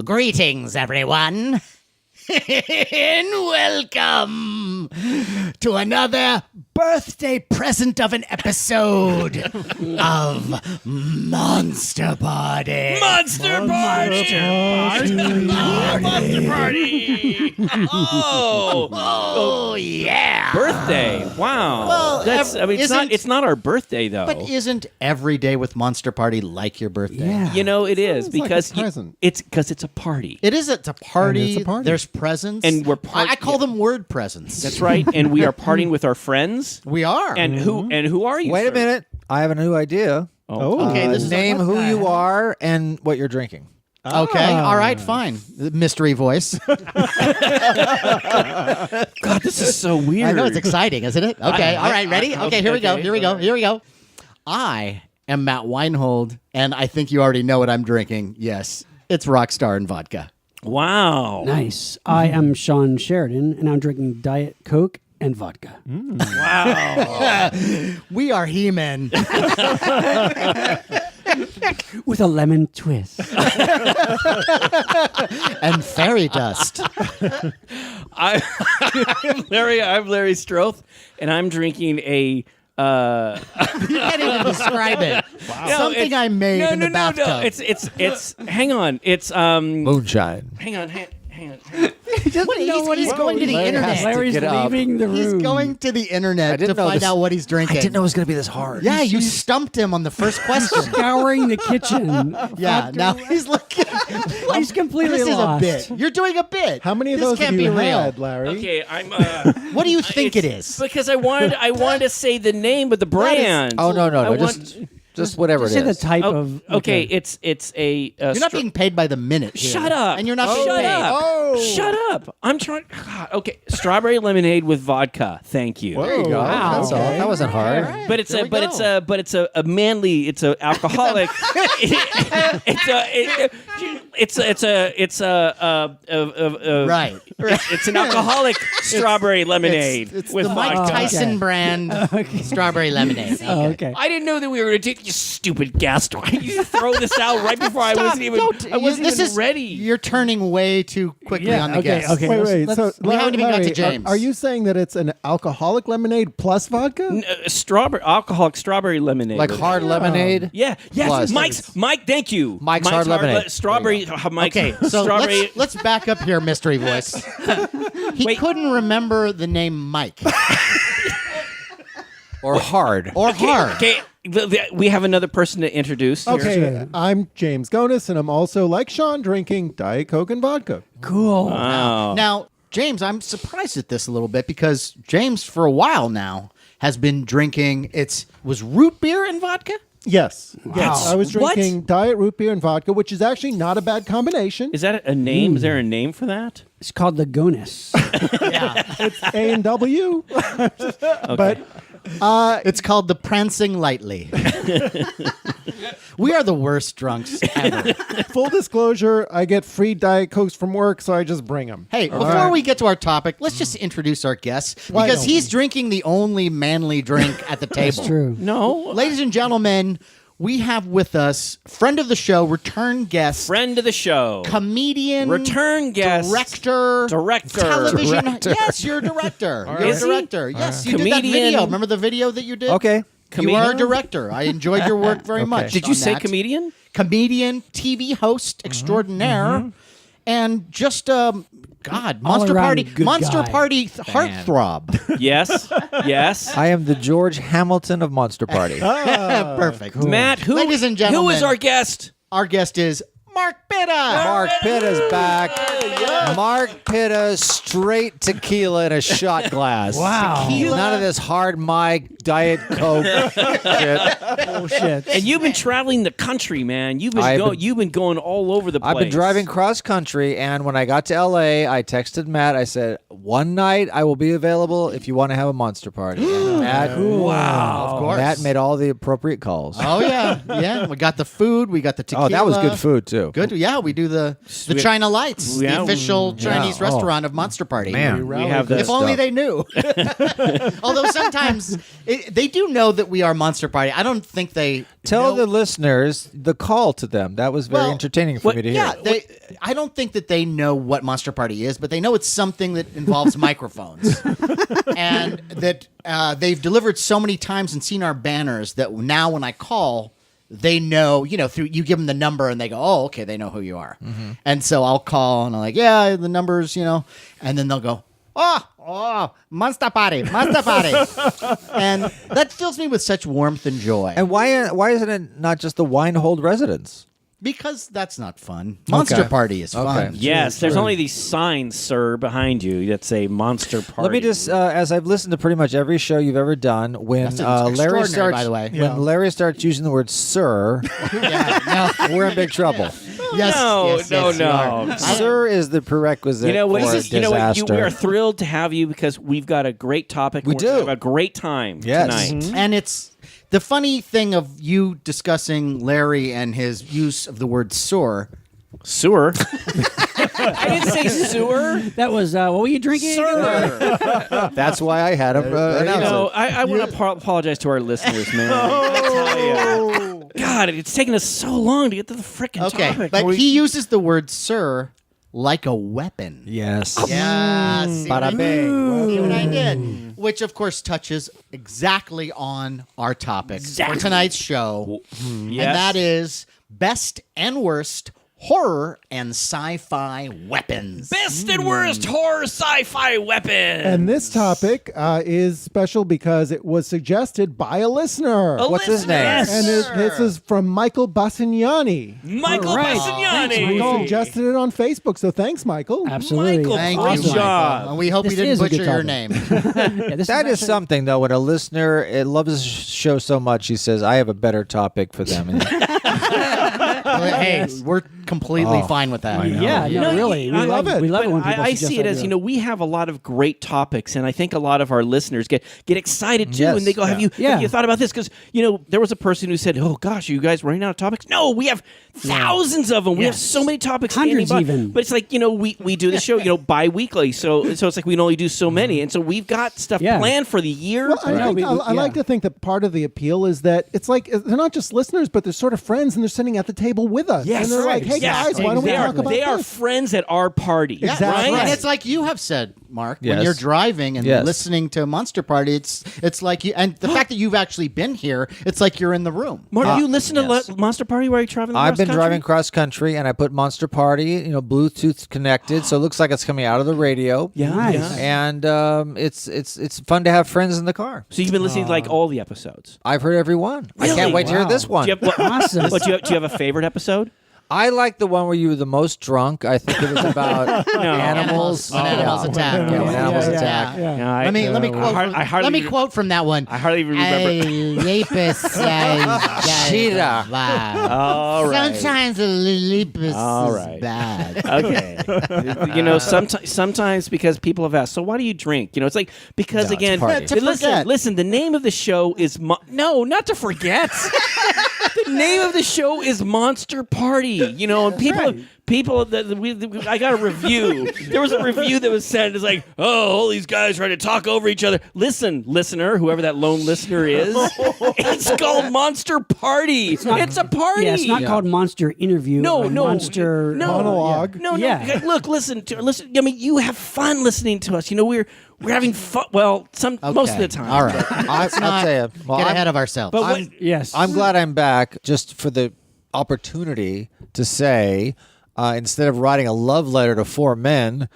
Greetings, everyone, and welcome to another birthday present of an episode of Monster Party. Monster Party! Monster Party! Oh, yeah. Birthday. Wow. Well, it's not our birthday though. But isn't every day with Monster Party like your birthday? Yeah. You know, it is Sounds like because a present. it's a party. It's a party. And it's a party. There's presents. And we're I call them word presents. That's right. And we are partying with our friends. We are. And who are you? Wait sir? a minute. I have a new idea. Oh. Okay, this is Name who you are and what you're drinking. Okay, all right, fine. The mystery voice. God, this is so weird. I know, it's exciting, isn't it? Okay, all right, ready? Okay, here we go. I am Matt Weinhold, and I think you already know what I'm drinking. Yes, it's Rockstar and vodka. Wow. Nice. I am SHAWN SHERIDAN, and I'm drinking Diet Coke and vodka. Wow. We are He-Men. With a lemon twist. And fairy dust. I'm Larry Stroth, and I'm drinking a. You can't even describe it. Wow. Something I made in the bathtub. No. It's. Hang on. It's Moonshine. Hang on. He's going to the internet. Larry's leaving the room. He's going to the internet to find out what he's drinking. I didn't know it was going to be this hard. Yeah, you stumped him on the first question. Scouring the kitchen. Yeah, now he's looking. He's completely This lost. is a bit. You're doing a bit. How many of This those can't have be you real. had, Larry? Okay, I'm. What do you think it is? Because I wanted to say the name of the brand. Oh, no. I Just whatever Just it say the is. type of. Okay, it's a. You're not being paid by the minute here. Shut up! And you're not being Shut paid. up! Shut up! I'm trying. God, okay, strawberry lemonade with vodka. Thank you. There you go. Wow. That's all. That wasn't hard. Right, But it's there a we but go. it's a but it's a manly. It's a alcoholic. It's a Right. It's an alcoholic strawberry lemonade It's with the Mike vodka. Tyson brand strawberry lemonade. Oh, okay. I didn't know that we were going to take you stupid guest. Why did you throw this out right before I wasn't even ready? You're turning way too quickly on the okay, guest. okay. Wait. Let's- So we haven't even got to Larry, James. Are you saying that it's an alcoholic lemonade plus vodka? Alcoholic strawberry lemonade. Like hard lemonade. Yeah, yes, Plus. Mike, thank you. Mike's hard lemonade. Strawberry, Mike's Okay, so strawberry. let's back up here, mystery voice. He couldn't remember the name Mike Or hard. or hard. Okay, we have another person to introduce. here. Okay, Sure. I'm James Gonis, and I'm also, like Sean, drinking Diet Coke and vodka. Cool. Wow. Now, James, I'm surprised at this a little bit because James, for a while now, has been drinking. Was root beer and vodka. Yes. I was What? drinking Diet root beer and vodka, which is actually not a bad combination. Is that a name? Is there a name for that? It's called the GONIS. A&W. But It's called the Prancing Lightly. We are the worst drunks ever. full disclosure, I get free Diet Cokes from work, so I just bring them. Hey, before we get to our topic, let's just introduce our guest Why because don't he's drinking the only manly drink at the table. That's true. No. Ladies and gentlemen, we have with us friend of the show, return guest, Friend of the show. comedian, Return guest. director, television. Director. Yes, you're a director. You're Is a he? director. Yes, you did that Comedian. video. Remember the video that you did? Okay. You are a director. I enjoyed your work very much. Did you on say that. comedian? Comedian, TV host extraordinaire, and just Monster around Party, good Monster guy. Party heartthrob. Yes. Yes. I am the George Hamilton of Monster Party. Perfect. Matt, Ladies and gentlemen, who is our guest? Our guest is Mark Pitta. Mark Pitta's back. Mark Pitta, straight tequila in a shot glass. Wow. Tequila. None of this hard Mike, Diet Coke shit. Bullshit. And you've been traveling the country, man. You've been going all over the place. I've been driving cross country, and when I got to L.A., I texted Matt. I said, one night I will be available if you want to have a monster party. And Matt, Wow. Of course. Matt made all the appropriate calls. Oh, yeah. Yeah. We got the food. We got the tequila. Oh, that was good food, too. Good. Yeah. Yeah, we do the China Lights, the Yeah. official Chinese restaurant of Monster Party. Man. We have the If only they knew. Although sometimes they do know that we are Monster Party. I don't think they Tell know. the listeners the call to them. That was very Well, entertaining for me to hear. Yeah, I don't think that they know what Monster Party is, but they know it's something that involves microphones, and that they've delivered so many times and seen our banners that now when I call, they know. Through you give them the number and they go, oh, okay, they know who you are, and so I'll call and I'm like, yeah, the numbers, and then they'll go, oh, Monster Party, Monster Party, and that fills me with such warmth and joy. And why isn't it not just the Winehold residents? Because that's not fun. Monster Party is fun. Okay. Yes, there's only these signs, sir, behind you that say Monster Party. Let me just, as I've listened to pretty much every show you've ever done, when That's Larry extraordinary, starts, by the way. when Larry starts using the word "sir," we're in big trouble. Yes, No, yes, no, yes, you no. are. "Sir" is the prerequisite You know what? for You know what? disaster. We are thrilled to have you because we've got a great topic. We and we're do. gonna have a great time Yes. tonight. And it's the funny thing of you discussing Larry and his use of the word "sore." Sewer. I didn't say sewer. That was what were you drinking? Sir. That's why I had him announce No, it. I want to apologize to our listeners, man. I tell ya. God, it's taken us so long to get to the frickin' Okay, topic. but he uses the word "sir" like a weapon. Yes. Yeah, see what I Bada did? bing. See what I did? Which, of course, touches exactly on our topic for tonight's show, Yes. and that is best and worst horror and sci-fi weapons. Best and worst horror sci-fi weapon. And this topic is special because it was suggested by a listener. What's his name? Yes. And this is from Michael Bassignani. Michael All right. Bassignani. Thanks, He Michael. suggested it on Facebook, so thanks, Michael. Absolutely. Michael, Thank Great you, Michael. job. And we hope This you didn't is a good butcher your topic. name. Yeah, this That is actually- something, though, when a listener loves the show so much, he says, I have a better topic for them. Hey, we're completely fine with that. Yeah, no, really. We I love it. We love it when people I suggest see it as, ideas. we have a lot of great topics, and I think a lot of our listeners get excited too, Yes. and they go, have you thought about this? Because, there was a person who said, oh gosh, are you guys running out of topics? No, we have thousands of them. We have Yes. so many topics. Hundreds even. But it's like, we do the show, bi-weekly, so it's like we can only do so many, and so we've got stuff Yeah. planned for the year. Well, I, know, think, we- I like to think that part of the appeal is that it's like they're not just listeners, but they're sort of friends, and they're sitting at the table with us. Yes. And they're like, hey, Yes. guys, why don't we They talk about They are this? friends at our party. Exactly. Right? And it's like you have said, Mark, when Yes. you're driving and Yes. listening to Monster Party, it's like you, and the fact that you've actually been here, it's like you're in the room. Mark, you listen to yes. Monster Party while you're traveling I've across been country? driving cross country, and I put Monster Party, Bluetooth connected, so it looks like it's coming out of the radio. Yeah. Nice. yeah. And it's fun to have friends in the car. So you've been listening to like all the episodes. I've heard every one. I Really? can't wait to hear Wow. this one. Do you have, Awesome. do you have a favorite episode? I like the one where you were the most drunk. I think it was about animals. When animals attack. Yeah, when animals yeah, attack. yeah. Yeah, Let me quote. I hardly Let me even- quote from that one. I hardly even remember. Shira. All right. Sometimes a lupus All is right. bad. Okay. Sometimes because people have asked, so why do you drink? It's like because No, it's a again, party. To forget. listen. The name of the show is no, not to forget. The name of the show is Monster Party. And people that I got a review. There was a review that was sent. It's like, oh, all these guys trying to talk over each other. Listen, listener, whoever that lone listener is, it's called Monster Party. It's a party. Yeah, it's not called Monster Interview. No, or no, Monster no. Monologue. No, Yeah. Look, listen. I mean, you have fun listening to us. We're having fun. Well, most of the time. All right. I'll tell you. Well, Get I'm- ahead of ourselves. But what, Yes. I'm glad I'm back just for the opportunity to say, instead of writing a love letter to four men,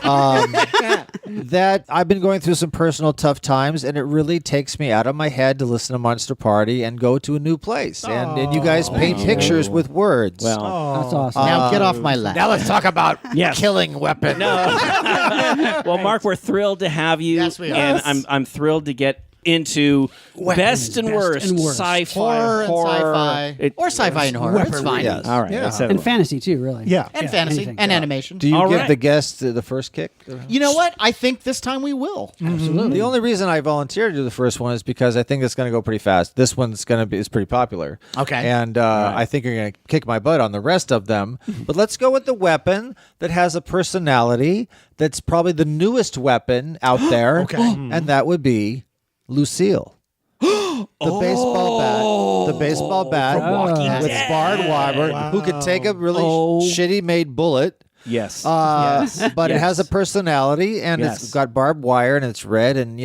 that I've been going through some personal tough times, and it really takes me out of my head to listen to Monster Party and go to a new place. And you guys paint pictures with words. well, That's awesome. now get off my lap. now let's talk about Yes. killing weapon. well, Mark, we're thrilled to have you. Yes, we are. And Yes. I'm thrilled to get into best and worst, sci-fi, Horror and sci-fi. Or sci-fi and horror. It's fine. Yes. All right, Yeah. let's have And one. fantasy too, really. Yeah. And fantasy. anything. And animation. Do you All give right. the guest the first kick? You know what? I think this time we will. Absolutely. The only reason I volunteered to do the first one is because I think it's going to go pretty fast. This one's is pretty popular. Okay. And I think you're going to kick my butt on the rest of them. But let's go with the weapon that has a personality that's probably the newest weapon out there. Okay. And that would be Lucille. The baseball bat. The baseball bat from Walking with Dead. barbed wire who can take a really shitty made bullet. Yes. But it has a personality, and Yes. it's got barbed wire, and it's red, and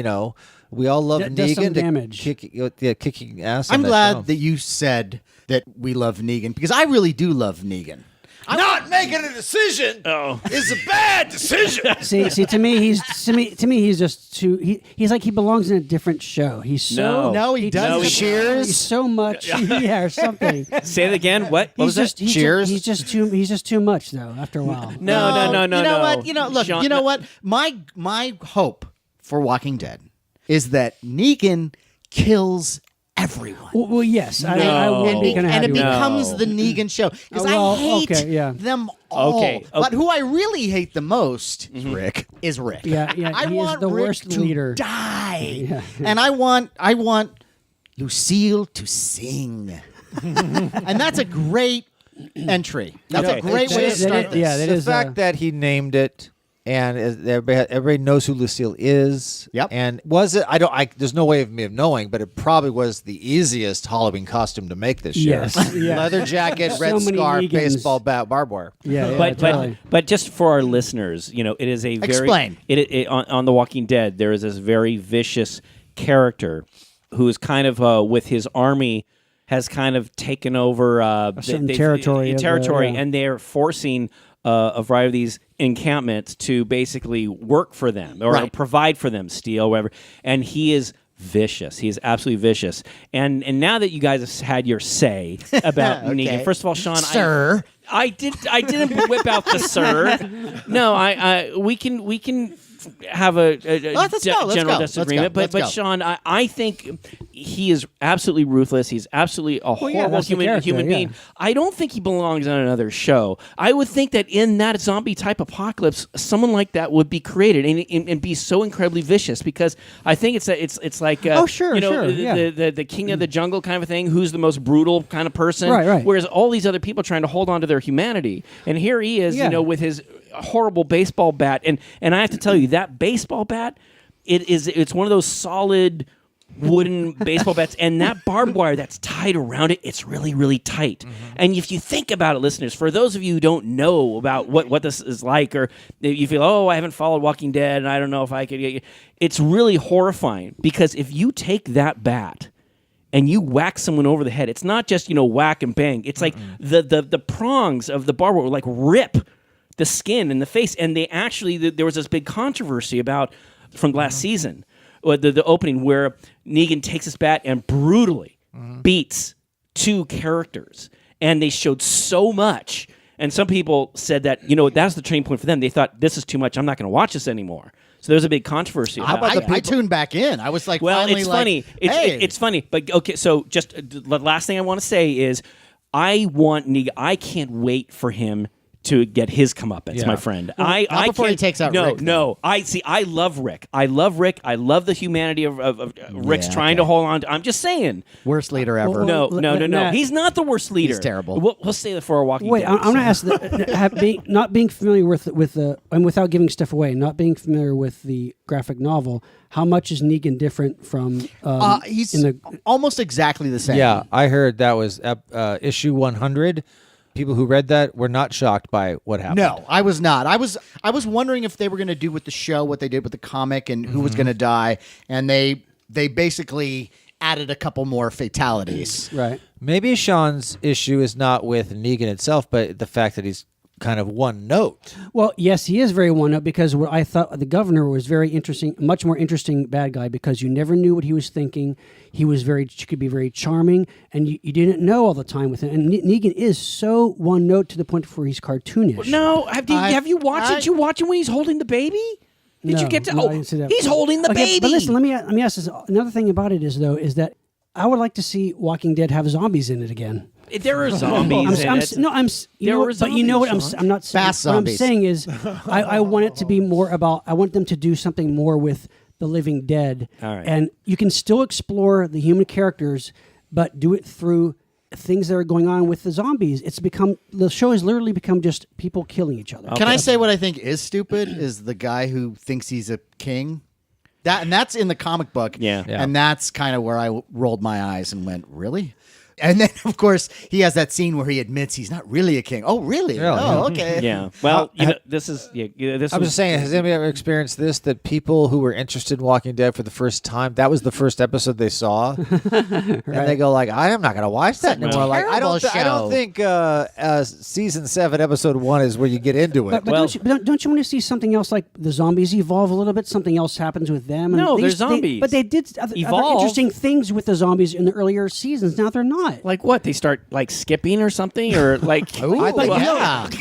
we all love That does some Negan. damage. Kicking ass. I'm on glad show. that you said that we love Negan because I really do love Negan. Not making a decision is a bad decision. See, to me, he's just too. He's like he belongs in a different show. He's so No, he doesn't. Cheers. He's so much, or something. Say it again. What was He's that? just Cheers? He's just too much though. After a while. No. You know what? Look. Sean, You know what? My hope for Walking Dead is that Negan kills everyone. Well, yes, I will And, be be- kind of and happy it with that. becomes the Negan show because Well, I hate okay, yeah. them all. Okay. But who I really hate the most Rick. is Rick. Yeah, I he is want the Rick worst to leader. die, Yeah. and I want Lucille to sing, and that's a great entry. That's Okay. a great way to That start is- this. yeah, that The is, fact that he named it, and everybody knows who Lucille is. Yep. And was it? There's no way of me of knowing, but it probably was the easiest Halloween costume to make this year. Yes, yeah. Leather jacket, So red many scarf, Negans. baseball bat, barbed wire. Yeah, but totally. but just for our listeners, it is a very Explain. It on The Walking Dead. There is this very vicious character who is kind of with his army has kind of taken over certain territory of the- yeah. and they're forcing a variety of these encampments to basically work for them or Right. provide for them, steal, whatever. And he is vicious. He is absolutely vicious. And now that you guys have had your say about Negan, first of all, Sean, Sir. I didn't whip out the sir. No, we can have a Let's go, let's general go, let's disagreement. go, let's But go. Sean, I think he is absolutely ruthless. He's absolutely a horrible that's the character, human yeah. being. I don't think he belongs on another show. I would think that in that zombie type apocalypse, someone like that would be created and be so incredibly vicious because I think it's like Oh, sure, sure, yeah. the king of the jungle kind of thing. Who's the most brutal kind of person? Right. Whereas all these other people trying to hold on to their humanity, and here he is, Yeah. with his horrible baseball bat, and I have to tell you that baseball bat, it's one of those solid wooden baseball bats, and that barbed wire that's tied around it, it's really, really tight. And if you think about it, listeners, for those of you who don't know about what this is like, or you feel, I haven't followed Walking Dead, and I don't know if I could, it's really horrifying because if you take that bat and you whack someone over the head, it's not just whack and bang. It's like the prongs of the barbed wire like rip the skin and the face. And they actually there was this big controversy from last season, the opening where Negan takes his bat and brutally beats two characters, and they showed so much. And some people said that that's the turning point for them. They thought this is too much. I'm not going to watch this anymore. So there was a big controversy. I tuned back in. I was like, Well, finally it's like, funny. Hey. It's funny, but okay. So just the last thing I want to say is, I want Negan. I can't wait for him to get his comeuppance, my friend. Not before he can't- takes out no, Rick, No, I love Rick. I love Rick. I love the humanity of Rick's trying to hold on to. I'm just saying. Worst leader ever. No. Matt- He's not the worst leader. He's terrible. We'll say that for our Walking Wait, Dead. I'm going to ask, not being familiar with the, and without giving stuff away, not being familiar with the graphic novel, how much is Negan different from? He's in the, almost exactly the same. Yeah, I heard that was issue 100. People who read that were not shocked by what happened. No, I was not. I was wondering if they were going to do with the show what they did with the comic and who was going to die, and they basically added a couple more fatalities. right. Maybe Sean's issue is not with Negan itself, but the fact that he's kind of one note. Well, yes, he is very one-up because what I thought the governor was very interesting, much more interesting bad guy because you never knew what he was thinking. He could be very charming, and you didn't know all the time with him. And Negan is so one note to the point where he's cartoonish. No, have you watched it? Did you watch him when he's holding the baby? Did you get to? I didn't see that. He's holding the baby. But listen, let me ask this. Another thing about it is that I would like to see Walking Dead have zombies in it again. There are zombies in it. But you know what? I'm not saying. Fast What I'm zombies. saying is, I want it to be more about. I want them to do something more with the living dead. All right. And you can still explore the human characters, but do it through things that are going on with the zombies. The show has literally become just people killing each other. Can I say what I think is stupid? Is the guy who thinks he's a king. That's in the comic book. Yeah. And that's kind of where I rolled my eyes and went, really? And then, of course, he has that scene where he admits he's not really a king. Oh, really? Oh, okay. Yeah. Well, this is. This I'm just saying, has anybody ever experienced this? That people who were interested in Walking Dead for the first time, that was the first episode they saw, and they go like, "I am not going to watch that anymore." Like, I don't think season 7, episode 1 is where you get into it. But don't you want to see something else, like the zombies evolve a little bit? Something else happens with them. No, they're zombies. But they did other Evolve. interesting things with the zombies in the earlier seasons. Now they're not. Like what? They start like skipping or something, or like.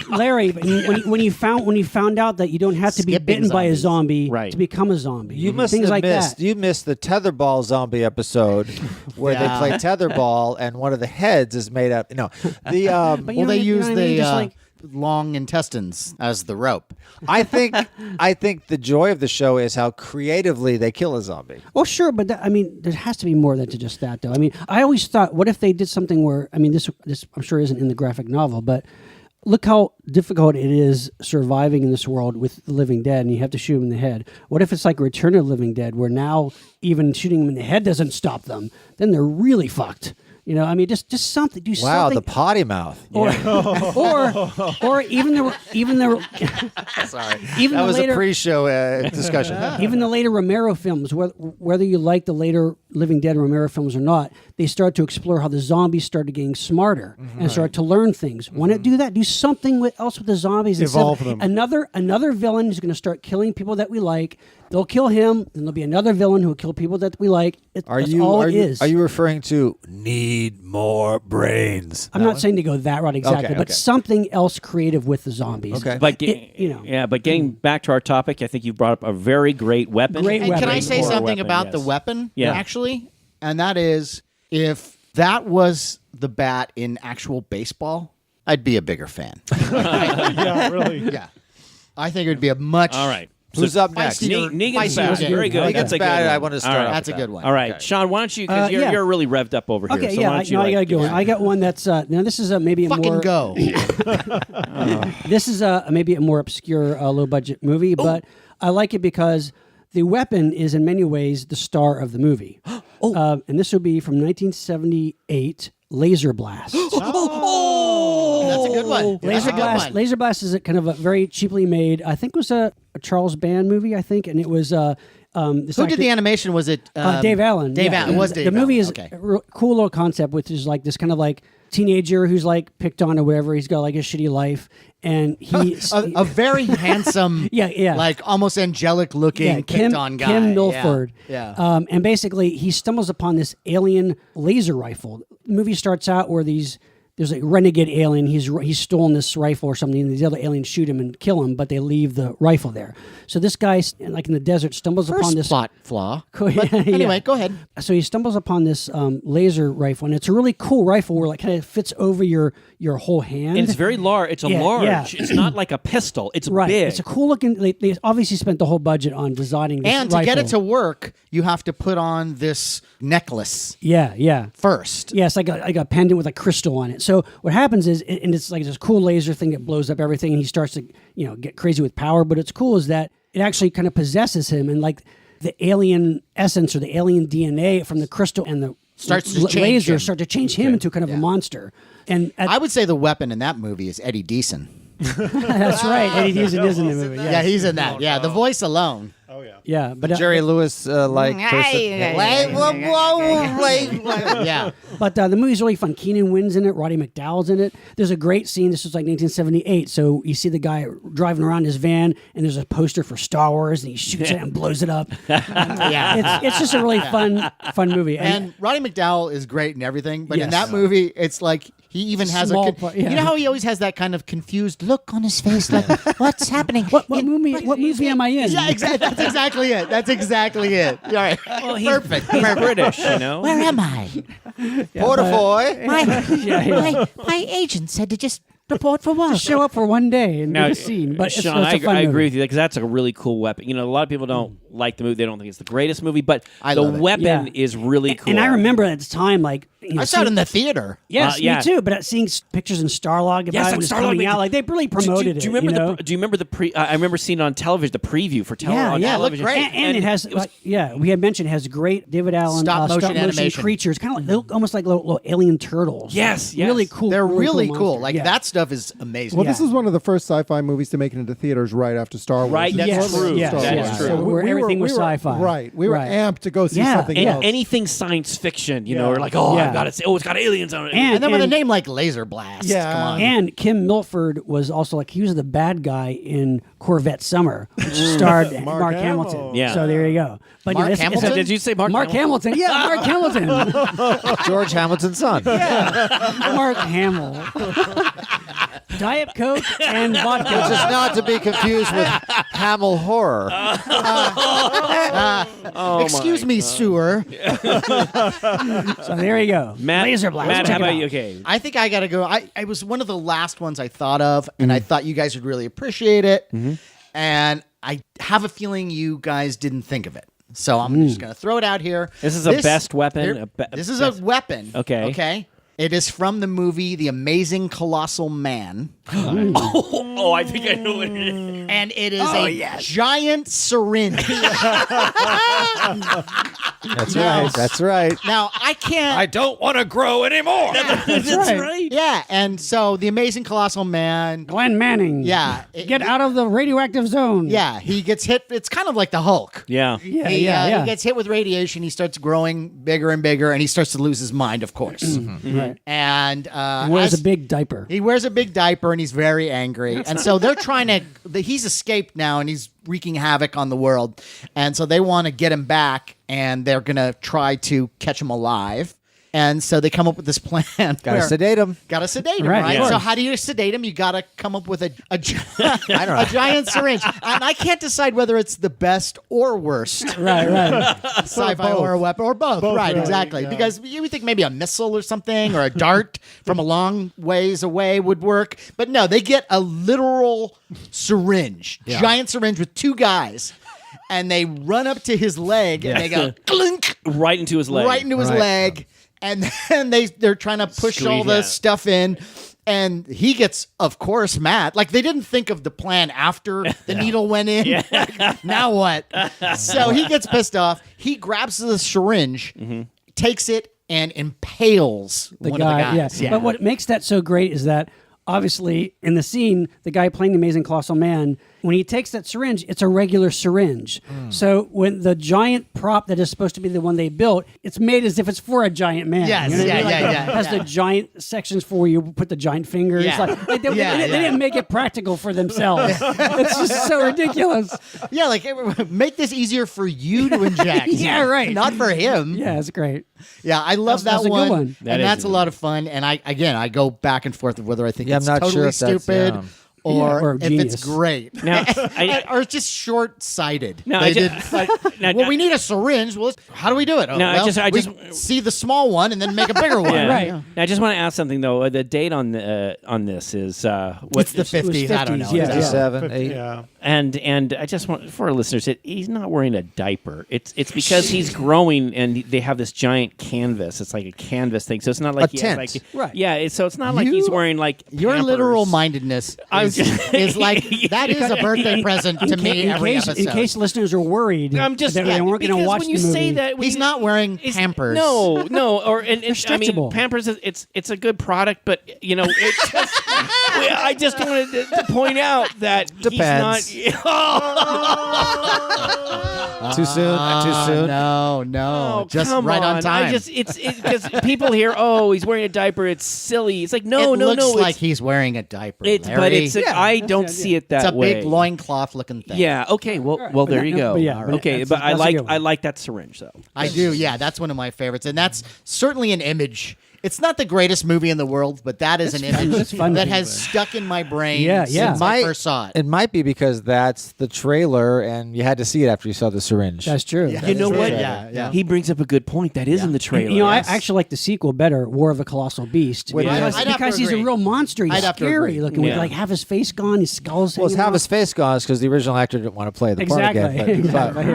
Larry, when you found out that you don't have to be Skipping bitten by a zombies. zombie to become a zombie, You must things have like missed. that. You missed the tetherball zombie episode where they play tetherball, and one of the heads is made up. No, the But you know Well, they what I mean? use the Just like- long intestines as the rope. I think the joy of the show is how creatively they kill a zombie. Oh, sure, but there has to be more than to just that, though. I mean, I always thought, what if they did something where, this I'm sure isn't in the graphic novel, but look how difficult it is surviving in this world with the living dead, and you have to shoot them in the head. What if it's like Return of the Living Dead, where now even shooting them in the head doesn't stop them? Then they're really fucked. Just something. Do Wow, something. the potty mouth. Or even the Sorry. even That the was later a pre-show discussion. even the later Romero films, whether you like the later Living Dead Romero films or not, they start to explore how the zombies started getting smarter and start to learn things. Want to do that? Do something else with the zombies. Evolve them. Another villain who's going to start killing people that we like. They'll kill him, then there'll be another villain who will kill people that we like. Are That's you all are it you is. are you referring to need more brains? I'm not saying to go that route exactly, Okay, but okay. something else creative with the zombies. Okay. But but getting back to our topic, I think you brought up a very great weapon. Great And weapon. can I say Horror something weapon, about yes. the weapon, Yeah. actually? And that is, if that was the bat in actual baseball, I'd be a bigger fan. Yeah, really. Yeah. I think it would be a much... All right. Who's up next? Negan's Feisty bat. game. Very good. Negan's That's a good bat, one. I want to start All right. off That's a with good that. one. All right, Okay. Sean, why don't you? Because Yeah. you're really revved up over here. Okay, So yeah, why don't you? I gotta go. I got one that's now. This is maybe a Fucking more go. This is maybe a more obscure, low budget movie, but I like it because the weapon is in many ways the star of the movie. And this would be from 1978, Laser Blast. That's a good one. That's a good one. Laser Blast is a kind of a very cheaply made. I think it was a Charles Band movie. I think, and it was. This Who did the animation? Was it Dave Allen. Dave Yeah. Allen. It was Dave The movie Allen. is Okay. a cool little concept, which is like this kind of like teenager who's like picked on or whatever. He's got like a shitty life, and he's a very handsome, Yeah. like almost angelic looking picked on guy. Kim Milford. Yeah. And basically, he stumbles upon this alien laser rifle. The movie starts out where there's a renegade alien. He's stolen this rifle or something, and these other aliens shoot him and kill him, but they leave the rifle there. So this guy, like in the desert, stumbles upon First this plot flaw. Cool, But yeah. anyway, go ahead. So he stumbles upon this laser rifle, and it's a really cool rifle where like kind of fits over your whole hand. And it's very large. It's a Yeah, large. yeah. It's not like a pistol. It's right. big. It's a cool looking. They obviously spent the whole budget on designing this And to rifle. get it to work, you have to put on this necklace yeah. first. Yeah, it's like a pendant with a crystal on it. So what happens is, and it's like this cool laser thing that blows up everything, and he starts to get crazy with power. But it's cool is that it actually kind of possesses him, and like the alien essence or the alien DNA from the crystal and the Starts to change laser him. start to change him into kind of a monster. And I would say the weapon in that movie is Eddie Deason. that's right. Eddie Deason is in the movie. Yeah, he's in that. Yeah, the voice alone. Oh yeah. Yeah, but Jerry Lewis like person. Yeah. But the movie's really fun. Keenan Wynn's in it. Roddy McDowall's in it. There's a great scene. This was like 1978. So you see the guy driving around his van, and there's a poster for Star Wars, and he shoots it and blows it up. Yeah. It's just a really fun movie. And Roddy McDowall is great and everything, but in Yes. that movie, it's like he even has Small a. part, yeah. You know how he always has that kind of confused look on his face, like what's happening? What movie am I in? Yeah, exactly. That's exactly it. That's exactly it. All right. Well, he's, Perfect. He's British, you know. Where am I? Portafoy. My agent said to just report for work. Show up for one day and Now, do the scene. But Sean, it's a fun I movie. agree with you because that's a really cool weapon. You know, a lot of people don't like the movie; they don't think it's the greatest movie, but I the love it. weapon Yeah. is really cool. And I remember at the time, like I saw it in the theater. Yes, yeah. me too. But seeing pictures in Starlog about Yes, it on when it's Starlog, coming they- out, like they really promoted do you it. remember you know? Do you remember the pre? I remember seeing it on television the preview for Yeah, on yeah, it looked television. great. And it has, we had mentioned, it has great David Allen Stop motion animation. creatures, kind of like they look almost like little alien turtles. Yes, yes. really cool. They're really cool. monsters. Like Yeah. that stuff is amazing. Well, Yeah. this is one of the first sci-fi movies to make it into theaters right after Star Wars. Right, It's that's totally true. Star That Wars. is true. So Where everything was we were- sci-fi. Right. We were Right. amped to go see Yeah, something and else. Anything science fiction, you know, Yeah. or like, oh, Yeah. I've got it. Oh, it's got aliens on it. And then with a name like Laser Blast. Yeah. Come on. And Kim Milford was also like, he was the bad guy in Corvette Summer, which starred Mark Hamilton. Hamill. Yeah. So there you go. But Mark it's- it's- Hamilton? Did you say Mark? Hamilton? Yeah, Mark Hamilton. George Hamilton's son. Mark Hamill. Diet Coke and vodka. Which is not to be confused with Hamill horror. Excuse me, sewer. So there you go. Matt, Laser Blast. Matt, Check how it about out. you? Okay. I think I got to go. I was one of the last ones I thought of, and I thought you guys would really appreciate it. And I have a feeling you guys didn't think of it. So I'm just going to throw it out here. This is a best weapon? here- A this is best- a weapon. Okay. Okay. It is from the movie The Amazing Colossal Man. Oh, I think I know what it is. And it is a giant syringe. That's right. That's right. Now, I can't. I don't want to grow anymore. That's right. Yeah. And so The Amazing Colossal Man. Glenn Manning. Yeah. Get out of the radioactive zone. Yeah. He gets hit. It's kind of like the Hulk. Yeah. Yeah, He yeah. gets hit with radiation. He starts growing bigger and bigger, and he starts to lose his mind, of course. Right. And He wears as- a big diaper. he wears a big diaper, and he's very angry. And so they're trying to. He's escaped now, and he's wreaking havoc on the world. And so they want to get him back, and they're gonna try to catch him alive. And so they come up with this plan. Gotta sedate him. Gotta sedate him, Right, right? yeah. So how do you sedate him? You gotta come up with a a giant syringe. And I can't decide whether it's the best or worst Right. sci-fi both. horror weapon, or both. Both, Right, right, exactly. yeah. Because you would think maybe a missile or something, or a dart from a long ways away would work. But no, they get a literal syringe, giant syringe with two guys. And they run up to his leg and they go clink Right into his leg. right into his Right. leg, and then they're trying to push Squeeze all the out. stuff in, and he gets, of course, mad. Like they didn't think of the plan after the needle went in. Like, now what? So he gets pissed off. He grabs the syringe, takes it, and impales The one guy. of the guys. Yeah. But what makes that so great is that obviously in the scene, the guy playing the Amazing Colossal Man, when he takes that syringe, it's a regular syringe. So when the giant prop that is supposed to be the one they built, it's made as if it's for a giant man. Yes, You know what I yeah, mean? Like, yeah, it yeah, has yeah. the giant sections for where you put the giant fingers. Yeah. Like, they didn't make it practical for themselves. It's just so ridiculous. Yeah, like make this easier for you to inject. Yeah, right. Not for him. Yeah, it's great. Yeah, I love That's that a good one. one. That And is that's a a good lot of fun. And I go back and forth of whether I think Yeah, I'm it's not totally sure if that's, stupid yeah. or Yeah, or if it's genius. great. Now, or it's just short-sighted. No, They I ju- did, like, Now, well, we need a syringe. Well, how do we do it? Oh, No, I well, just- we see the small one and then make a bigger one. Yeah. Right. Now, I just want to ask something though. The date on this is What's the 50s? I don't know. 50s, yeah. 57, 8. Yeah. and I just want for our listeners, he's not wearing a diaper. It's because he's growing, and they have this giant canvas. It's like a canvas thing, so it's not like A he tent. has, like, Right. Yeah, so it's not like he's wearing like Your Pampers. literal mindedness I'm is, just- is like, that is a birthday present to me every in episode. case listeners are worried I'm just that they weren't going to because watch when you the movie. say that when He's you- not wearing it's- Pampers. No, or and I mean stretchable. Pampers. It's a good product, but you know it just. I just wanted to point out that Depends. he's not. Too soon? Too soon? No, Oh, just come right on time. it's because people hear, oh, he's wearing a diaper. It's silly. It's like, no, it no, looks no. like he's wearing a diaper. Larry. I don't see it that It's a way. big loincloth looking thing. Yeah. Okay. Well, there you go. But yeah, but okay, that's- but that's a good one. I like that syringe though. I do. Yeah, that's one of my favorites, and that's certainly an image. It's not the greatest movie in the world, but that is an image It's fun that to has do. stuck in my brain Yeah, yeah. since I first saw it. It might be because that's the trailer, and you had to see it after you saw the syringe. That's true. Yeah. You know is what? true. Yeah. He brings up a good point. That is in the trailer. You know, I actually like the sequel better, War of the Colossal Beast, Wait, because, I'd have to he's a agree. real monster. He's I'd have to scary agree. looking. Yeah. With like half his face gone, his skull's Well, it's hanging half off. his face gone because the original actor didn't want to play the part Exactly. again. Exactly,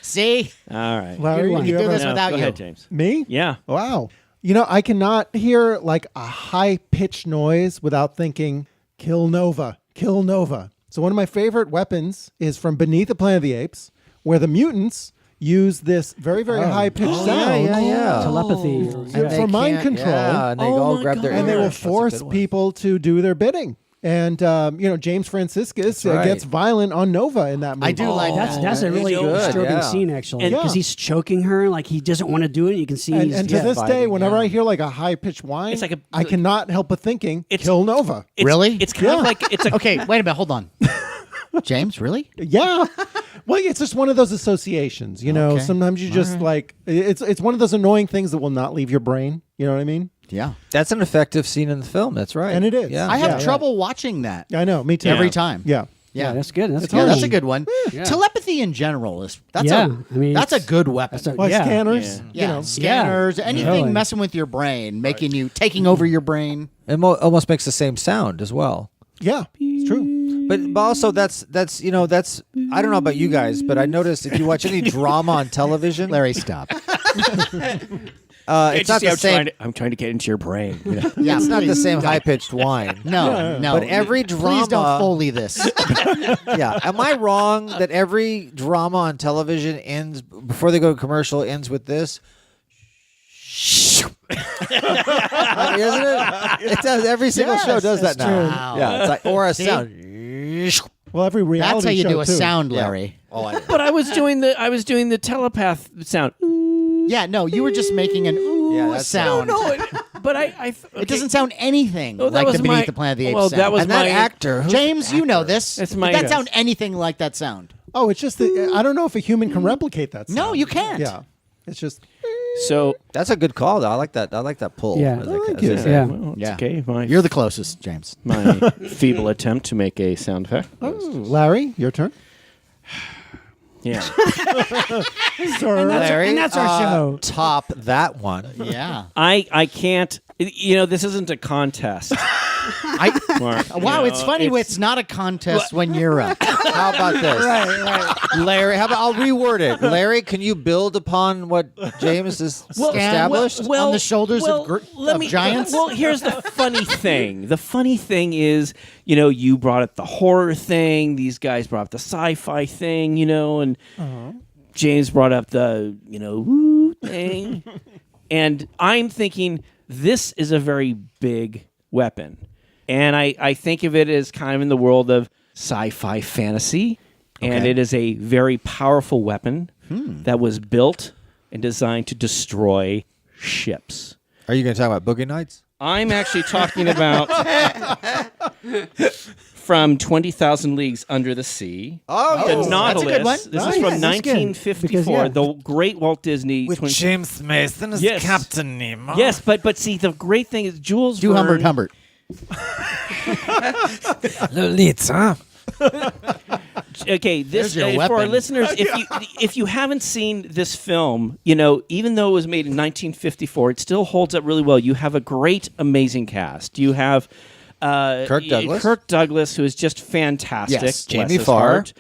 See, All right. Larry, one. you do ever- this No, without go you. ahead, James. Me? Yeah. Wow. You know, I cannot hear like a high pitched noise without thinking, kill Nova, kill Nova. So one of my favorite weapons is from Beneath the Planet of the Apes, where the mutants use this very, very high pitched sound. yeah. Telepathy. And they for mind can't- control. Yeah, and they Oh all my grab their God. And they ear. will That's a force good one. people to do their bidding. And, James Franciscus That's right. gets violent on Nova in that movie. I do like that. That's a really good, disturbing yeah. scene, actually, And- because Yeah. he's choking her, like he doesn't want to do it. You can see, And, he's, and to yeah. this day, fighting, whenever yeah. I hear like a high pitched whine, It's like I cannot help but thinking, It's- kill Nova. It's- Really? It's kind of Yeah. like it's a okay, wait a minute, hold on. James, really? Yeah. Well, it's just one of those associations, you know. Okay. Sometimes you just like it's one of those annoying things that will not leave your brain. You know what I mean? Yeah. That's an effective scene in the film. That's right. And it is. Yeah. I have Yeah. trouble watching that I know. Me too. every time. Yeah. Yeah, that's good. That's Yeah, good. that's a good one. Yeah. Telepathy in general is that's Yeah, a I mean, that's a it's- good weapon. that's a- Well, Yeah. scanners. Yeah. You know. Scanners, anything Totally. messing with your brain, making you taking over your brain. It almost makes the same sound as well. Yeah. It's true. But also that's I don't know about you guys, but I noticed if you watch any drama on television, Larry, stop. it's not the same. I'm trying to get into your brain. Yeah, It's not the please same don't. high pitched whine. No, no. But every Please don't drama- Foley this. Yeah. Am I wrong that every drama on television ends before they go to commercial ends with this? I mean, isn't it? It does. Every single Yes, show does that that's now. true. Wow. Yeah, it's like or a See? sound. Well, every reality That's how you show do a too. sound, Yeah. Larry. Oh, I But I was doing the telepath sound. Yeah, no, you were just making an ooh Yeah, that's- sound. But It doesn't sound anything Oh, that like was the Beneath my- the Planet of the Apes well, sound. that was and that my- actor, who's James, the you know actor? this. That's Did my that guess. sound anything like that sound? Oh, it's just that I don't know if a human can replicate that. No, sound. you can't. Yeah. It's just So That's a good call, though. I like that. I like that pull. Yeah. as they- Thank as you. they say. Yeah. well, it's Yeah. okay. You're the closest, James. my feeble attempt to make a sound effect. Larry, your turn. Yeah. Sir. Larry, and that's our show. Top that one. Yeah. I can't. This isn't a contest. Mark, Wow, it's funny. It's not a contest when you're up. How about this? Larry, how about I'll reword it. Larry, can you build upon what James has established? on the shoulders of giants? Well, here's the funny thing. The funny thing is, you brought up the horror thing. These guys brought up the sci-fi thing, and James brought up the, woo thing. And I'm thinking this is a very big weapon. And I think of it as kind of in the world of sci-fi fantasy. And Okay. it is a very powerful weapon that was built and designed to destroy ships. Are you going to talk about Boogie Nights? I'm actually talking about from 20,000 Leagues Under the Sea. Oh, The Nautilus. that's a good one. This Nice. is from That's good. 1954. Because, yeah. The great Walt Disney. James Mason as Yes. Captain Nemo. Yes, but see, the great thing is Jules Do Verne. Humbert. Lolita. Okay, this There's your for our weapon. listeners, if you haven't seen this film, even though it was made in 1954, it still holds up really well. You have a great, amazing cast. You have Kirk Douglas. who is just fantastic. Yes. Bless Jamie his Farr. heart.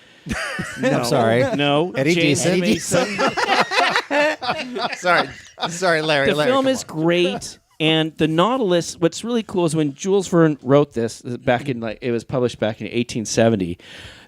I'm sorry. No, Eddie James Deason. Mason. Sorry, Larry. The film is great. And the Nautilus, what's really cool is when Jules Verne wrote this back in it was published back in 1870.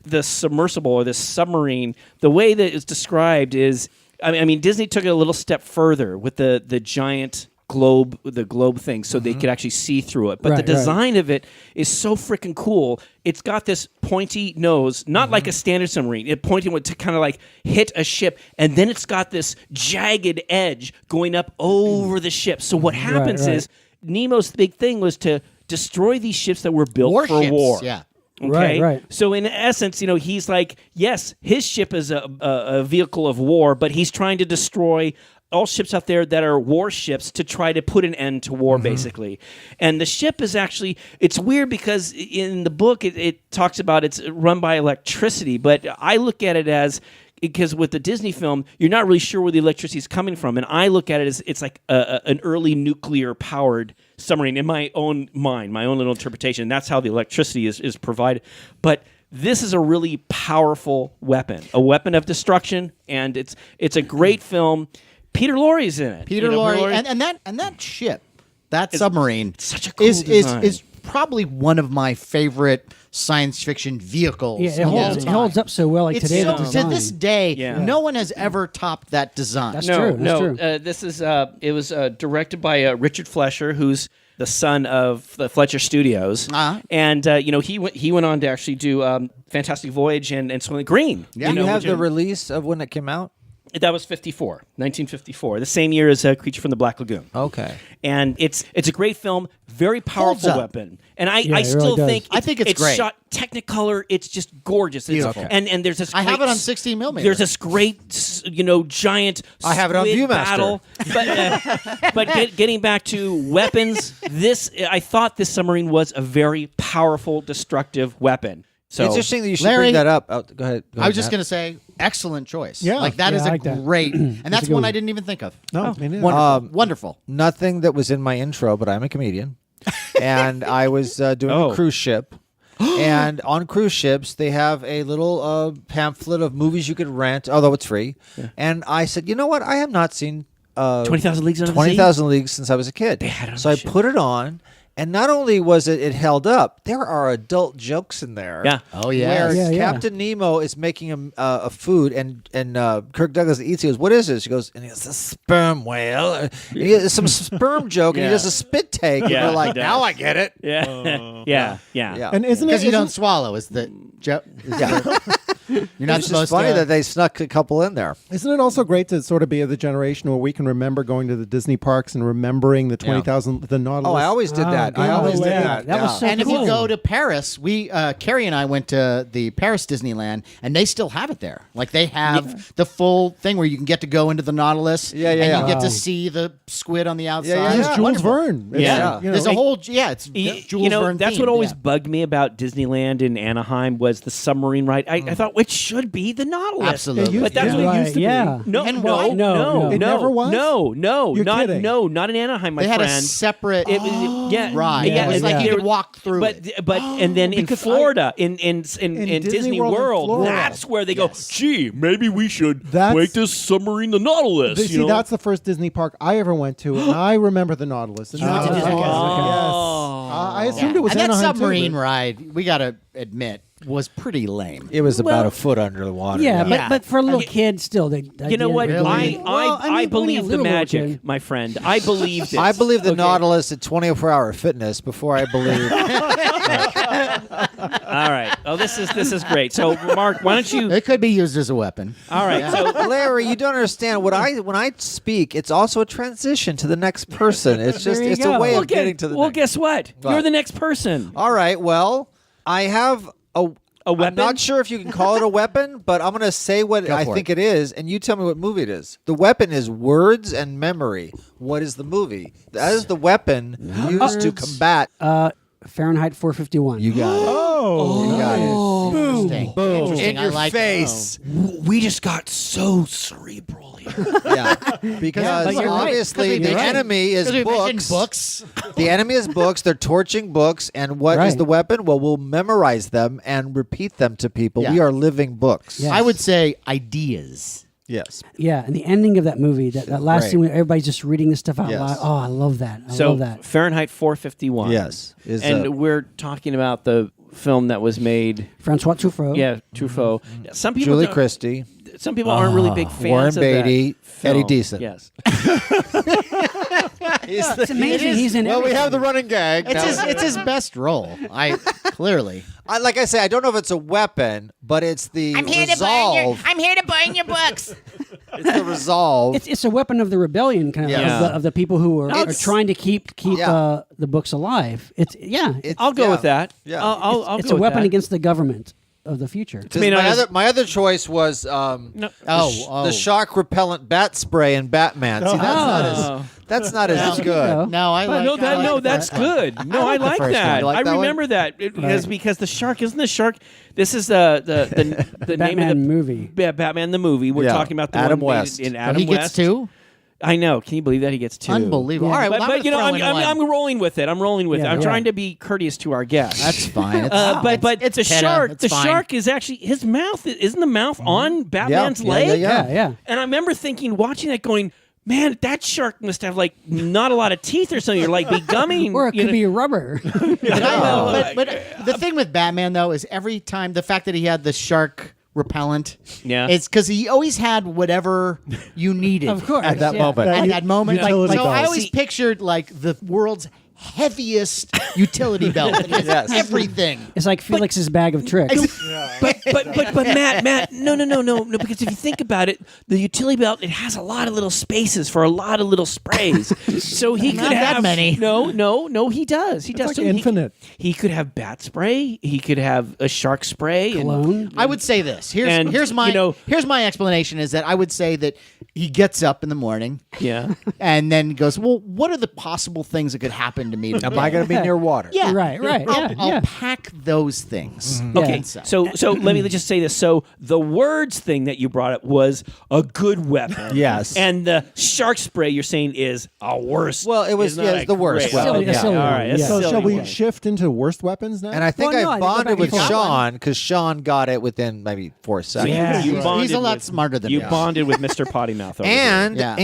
The submersible or the submarine, the way that it's described is, I mean, Disney took it a little step further with the giant globe thing, so they could actually see through it. But the Right, right. design of it is so freaking cool. It's got this pointy nose, not like a standard submarine. It pointing to kind of like hit a ship, and then it's got this jagged edge going up over the ship. So what happens right. is Nemo's big thing was to destroy these ships that were built for Warships, war. yeah. Okay? Right. So in essence, he's like, yes, his ship is a vehicle of war, but he's trying to destroy all ships out there that are warships to try to put an end to war, basically. And the ship is actually, it's weird because in the book it talks about it's run by electricity, but I look at it as, because with the Disney film, you're not really sure where the electricity is coming from. And I look at it as it's like an early nuclear-powered submarine in my own mind, my own little interpretation. That's how the electricity is provided. But this is a really powerful weapon, a weapon of destruction, and it's a great film. Peter Lorre's in it. Peter Lorre, and that ship, that submarine, such a cool is design. probably one of my favorite science fiction vehicles. Yeah, it holds up so well. Like It's today, the to design. this day, Yeah. no one has ever topped that design. That's true. That's true. This is it was directed by Richard Fleischer, who's the son of the Fletcher Studios, and he went on to actually do Fantastic Voyage and Soylent Green. Yeah. Do you have which the are- release of when it came out? That was 1954, the same year as Creature from the Black Lagoon. Okay. And it's a great film, very powerful up. weapon. And I it really still does. think I think it's great. shot Technicolor. It's just gorgeous. Beautiful. And there's this. I have great it on 16 millimeter. There's this great giant. I have it on squid Viewmaster. battle. But getting back to weapons, I thought this submarine was a very powerful, destructive weapon. So It's interesting that you should Larry, bring that up. Oh, go ahead. I was just Matt. going to say, excellent choice. Yeah. Like that Yeah, is I a like that. great, and that's a good one one. I didn't even think of. No, me neither. Wonderful, wonderful. Nothing that was in my intro, but I'm a comedian, and I was doing a cruise ship. And on cruise ships, they have a little pamphlet of movies you could rent, although it's free. And I said, you know what? I have not seen 20,000 Leagues Under the Sea? 20,000 Leagues since I was a kid. had it on So the I ship. put it on, and not only was it held up, there are adult jokes in there. Yeah. Oh Where yes. Yeah, yeah. Captain Nemo is making a food, and Kirk Douglas eats. He goes, "What is this?" He goes, and he goes, "A sperm whale." And he has some sperm joke, and he Yeah. does a spit take. And Yeah, we're like, he does. "Now I get it." Yeah. Yeah. Yeah. And isn't Because it? you don't isn't- swallow is the joke. Yeah. You're not It's just supposed funny to. that they snuck a couple in there. Isn't it also great to sort of be of the generation where we can remember going to the Disney parks and remembering the 20,000, the Nautilus? Oh, I always did that. I God, always did yeah. that. That was yeah. so And if you cool. go to Paris, Carrie and I went to the Paris Disneyland, and they still have it there. Like they have the full thing where you can get to go into the Nautilus, Yeah, yeah, and yeah. you get Wow. to see the squid on the outside. yeah, It's yeah. Jules Wonderful. Verne. It's, Yeah. you know, There's a whole it's Jules Verne. that's themed, what always yeah. bugged me about Disneyland in Anaheim was the submarine ride. I thought it should be the Nautilus. Absolutely. It used- But that's yeah. what Right, it used to be. yeah. No, And no, why? no, No. It never was? No, You're not kidding. not in Anaheim, my They had friend. a separate Yeah, ride. Yeah, it was like yeah. you could walk through But it. and then in Because Florida, in Disney Disney World in World, Florida. that's where they go. Yes. Gee, maybe we should That's- make this submarine the Nautilus. See, you know? that's the first Disney park I ever went to, and I remember the Nautilus. And You went to Disney World? Oh. I assumed it was and that Anaheim, too, submarine but- ride, we got to admit, was pretty lame. It was about Well, a foot under the water. Yeah, Yeah. but for a little kid, still, they. You know what? Really? I Well, I mean, I only a believe the little magic, kid. my friend. I believed it. I believe the Okay. Nautilus at 24-hour fitness before I believe. All right. Oh, this is great. So, Mark, why don't you? It could be used as a weapon. All right. So, Larry, you don't understand. When I speak, it's also a transition to the next person. It's just There you it's go. a way well, of getting to the well, next. guess what? What? You're the next person. All right. Well, I have a weapon? I'm not sure if you can call it a weapon, but I'm going to say what Go I for think it is, and you tell me what movie it is. The weapon is words and memory. What is the movie? That is the weapon used to combat. Fahrenheit 451. You got it. Oh, You got it. Interesting. Interesting. In I your like face. We just got so cerebral here. Yeah, because but you're right. obviously the You're right. enemy is Because we mentioned books. books. The enemy is books. They're torching books, and what is Right. the weapon? Well, we'll memorize them and repeat them to people. Yeah. We are living books. Yeah. I would say ideas. Yes. Yeah, and the ending of that movie, that last Right. scene where everybody's just reading this stuff out Yes. loud. Oh, I love that. I So, love that. Fahrenheit 451. Yes. Is And we're talking about the film that was made. Francois Truffaut. Yeah, Truffaut. Some people Julie don't- Christie. some people aren't really big fans Warren of Beatty, that Eddie film. Deason. Yes. It's amazing. He's in. Well, we everything. have the running gag. It's his best role. Clearly. Like I say, I don't know if it's a weapon, but it's the resolve. I'm here to burn your books. It's the resolve. It's a weapon of the rebellion, kind of Yeah. of the people who are trying to keep Yeah. the books alive. I'll go with that. Yeah. I'll It's go a with weapon that. against the government of the future. My other choice was the shock repellent bat spray in Batman. See, that's not as good. No, I like. That's good. No, I like first that. one. You like I that one? remember that because the shark isn't the shark. This is the name of the Batman movie. Yeah, Batman the movie. We're Yeah. talking about the Adam one made West. in But Adam he West. gets two. I know. Can you believe that he gets two? Unbelievable. Yeah. All right, well, But you know, I'm I'm rolling with it. I'm rolling with it. Yeah, I'm yeah. trying to be courteous to our guests. That's fine. But it's the PETA. shark. It's The fine. shark is actually his mouth. Isn't the mouth on Batman's Yeah, leg? Yeah. And I remember watching that, going, man, that shark must have like not a lot of teeth or something. You're like be gumming, Or it could be rubber. But the thing with Batman though is every time the fact that he had the shark repellent, it's because he always had whatever you needed. Of course. At that yeah. moment. At that moment, Utility so I belt. always pictured like the world's heaviest utility belt. It has Yes. everything. It's like Felix's bag of tricks. But Matt, no, because if you think about it, the utility belt, it has a lot of little spaces for a lot of little sprays. So he Not could that have many. No, he does. He does. like So infinite. He could have bat spray. He could have a shark spray. Cologne. I would say this. And, Here's my you know- here's my explanation is that I would say that he gets up in the morning Yeah. and then goes, well, what are the possible things that could happen to me today? Am I going to be near water? Yeah. Right. I'll pack those things. Okay, So- so let me just say this. So the words thing that you brought up was a good weapon. Yes. And the shark spray you're saying is a worse. Well, it was is not it's a the worst great- weapon. Silly- a silly All one, right. That's yeah. So silly shall we one. shift into worst weapons now? And I think Well, no, I I think go bonded back with to that Sean because Sean got it within maybe 4 seconds. Yeah, you He's bonded a lot with- smarter than you me. bonded with Mr. Potty Mouth. Over And Yeah.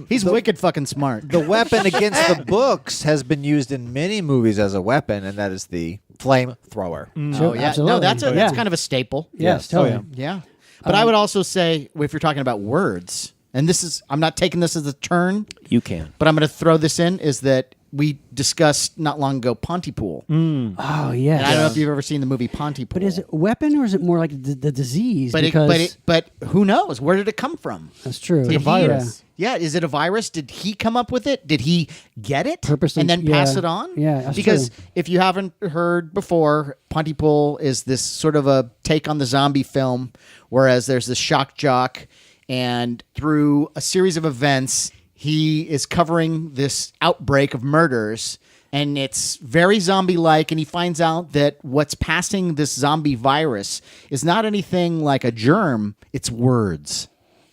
He's the, wicked fucking smart. the weapon against the books has been used in many movies as a weapon, and that is the flamethrower. Oh yeah, Absolutely. no, that's Yeah. kind of a staple. Yes, totally. Yeah, but I would also say if you're talking about words, and I'm not taking this as a turn, there. You can. but I'm going to throw this in is that we discussed not long ago Pontypool. Oh, yes. And I don't know if you've ever seen the movie Pontypool. But is it a weapon or is it more like the disease? But because but who knows? Where did it come from? that's true. Did a virus. Yeah, is it a virus? Did he come up with it? Did he get it Purposely- and then pass yeah. it on? Yeah, that's because true. if you haven't heard before, Pontypool is this sort of a take on the zombie film, whereas there's this shock jock, and through a series of events, he is covering this outbreak of murders. And it's very zombie-like, and he finds out that what's passing this zombie virus is not anything like a germ; it's words.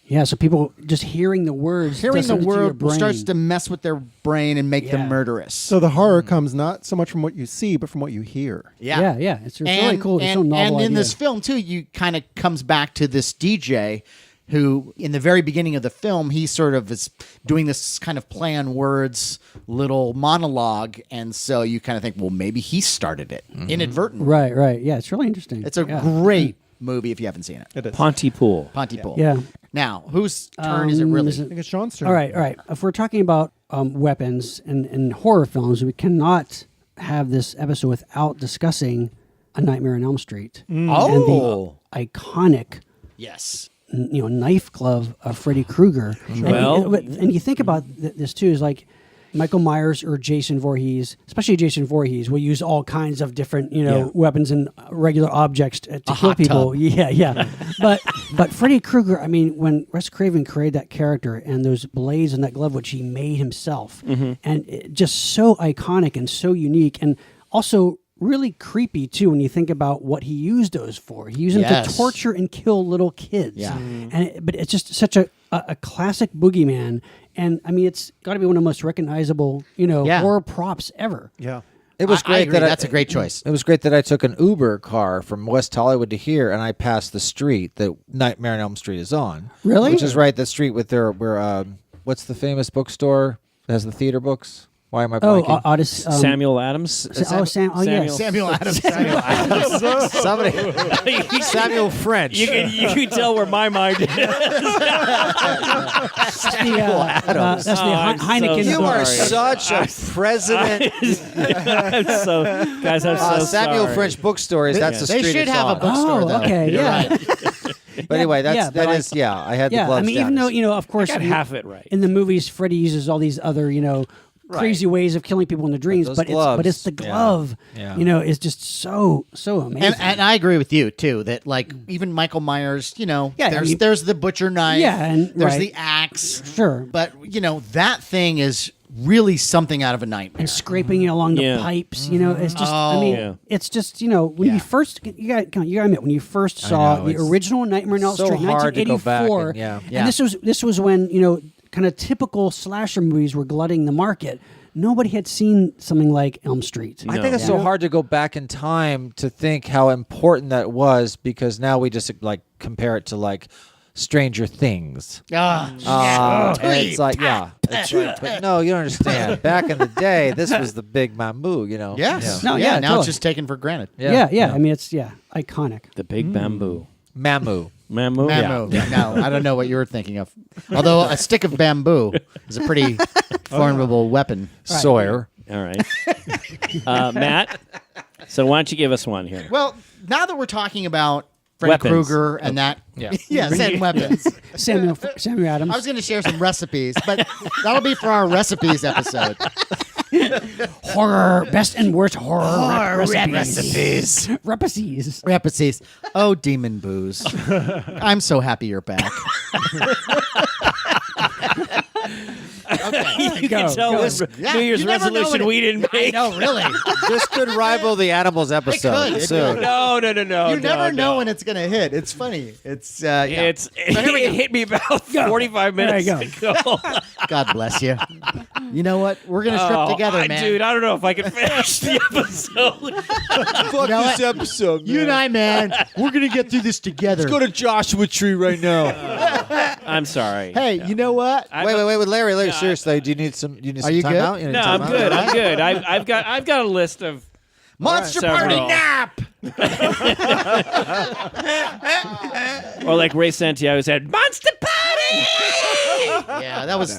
Yeah, so people just hearing the words. Hearing does the something to your word brain. starts to mess with their brain and make Yeah. them murderous. So the horror comes not so much from what you see, but from what you hear. Yeah. It's really cool. It's so And, novel and in idea. this film too, you kind of comes back to this DJ who, in the very beginning of the film, he sort of is doing this kind of play on words little monologue, and so you kind of think, well, maybe he started it inadvertently. Right. Yeah, it's really interesting. It's a yeah. great movie if you haven't seen it. It is. Pontypool. Pontypool. Yeah. Now, whose turn is it really? is I think it's Sean's turn. All right. If we're talking about weapons and horror films, we cannot have this episode without discussing A Nightmare on Elm Street. Oh. And the iconic, Yes. knife glove of Freddy Krueger. Well- and you think about this too, is like Michael Myers or Jason Voorhees, especially Jason Voorhees, will use all kinds of different, weapons and regular objects to kill hot people. tub. Yeah. but Freddy Krueger, I mean, when Wes Craven created that character and those blades and that glove, which he made himself, and it, just so iconic and so unique, and also really creepy too when you think about what he used those for. He used them Yes. to torture and kill little kids. Yeah. But it's just such a classic boogeyman, and I mean it's got to be one of the most recognizable Yeah. horror props ever. Yeah. It was I great agree. that That's a great choice. It was great that I took an Uber car from West Hollywood to here, and I passed the street that Nightmare on Elm Street is on. Really? Which is right the street with what's the famous bookstore that has the theater books? Why am I Oh, blanking? Odyssey. Samuel Adams. Samuel Adams. Somebody. Samuel French. You can tell where my mind is. That's the I'm Heineken. so You are sorry. such a president. I'm so guys. I'm so Samuel sorry. French bookstores. That's the They street should it's have a on. bookstore, though. Okay, You're yeah. right. But anyway, Yeah, that but is I had the Yeah, gloves I mean, down. even though of course, got half it right. in the movies, Freddy uses all these other, crazy ways of killing people in the dreams, those but gloves, it's the glove, Yeah. is just so amazing. And I agree with you too that like even Michael Myers, there's the butcher knife, and there's right. the axe, Sure. but that thing is really something out of a nightmare. and scraping it along the Yeah. pipes, it's just. I mean, Yeah. it's just when you first you got to admit when you first saw know, the it's original Nightmare on Elm so Street, hard to go back 1984, and- yeah. Yeah. and this was when kind of typical slasher movies were glutting the market. Nobody had seen something like Elm Street. I think it's so hard to go back in time to think how important that was because now we just like compare it to like Stranger Things. Ah, And it's like, it's like, but no, you don't understand. Back in the day, this was the big Mamu, yes, No, yeah. yeah, Now totally. it's just taken for granted. Yeah. I mean, it's iconic. The big bamboo. Mamu. Mamu. Bamboo. No, I don't know what you were thinking of. Although a stick of bamboo is a pretty formidable weapon. Sawyer. All right. Matt. So why don't you give us one here? Well, now that we're talking about Freddy Weapons. Krueger and that, Yeah. yes, and weapons. Samuel Adams. I was going to share some recipes, but that'll be for our recipes episode. horror, best and worst horror recipes. Recipes. Oh, demon booze. I'm so happy you're back. You can tell this Yeah, New Year's you never know resolution when we didn't make. No, really. This could rival the Animals episode. could. soon. No. You no, never know no. when it's going to hit. It's funny. It's yeah. It hit me about 45 minutes There you ago. God bless you. You know what? We're going to strip together, man. Dude, I don't know if I can finish the episode. Fuck You know this what? episode, You and I, man, we're going to get through this together. Go to Joshua Tree right now. I'm sorry. Hey, you know what? wait, with Larry, seriously, do you need some? You need some you time good? out? You need No, time I'm out? good. I'm good. I've got a list of Monster Several. Party nap. or like Ray Santiago said, Monster Party. Yeah, that was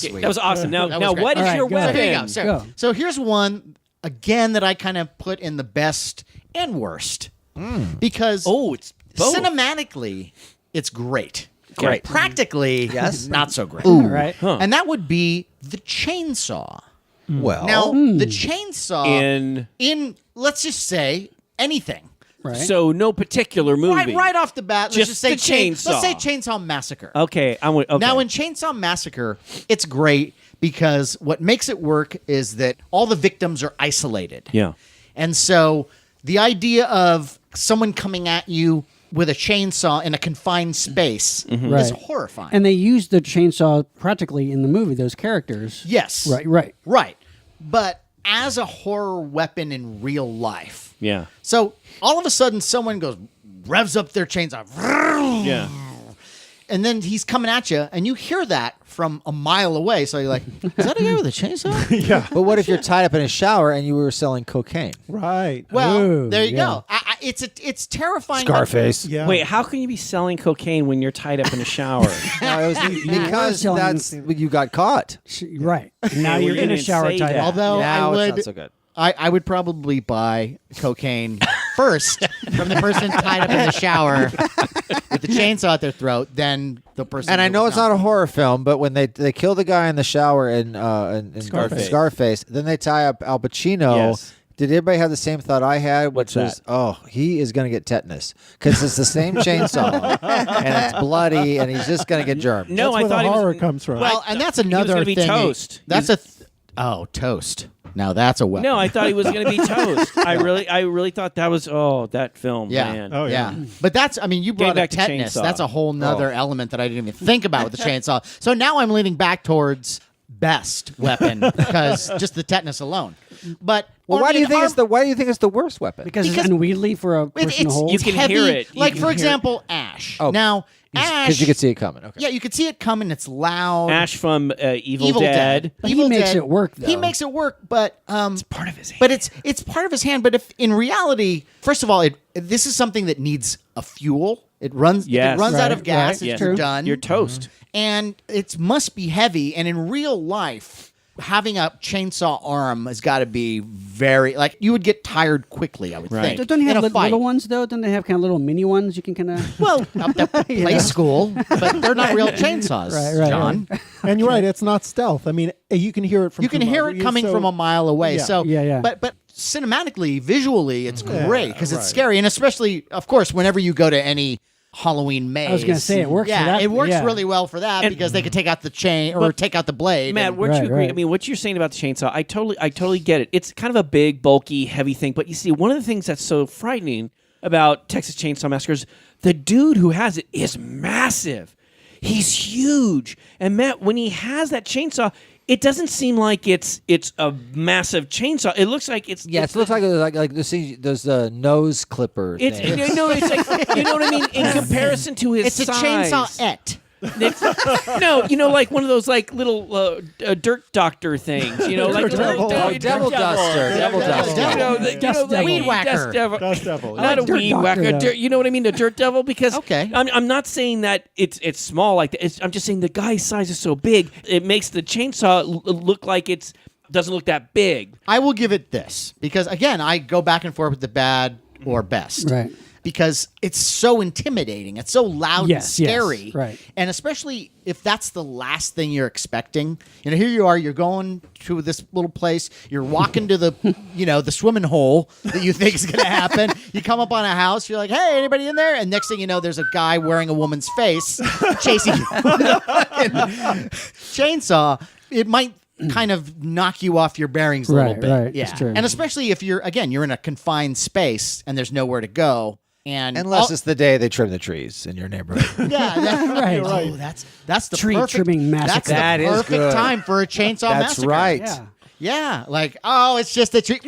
sweet. That was awesome. Now, That was great. what is All right, your go. weapon? Here you go. So, Go. so here's one again that I kind of put in the best and worst because Oh, it's both. cinematically it's great. Great. Practically, not so great. All right. Huh. And that would be the chainsaw. Well, Now, the chainsaw In let's just say anything. Right. so no particular movie. Right off the bat, let's Just just say the chainsaw. Let's say Chainsaw Massacre. Okay, I'm with. Okay. Now, in Chainsaw Massacre, it's great because what makes it work is that all the victims are isolated. yeah. And so the idea of someone coming at you with a chainsaw in a confined space is Right. horrifying. And they used the chainsaw practically in the movie, those characters. yes. Right. Right. But as a horror weapon in real life. Yeah. So all of a sudden someone revs up their chainsaw. Yeah. And then he's coming at you, and you hear that from a mile away. So you're like, is that a guy with a chainsaw? Yeah. but what if you're tied up in a shower and you were selling cocaine? Right. Well, Ooh, there you yeah. go. It's terrifying. Yeah. Wait, how can you be selling cocaine when you're tied up in a shower? No, it was because selling- that's you got caught. Right. Now well, you're you in a didn't shower say tied that. up. Although Now I would, it's not so good. I would probably buy cocaine first from the person tied up in the shower with the chainsaw at their throat, then the person. And I who know was it's not a horror film, but when they kill the guy in the shower in Scarface, then they tie up Al Pacino. Yes. Did everybody have the same thought I had? What's Which was, that? oh, he is going to get tetanus because it's the same chainsaw and it's bloody and he's just going to get germed. No, That's I where thought the he horror was. comes from. Well, and that's another gonna be thing. toast. That's toast. Now that's a weapon. No, I thought he was going to be toast. I really thought that was that film. Yeah. Man. Oh, yeah. But that's, I mean, you brought up back to tetanus. chainsaw. That's a whole nother element that I didn't even think about with the chainsaw. So now I'm leaning back towards best weapon because just the tetanus alone. But Well, why do you think it's the worst weapon? Because it's unwieldy for a person to hold. You can heavy. hear it. You Like, can for hear example, Ash. Oh. Now, Ash... Because you could see it coming. Okay. Yeah, you could see it coming. It's loud. Ash from Evil Dead. But he Evil makes Dead. it work, He though. makes it work, but It's part of his hand. but it's part of his hand. But if in reality, first of all, this is something that needs a fuel. It runs. If Yes. it runs out of Right, gas. right. It's True. done. You're toast. And it must be heavy. And in real life, having a chainsaw arm has got to be very like you would get tired quickly. I would Right. think. Don't they in have a fight. little ones, though? Don't they have kind of little mini ones you can kind of... Well, up at play school, but they're not real chainsaws, Right, John. And you're right, it's not stealth. I mean, you can hear it from You can hear it coming from a mile away. Yeah. So, Yeah. But cinematically, visually, it's great because it's right. scary, and especially, of course, whenever you go to any Halloween maze. I was gonna say, it works for Yeah, that. it works Yeah. really well for that And- because they could take out the chain or take out the blade. Matt, and- would Right, you agree? right. I mean, what you're saying about the chainsaw, I totally get it. It's kind of a big, bulky, heavy thing. But you see, one of the things that's so frightening about Texas Chainsaw Massacre is the dude who has it is massive. He's huge. And Matt, when he has that chainsaw, it doesn't seem like it's a massive chainsaw. It looks like it's Yeah, it looks like those nose clippers. it's things. it's like you know what I mean in comparison to his it's a size. chainsaw-et. No, like one of those like little dirt doctor things, like devil. Devil duster. Devil duster. Dust devil. Weed whacker. Dust devil. Dust devil. Not a dirt weed doctor, whacker. though. You know what I mean? The dirt devil. Because Okay. I'm not saying that it's small like that. I'm just saying the guy's size is so big, it makes the chainsaw look like it's doesn't look that big. I will give it this because, again, I go back and forth with the bad or best. Right. Because it's so intimidating. It's so loud Yes, and yes, scary. right. And especially if that's the last thing you're expecting. Here you are, you're going to this little place, you're walking to the, the swimming hole that you think is going to happen. You come up on a house, you're like, hey, anybody in there? And next thing you know, there's a guy wearing a woman's face chasing you with a fucking chainsaw. It might kind of knock you off your bearings a little Right, bit. right. Yeah. It's true. And especially if you're in a confined space and there's nowhere to go. And Unless it's the day they trim the trees in your neighborhood. yeah, Right. Oh, that's the Tree perfect, trimming massacre. That's That the is perfect good. time for a chainsaw That's massacre. right. Yeah. Yeah, like it's just a tree.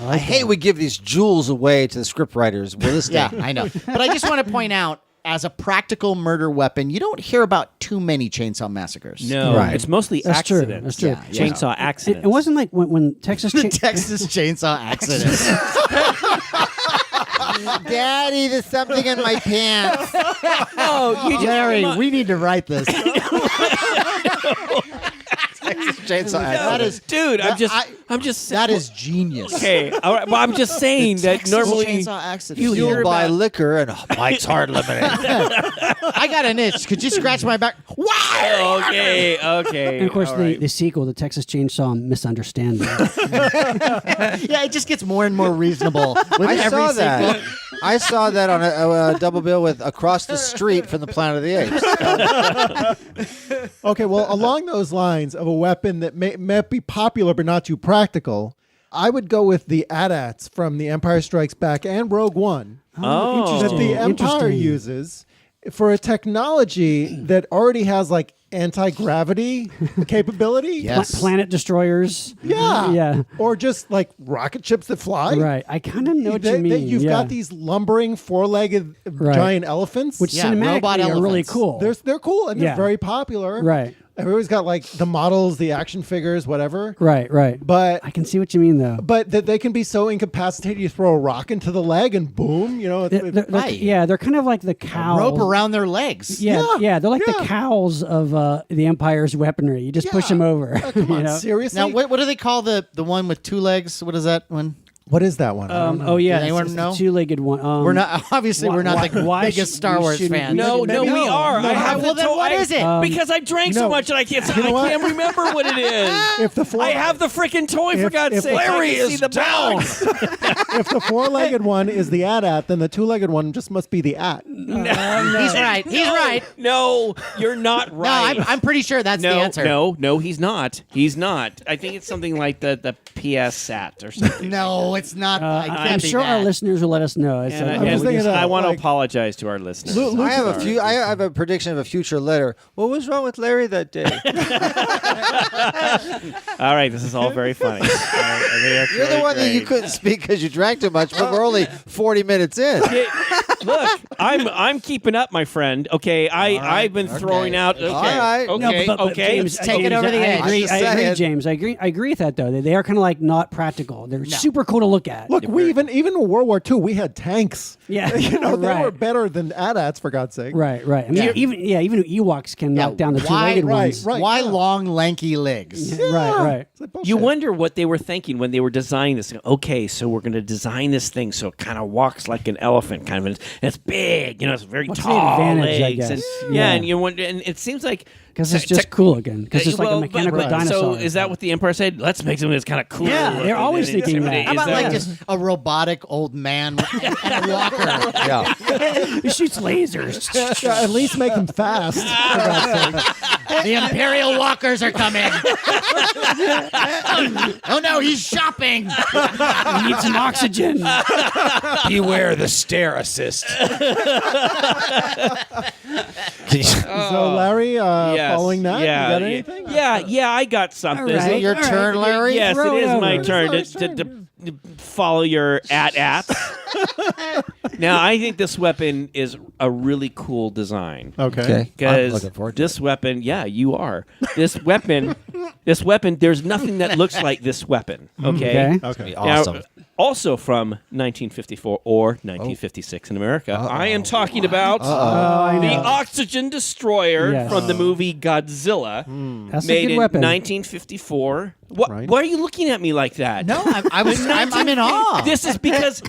I hate we give these jewels away to the scriptwriters. We're listening. Yeah, I know. But I just want to point out, as a practical murder weapon, you don't hear about too many chainsaw massacres. No, Right. it's mostly That's true. accidents. That's true. Yeah. Chainsaw accidents. It wasn't like when Texas... The Texas chainsaw accident. Daddy, there's something in my pants. Oh, you just Larry, we need to write this. Chainsaw That is, dude. I'm just that is genius. okay. All right, well, I'm just saying that Texas normally chainsaw accident. you hear Fueled by about liquor and Mike's Hard Lemonade. I got an itch. Could you scratch my back? Wow. okay. And of course, all right. the sequel, the Texas Chainsaw Misunderstanding. Yeah, it just gets more and more reasonable with I every saw sequel. that. I saw that on a double bill with Across the Street from the Planet of the Apes. Okay, well, along those lines of a weapon that may be popular but not too practical, I would go with the AT-ATs from The Empire Strikes Back and Rogue One Oh. that the Empire Interesting. uses for a technology that already has like anti-gravity capability. Yes. Planet destroyers. Yeah. Yeah. Or just like rocket ships that fly. Right. I kind of know what you mean. You've yeah. got these lumbering four-legged Right. giant elephants. Which Yeah, robot cinematically are really elephants. cool. they're cool and Yeah. they're very popular. Right. Everybody's got like the models, the action figures, whatever. Right. But I can see what you mean, though. But that they can be so incapacitated, you throw a rock into the leg and boom, They're- Right. yeah, they're kind of like the cows. Rope around their legs. Yeah, they're like the yeah. cows of the Empire's weaponry. You just push them over. Come on, you know? seriously? Now, what do they call the one with two legs? What is that one? What is that one? I don't know. Oh yeah, Does anyone it's know? the two-legged one. We're not obviously we're not the why biggest should- Star we Wars shouldn't- fans. No, Maybe we no. are. No. I have Well, the then what is it? Because I drank so No. much and I can't. You know what? I can't remember what it is. If the four, I have the freaking toy for If- God's if sake. Larry I can see is the down. box. if the four-legged one is the AT-AT, then the two-legged one just must be the AT. He's right. He's right. No, you're not No, right. I'm pretty sure that's the answer. No, he's not. He's not. I think it's something like the PS SAT or something. No, it's not. I can't I'm be sure our that. listeners will let us know. It's And like, I- just thinking that, I want to like- apologize to our listeners. I have a few. I have a prediction of a future letter. What was wrong with Larry that day? All right, this is all very funny. You're the one that you couldn't speak because you drank too much, but we're only 40 minutes in. Look, I'm keeping up, my friend. Okay, I've been throwing out. Okay, All right. okay, No, but okay. James, Take it James, over the edge. I agree, Just I agree, saying. James. I agree with that, though. They are kind of like not practical. They're super cool to look at. Look, we even in World War II, we had tanks. Yeah. You know, they Right. were better than AT-ATs, for God's sake. Right. I mean, even Ewoks can knock down the two-legged ones. right. Why yeah. long, lanky legs? Right. It's like bullshit. You wonder what they were thinking when they were designing this. Okay, so we're going to design this thing so it kind of walks like an elephant, kind of, and it's big. You know, it's very What's the tall advantage, I legs, and guess? yeah, Yeah. and you wonder, and it seems like Because it's just cool again. Because it's like well, a mechanical but- dinosaur. So is that what the Empire said? Let's make something that's kind of cool. Yeah, they're always thinking that. How about Is like just a robotic old man and a walker? Yeah. He shoots lasers. Yeah, at least make them fast. For God's sake. The Imperial walkers are coming. Oh no, he's shopping. He needs some oxygen. Beware the stair assist. So, Larry, Yes. following that, yeah, you got yeah. anything? Yeah, I got something. All right. Your All turn, right. Larry? Yes, it Throw it is my over. turn It's to Larry's turn. follow your at. Now, I think this weapon is a really cool design. Okay. I'm Because looking forward to this weapon, yeah, you are. This weapon, there's nothing that looks like this weapon. Okay. Okay. Now, Awesome. also from 1954 or 1956 in America, I am talking about I the know. Oxygen Destroyer Yes. from the movie Godzilla, That's made a good in weapon. 1954. What? Right. Why are you looking at me like that? No, I'm in awe. This is because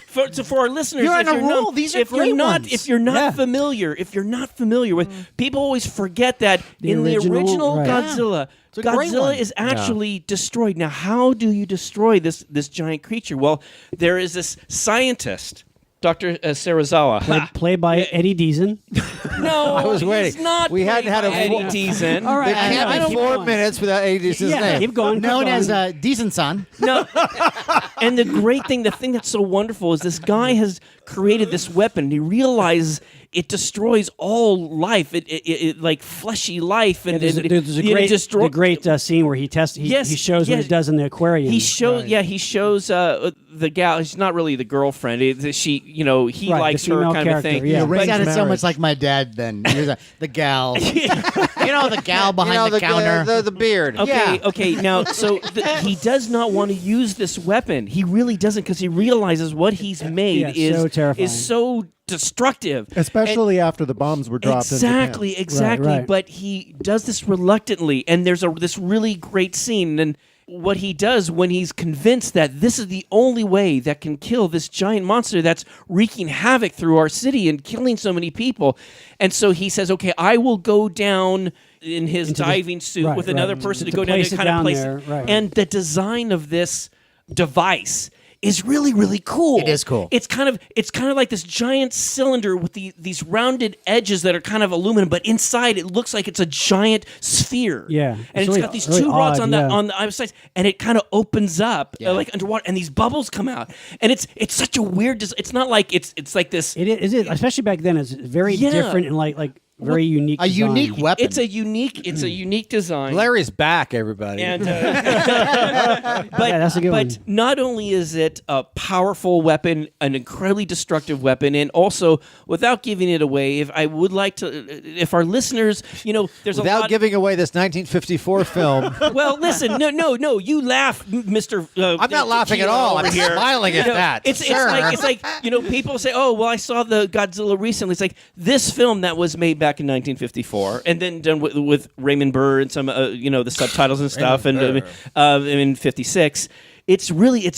for our listeners, You're if on a you're roll. not, These are if you're great not ones. if you're not Yeah. familiar, with people always forget that The in the original, original right. Godzilla, It's a great one. Godzilla is actually destroyed. Now, how do you destroy this giant creature? Well, there is this scientist, Dr. Serizawa. Played by Eddie Deason. No, I was waiting. He's not We hadn't had a Eddie full- Deason. All right. There can't I be don't- 4 minutes without AD's Yeah, name. keep going. Known keep as going. a decent son. No, and the thing that's so wonderful is this guy has created this weapon. He realizes it destroys all life. It like fleshy life, and There's a it great scene where he tests. He shows what yes. it does in the aquarium. He shows, he shows the gal. She's not really the girlfriend. She, he Right, likes the her female kind of character, thing. yeah. You Arranged sounded so marriage. much like my dad then. You're the gal. You know, the gal behind the counter. The beard. Okay, Yeah. okay. Now, so he does not want to use this weapon. He really doesn't, because he realizes what he's made Yeah, so terrifying. is so destructive. Especially after the bombs were dropped in Japan. Exactly. Right. But he does this reluctantly, and there's this really great scene. And what he does when he's convinced that this is the only way that can kill this giant monster that's wreaking havoc through our city and killing so many people, and so he says, "Okay, I will go down." In his Into the- diving suit right, with right. another person to To go down place to it kind of down place there, it. right. And the design of this device is really, really cool. It is cool. It's kind of like this giant cylinder with these rounded edges that are kind of aluminum, but inside it looks like it's a giant sphere. Yeah. and It's it's really- got these really two rods odd, on yeah. the other sides, and it kind of opens up Yeah. like underwater, and these bubbles come out, and it's such a weird. It's not like it's like this. It is, especially back then. It's very Yeah. different and like very unique. A design. unique weapon. It's a unique design. Larry's back, everybody. And, but Yeah, that's a good but one. not only is it a powerful weapon, an incredibly destructive weapon, and also without giving it away, if our listeners, there's a Without lot. giving away this 1954 film. Well, listen, no, you laugh, Mister. I'm not laughing at all. I'm smiling at that. It's Sure. it's like people say, oh well, I saw the Godzilla recently. It's like this film that was made back in 1954, and then done with Raymond Burr and some the subtitles and stuff, and in 56. It's a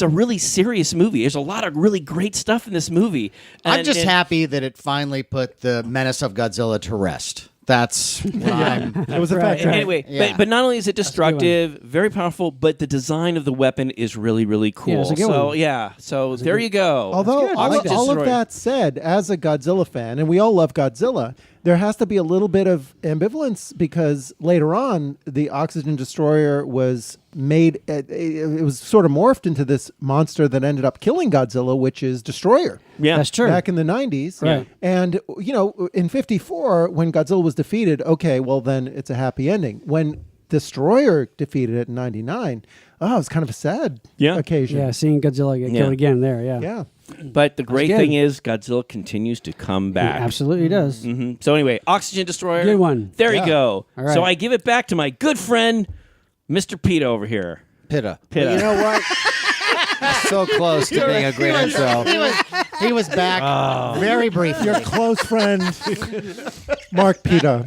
really serious movie. There's a lot of really great stuff in this movie. I'm just and- happy that it finally put the menace of Godzilla to rest. That's what I'm. It was a Right. fact check. Anyway, Yeah. but not only is it a good destructive, very powerful, but the design of the weapon is really, really cool. it's a good so one. yeah, so there you go. Although good. I all, like that. all of Destroyed. that said, as a Godzilla fan, and we all love Godzilla, there has to be a little bit of ambivalence because later on, the Oxygen Destroyer was made, it was sort of morphed into this monster that ended up killing Godzilla, which is Destroyer. Yeah, That's true. Back in the 90s. Right. And, in 54, when Godzilla was defeated, okay, well, then it's a happy ending. When Destroyer defeated it in 99, it was kind of a sad occasion. Yeah, seeing Godzilla get killed again there. Yeah. Yeah. But the great good. thing is Godzilla continues to come He back. absolutely does. So anyway, Oxygen Destroyer. Good one. There you go. All right. So I give it back to my good friend, Mr. Pete over here. Pitta. Pitta. But you know what? So close to being a great intro. He was back very briefly. Your close friend, Mark Pitta.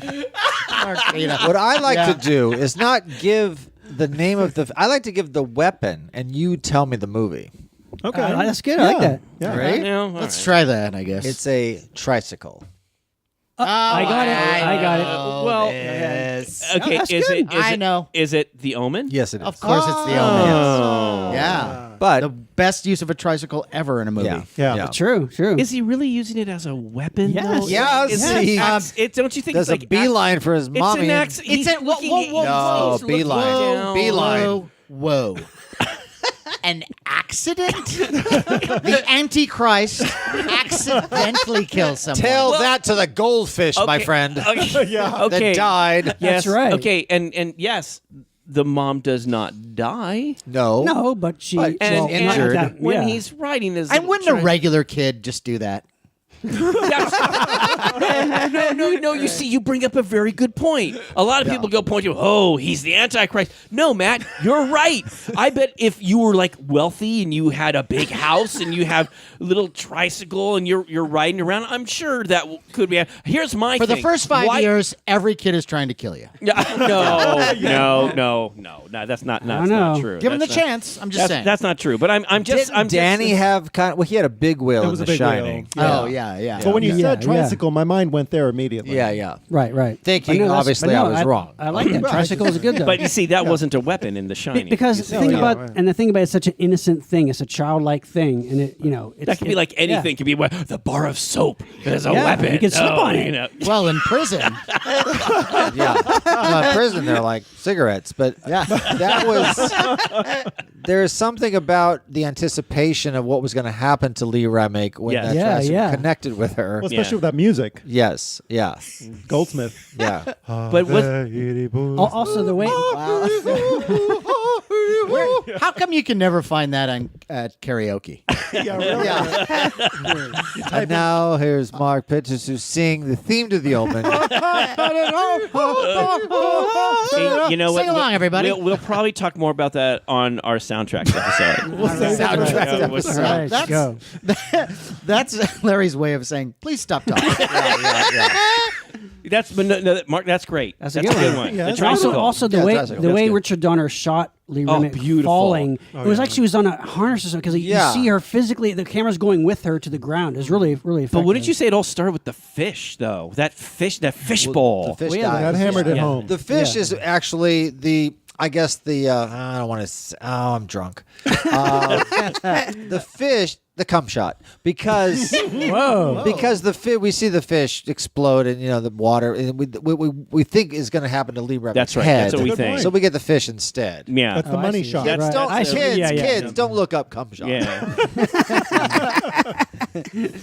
What I like to do is not give the name of the. I like to give the weapon, and you tell me the movie. Okay. That's good. I like that. Yeah. Right? Now, all Let's right. try that, I guess. It's a tricycle. I got it. I got it. Well, this. okay. that's Is good. it? I know. Is it The Omen? Yes, it is. Of course, it's the Omen. Yeah. But The best use of a tricycle ever in a movie. Yeah. True. Is he really using it as a weapon? Yes. though? Yes. Is Yes. it, don't you think there's it's like a beeline for his It's mommy. an accident. It's a whoa, He's looking beeline. down. Beeline. Whoa. An accident? The Antichrist accidentally kills someone. Tell that to the goldfish, my Okay. friend. Okay. Yeah. Okay. That died. Yes. That's right. Okay. And yes, the mom does not die. No. No, but she But And, Well, and injured. that- when yeah. he's riding his, And wouldn't a regular kid just do that? No. You see, you bring up a very good point. A lot of people go point to, oh, he's the Antichrist. No, Matt, you're right. I bet if you were like wealthy and you had a big house and you have a little tricycle and you're riding around, I'm sure that could be. Here's my For thing. the first 5 Why- years, every kid is trying to kill you. No, that's not know. true. Give him the That's not- chance. I'm just saying. That's not true. But I'm just. Didn't Danny have kind of? Well, he had a big wheel It in was The a big Shining. wheel. Oh, yeah. But when you Yeah, said tricycle, my mind went there immediately. Yeah. Right. Thinking, But that's- obviously, but I was wrong. I like that. Tricycles are good though. But you see, that wasn't a weapon in The Shining. because You see? the thing yeah, about right. and the thing about it's such an innocent thing. It's a childlike thing, and it it's, that could be like anything. Yeah. Could be the bar of soap is a Yeah, weapon. you can slip on it. You know. Well, in prison. Yeah. In prison, they're like cigarettes. But that was. There's something about the anticipation of what was going to happen to Lee Remick when Yes. that Yeah, tricycle yeah. connected with her. Well, especially Yeah. with that music. Yes. Yeah. Goldsmith. Yeah. But what? Also the way How come you can never find that on karaoke? Yeah, really. And now here's Mark Pittas to sing the theme to The Omen. Hey, you know what? Sing along, everybody. We'll probably talk more about that on our soundtracks episode. Soundtrack What's all right, That's- go. That's Larry's way of saying, please stop talking. That's but no, Mark. That's great. That's That's a a good good one. one. Yeah, The that's tricycle. Also the Yeah, way tricycle. the That's way good. Richard Donner shot Lee Oh, Remick beautiful. falling. It was like she was on a harness or something because Yeah. you see her physically. The camera's going with her to the ground. It's really effective. But wouldn't you say it all started with the fish, though? That fish bowl. The fish Well, yeah, died. That hammered it Yeah. home. The fish Yeah. is actually the. I guess the. I don't want to. Oh, I'm drunk. The fish, the cum shot, because because we see the fish explode and the water, and we think is going to happen to Lee Remick's That's right. head. That's what we Good think. point. So we get the fish instead. Yeah. That's the I money see. shot. Kids, Right. don't I see. kids, Yeah, yeah. kids, don't look up cum shot. Yeah.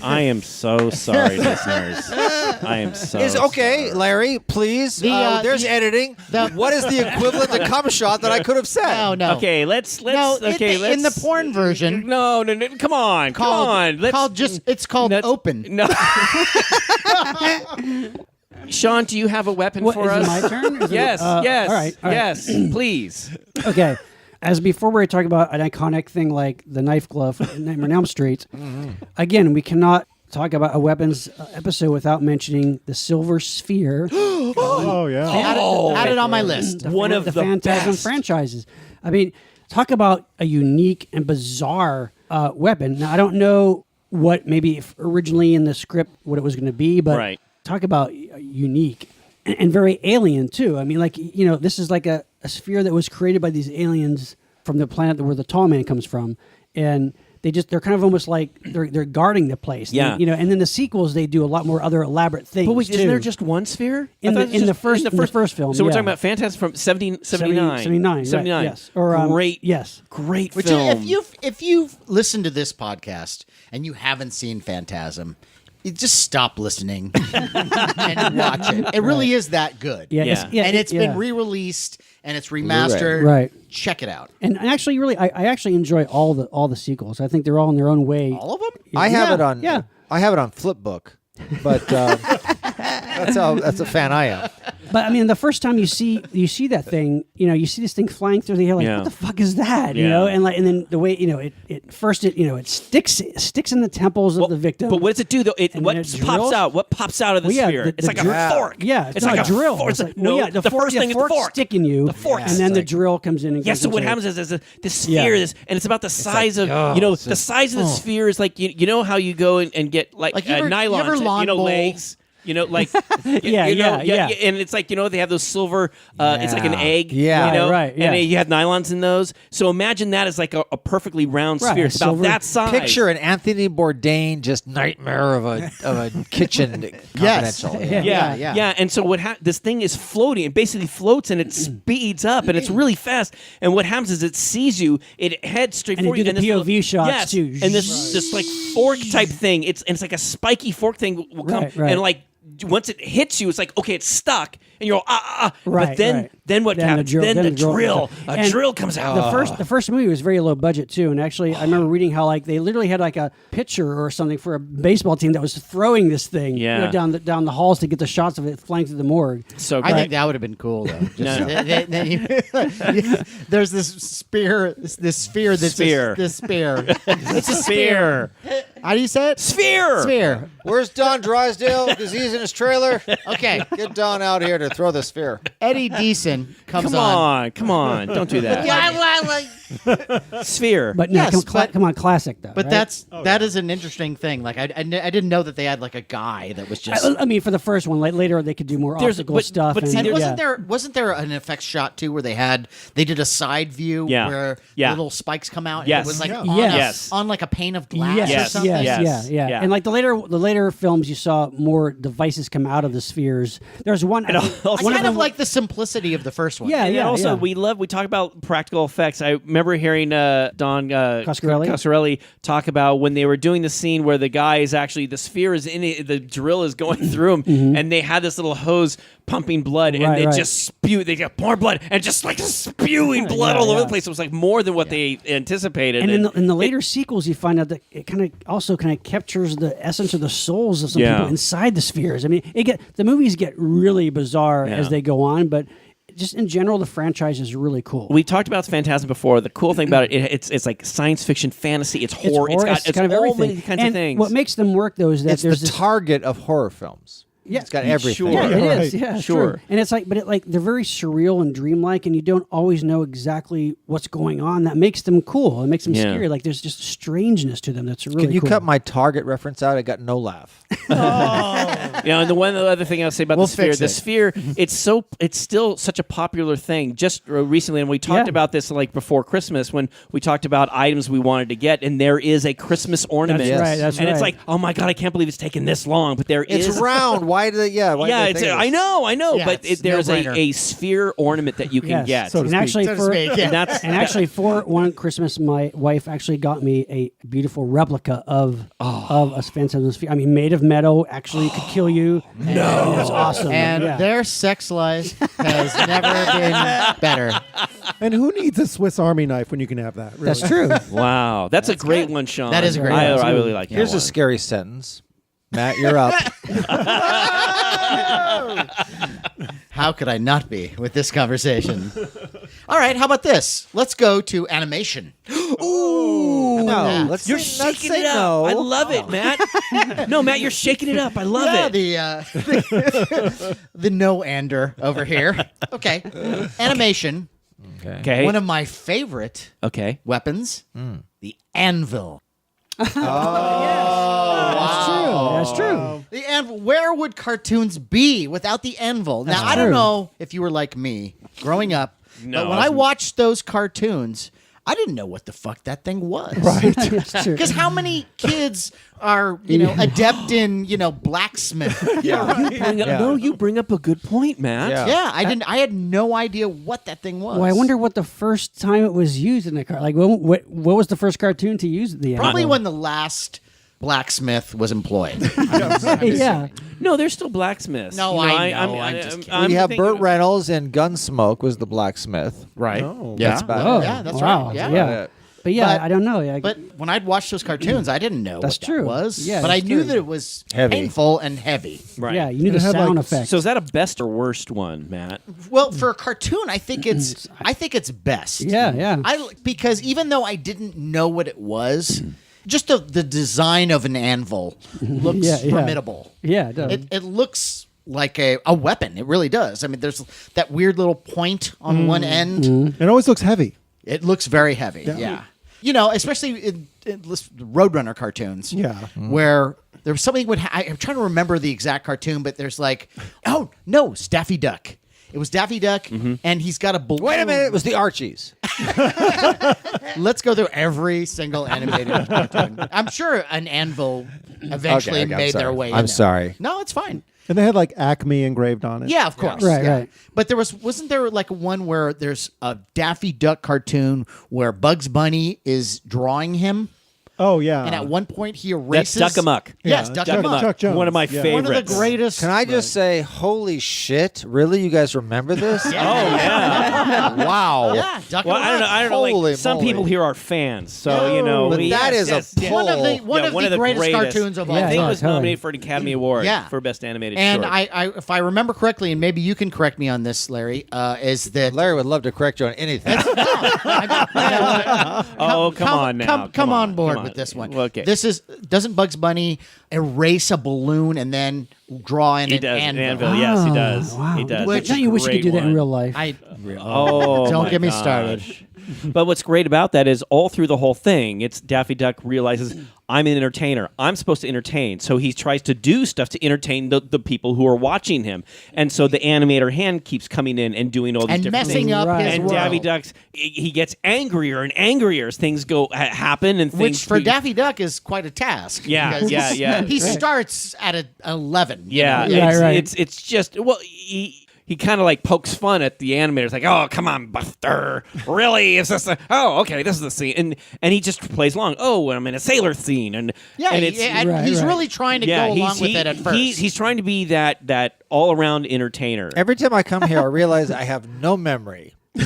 I am so sorry, listeners. I am so. Is okay, sorry. Larry, please. There's editing. What is the equivalent to cum shot that I could have said? No. Okay, let's. No, Okay, let's. in the porn version, No. Come on. Come on. Let's. it's called Let's- open. No. Sean, do you have a weapon What, for is us? it my turn? Is it- Yes. Yes. All right. Yes. Please. Okay. As before, we were talking about an iconic thing like the knife glove from Nightmare on Elm Street. Again, we cannot talk about a weapons episode without mentioning the Silver Sphere. Oh, yeah. Had it on my list. One of the Phantasm best. franchises. I mean, talk about a unique and bizarre weapon. Now, I don't know what maybe if originally in the script what it was going to be, but Right. talk about unique and very alien too. I mean, like this is like a sphere that was created by these aliens from the planet where the tall man comes from, and they're kind of almost like they're guarding the place. Yeah. And then the sequels they do a lot more other elaborate things. But wait, too. isn't there just one sphere? in the first film? So we're yeah. talking about Phantasm from 79. 79, right, yes. Or, great, yes. great Which, film. if you've listened to this podcast and you haven't seen Phantasm, you just stop listening and watch it. It really is that good. Yeah, Yeah. And it's yeah. been re-released and it's remastered. Right. Check it out. And actually, really, I actually enjoy all the sequels. I think they're all in their own way. All of them? I have Yeah, it on. yeah. I have it on Flipbook, but that's a fan I am. But I mean, the first time you see that thing, you see this thing flying through the air, like Yeah. what the fuck is that? Yeah. And then the way it sticks in the temples of the victim. But what does it do though? And What then it pops drills? out? What pops out of the Well, yeah, sphere? the It's like drill- a fork. Yeah, it's not like a drill. Fork. It's like, No, well, yeah, the first thing is the fork's fork. sticking you. The fork. and then the drill comes in and Yeah, goes so what into happens it. is this sphere, Yeah. and it's about the size of it's the size of the sphere is like you know how you go and get like Like, you ever nylons, lawn bowl? legs. Like Yeah, and it's like they have those silver. It's like an egg. Yeah. Right, yeah. And you have nylons in those. So imagine that as like a perfectly round Right, sphere. a It's about silver- that size. Picture an Anthony Bourdain just nightmare of a kitchen confidential. Yeah. And so this thing is floating. It basically floats and it speeds up and it's really fast. And what happens is it sees you. It heads straight And for they you. do the this POV little- shots, yes, too. And this like fork type thing. It's like a spiky fork thing will come Right. and like. Once it hits you, it's like okay, it's stuck, and you're all Right, But then, right. then what happens? Then the drill, And a drill comes out. The first movie was very low budget too, and actually I remember reading how like they literally had like a pitcher or something for a baseball team that was throwing this thing Yeah. down the halls to get the shots of it flying through the morgue. So I think that would have been cool, though. There's this sphere that's Sphere. this sphere. it's a sphere. How do you say it? Sphere. Sphere. Where's Don Drysdale? Because he's in his trailer. Okay. Get Don out here to throw the sphere. Eddie Deason comes Come on, don't do that. Sphere. But no, Yes, come on, classic though. But right? that is an interesting thing. Like I didn't know that they had like a guy that was just. I mean, for the first one, later they could do more optical stuff. but and, see, And there- wasn't there an effects shot too where they did a side view where little spikes come out and Yes. it was like Yeah. on, Yes. on like a pane of glass Yes, or Yes, something? yes, yeah. Yeah. And like the later films, you saw more devices come out of the spheres. There's one. I kind of like the simplicity of the first one. Yeah, And yeah. also, yeah. we talk about practical effects. I remember hearing Don Coscarelli talk about when they were doing the scene where the guy is actually the sphere is in it, the drill is going through him, and they had this little hose pumping blood, and Right, they right. just spew. They got more blood, and just like spewing blood all over yeah. the place. It was like more than what they anticipated. And in the later sequels, you find out that it kind of captures the essence of the souls of some Yeah. people inside the spheres. I mean, the movies get really bizarre Yeah. as they go on, but just in general, the franchise is really cool. We talked about Phantasm before. The cool thing about it, it's like science fiction, fantasy. It's horror. It's kind of all everything. many kinds and of things. What makes them work though is that It's there's the this. target of horror films. Yeah. It's got everything. Sure. Yeah, it Right. is. Yeah, Sure. true. And it's like, they're very surreal and dreamlike, and you don't always know exactly what's going on. That makes them cool. It makes them Yeah. scary. Like there's just strangeness to them that's really Can you cool. cut my target reference out? I got no laugh. And the other thing I'll say about We'll the sphere, fix the it. sphere, it's still such a popular thing. Just recently, and we talked Yeah. about this like before Christmas when we talked about items we wanted to get, and there is a Christmas ornament. That's right. That's and right. it's like, oh my god, I can't believe it's taken this long, but there is. It's round. Why do they? Yeah. Why do Yeah, they it's, think I know, Yeah, but it's there's no-brainer. a sphere ornament that you can Yes. get. So to and speak. actually, So to for speak, yeah. And that's and actually, for one Christmas, my wife actually got me a beautiful replica of a Phantasm sphere. I mean, made of metal. Actually, could kill you. No, it's awesome. And yeah. their sex life has never been better. And who needs a Swiss Army knife when you can have that? Really? That's true. wow, that's a great one, Sean. That is a great I one. really like Here's that a scary sentence. Matt, you're up. How could I not be with this conversation? All right, how about this? Let's go to animation. Ooh, No, let's you're say- let's shaking say it up. no. I love it, Matt. No, Matt, you're shaking it up. I love it. The no-ander over here. Okay. Animation. Okay. One of my favorite Okay. weapons, the anvil. That's true. That's true. The anvil. Where would cartoons be without the anvil? Now, I don't true. know if you were like me growing up, No, but when I I was- watched those cartoons, I didn't know what the fuck that thing was. Right. That's true. Because how many kids are, adept in, blacksmith? You bring up a good point, Matt. Yeah. Yeah, I had no idea what that thing was. Well, I wonder what the first time it was used in the car. Like, what was the first cartoon to use the Probably anvil? when the last blacksmith was employed. Yeah. No, there's still blacksmiths. No, You know, I know. I'm just kidding. I'm We have thinking- Burt Reynolds and Gunsmoke was the blacksmith. Right. Oh. Yeah. That's about Oh, it. Yeah, that's wow. right. Yeah. Yeah. But yeah, But- I don't know. Yeah, But when I'd watch those cartoons, I didn't know That's what true. that was. Yeah, but I that's knew true. that it was Heavy. painful and heavy. Right. yeah, you need a It had, sound like, effect. So is that a best or worst one, Matt? Well, for a cartoon, I think it's best. yeah. Because even though I didn't know what it was, just the design of an anvil looks Yeah. formidable. Yeah, it does. It looks like a weapon. It really does. I mean, there's that weird little point on one end. It always looks heavy. It looks very heavy. Yeah. Especially in Roadrunner cartoons. Yeah. Where there was something I'm trying to remember the exact cartoon, but there's oh no, it's Daffy Duck. It was Daffy Duck, and he's got a balloon. Wait a minute, it was the Archies. Let's go through every single animated cartoon. I'm sure an anvil eventually Okay, I'm made their sorry. way. I'm in there. sorry. No, it's fine. And they had like Acme engraved on it. Yeah, of course. Right, yeah. right. But wasn't there like one where there's a Daffy Duck cartoon where Bugs Bunny is drawing him, Oh, yeah. and at one point he That's erases. Duck 'em Uck. Yes, Yeah, Duck Chuck- 'em Uck. Chuck Jones. One of my Yeah. favorites. One of the greatest. Can I just say, holy shit? Really? You guys remember this? Oh yeah. Wow. Yeah, Duck 'em Well, I don't know. Uck. I don't know. Holy Like, some moly. people here are fans, so But we- that yes, is yes, a yes. pull. one of the greatest cartoons of all Yeah, I think time. it was totally. nominated for an Academy Award Yeah. for Best Animated And Short. I, if I remember correctly, and maybe you can correct me on this, Larry, is that Larry would love to correct you on anything. Oh, come on now. Come on come board on. with this one. Okay. Doesn't Bugs Bunny erase a balloon and then draw in He an does. anvil? An anvil. Yes, he does. Wow. He does. Which- Don't you wish you could do that in Great real one. life? Oh, Don't my get me gosh. started. But what's great about that is all through the whole thing, it's Daffy Duck realizes I'm an entertainer. I'm supposed to entertain. So he tries to do stuff to entertain the people who are watching him. And so the animator hand keeps coming in and doing all these And different messing things. up Right. his And world. Daffy Duck's he gets angrier and angrier as things happen and Which things for Daffy Duck is quite a task. Yeah, because yeah, yeah. He starts at 11. you Yeah, know? Right, right. It's just he kind of like pokes fun at the animators, like, "Oh, come on, Buster! Really? Is this? Okay, this is the scene." And he just plays along. Oh, I'm in a sailor scene, and Yeah, and Right, he's right. really trying to go along with it at first. He's trying to be that all around entertainer. Every time I come here, I realize I have no memory. You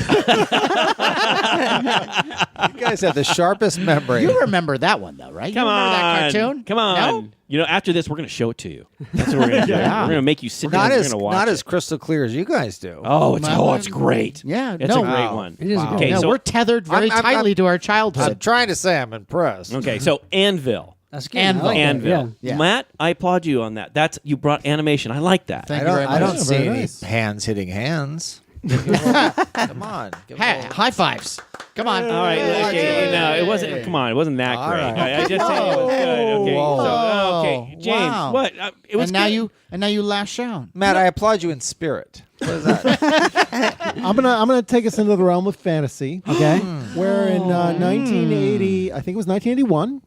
guys have the sharpest memory. You remember that one though, right? Come you remember on, that cartoon? Come on. No? After this, we're going to show it to you. That's what we're going to do. Yeah. We're going to make you sit not down. and as We're going to watch not it. as crystal clear as you guys do. Oh, it's great. Yeah, it's no. a great Wow. one. It is a good Okay, Yeah, so we're tethered very I'm- tightly to our childhood. I'm trying to say I'm impressed. okay, so Anvil. That's good. Anvil. I like that, Anvil. Yeah. Matt, I applaud you on that. You brought animation. I like that. Thank I you don't. very I much. don't Yeah, see very any nice. hands hitting hands. Come on. Give me a Hey, little- high fives. Come on. All right, okay, no, it wasn't. Come on, it wasn't that All great. right. I just said it was good. Okay, Whoa. so okay, James, Wow. what? It was and good. now you lash out. Matt, I applaud you in spirit. What is that? I'm gonna take us into the realm of fantasy. Okay. Where in 1980, I think it was 1981,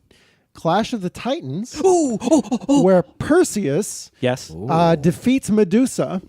Clash of the Titans, where Perseus Yes. defeats Medusa,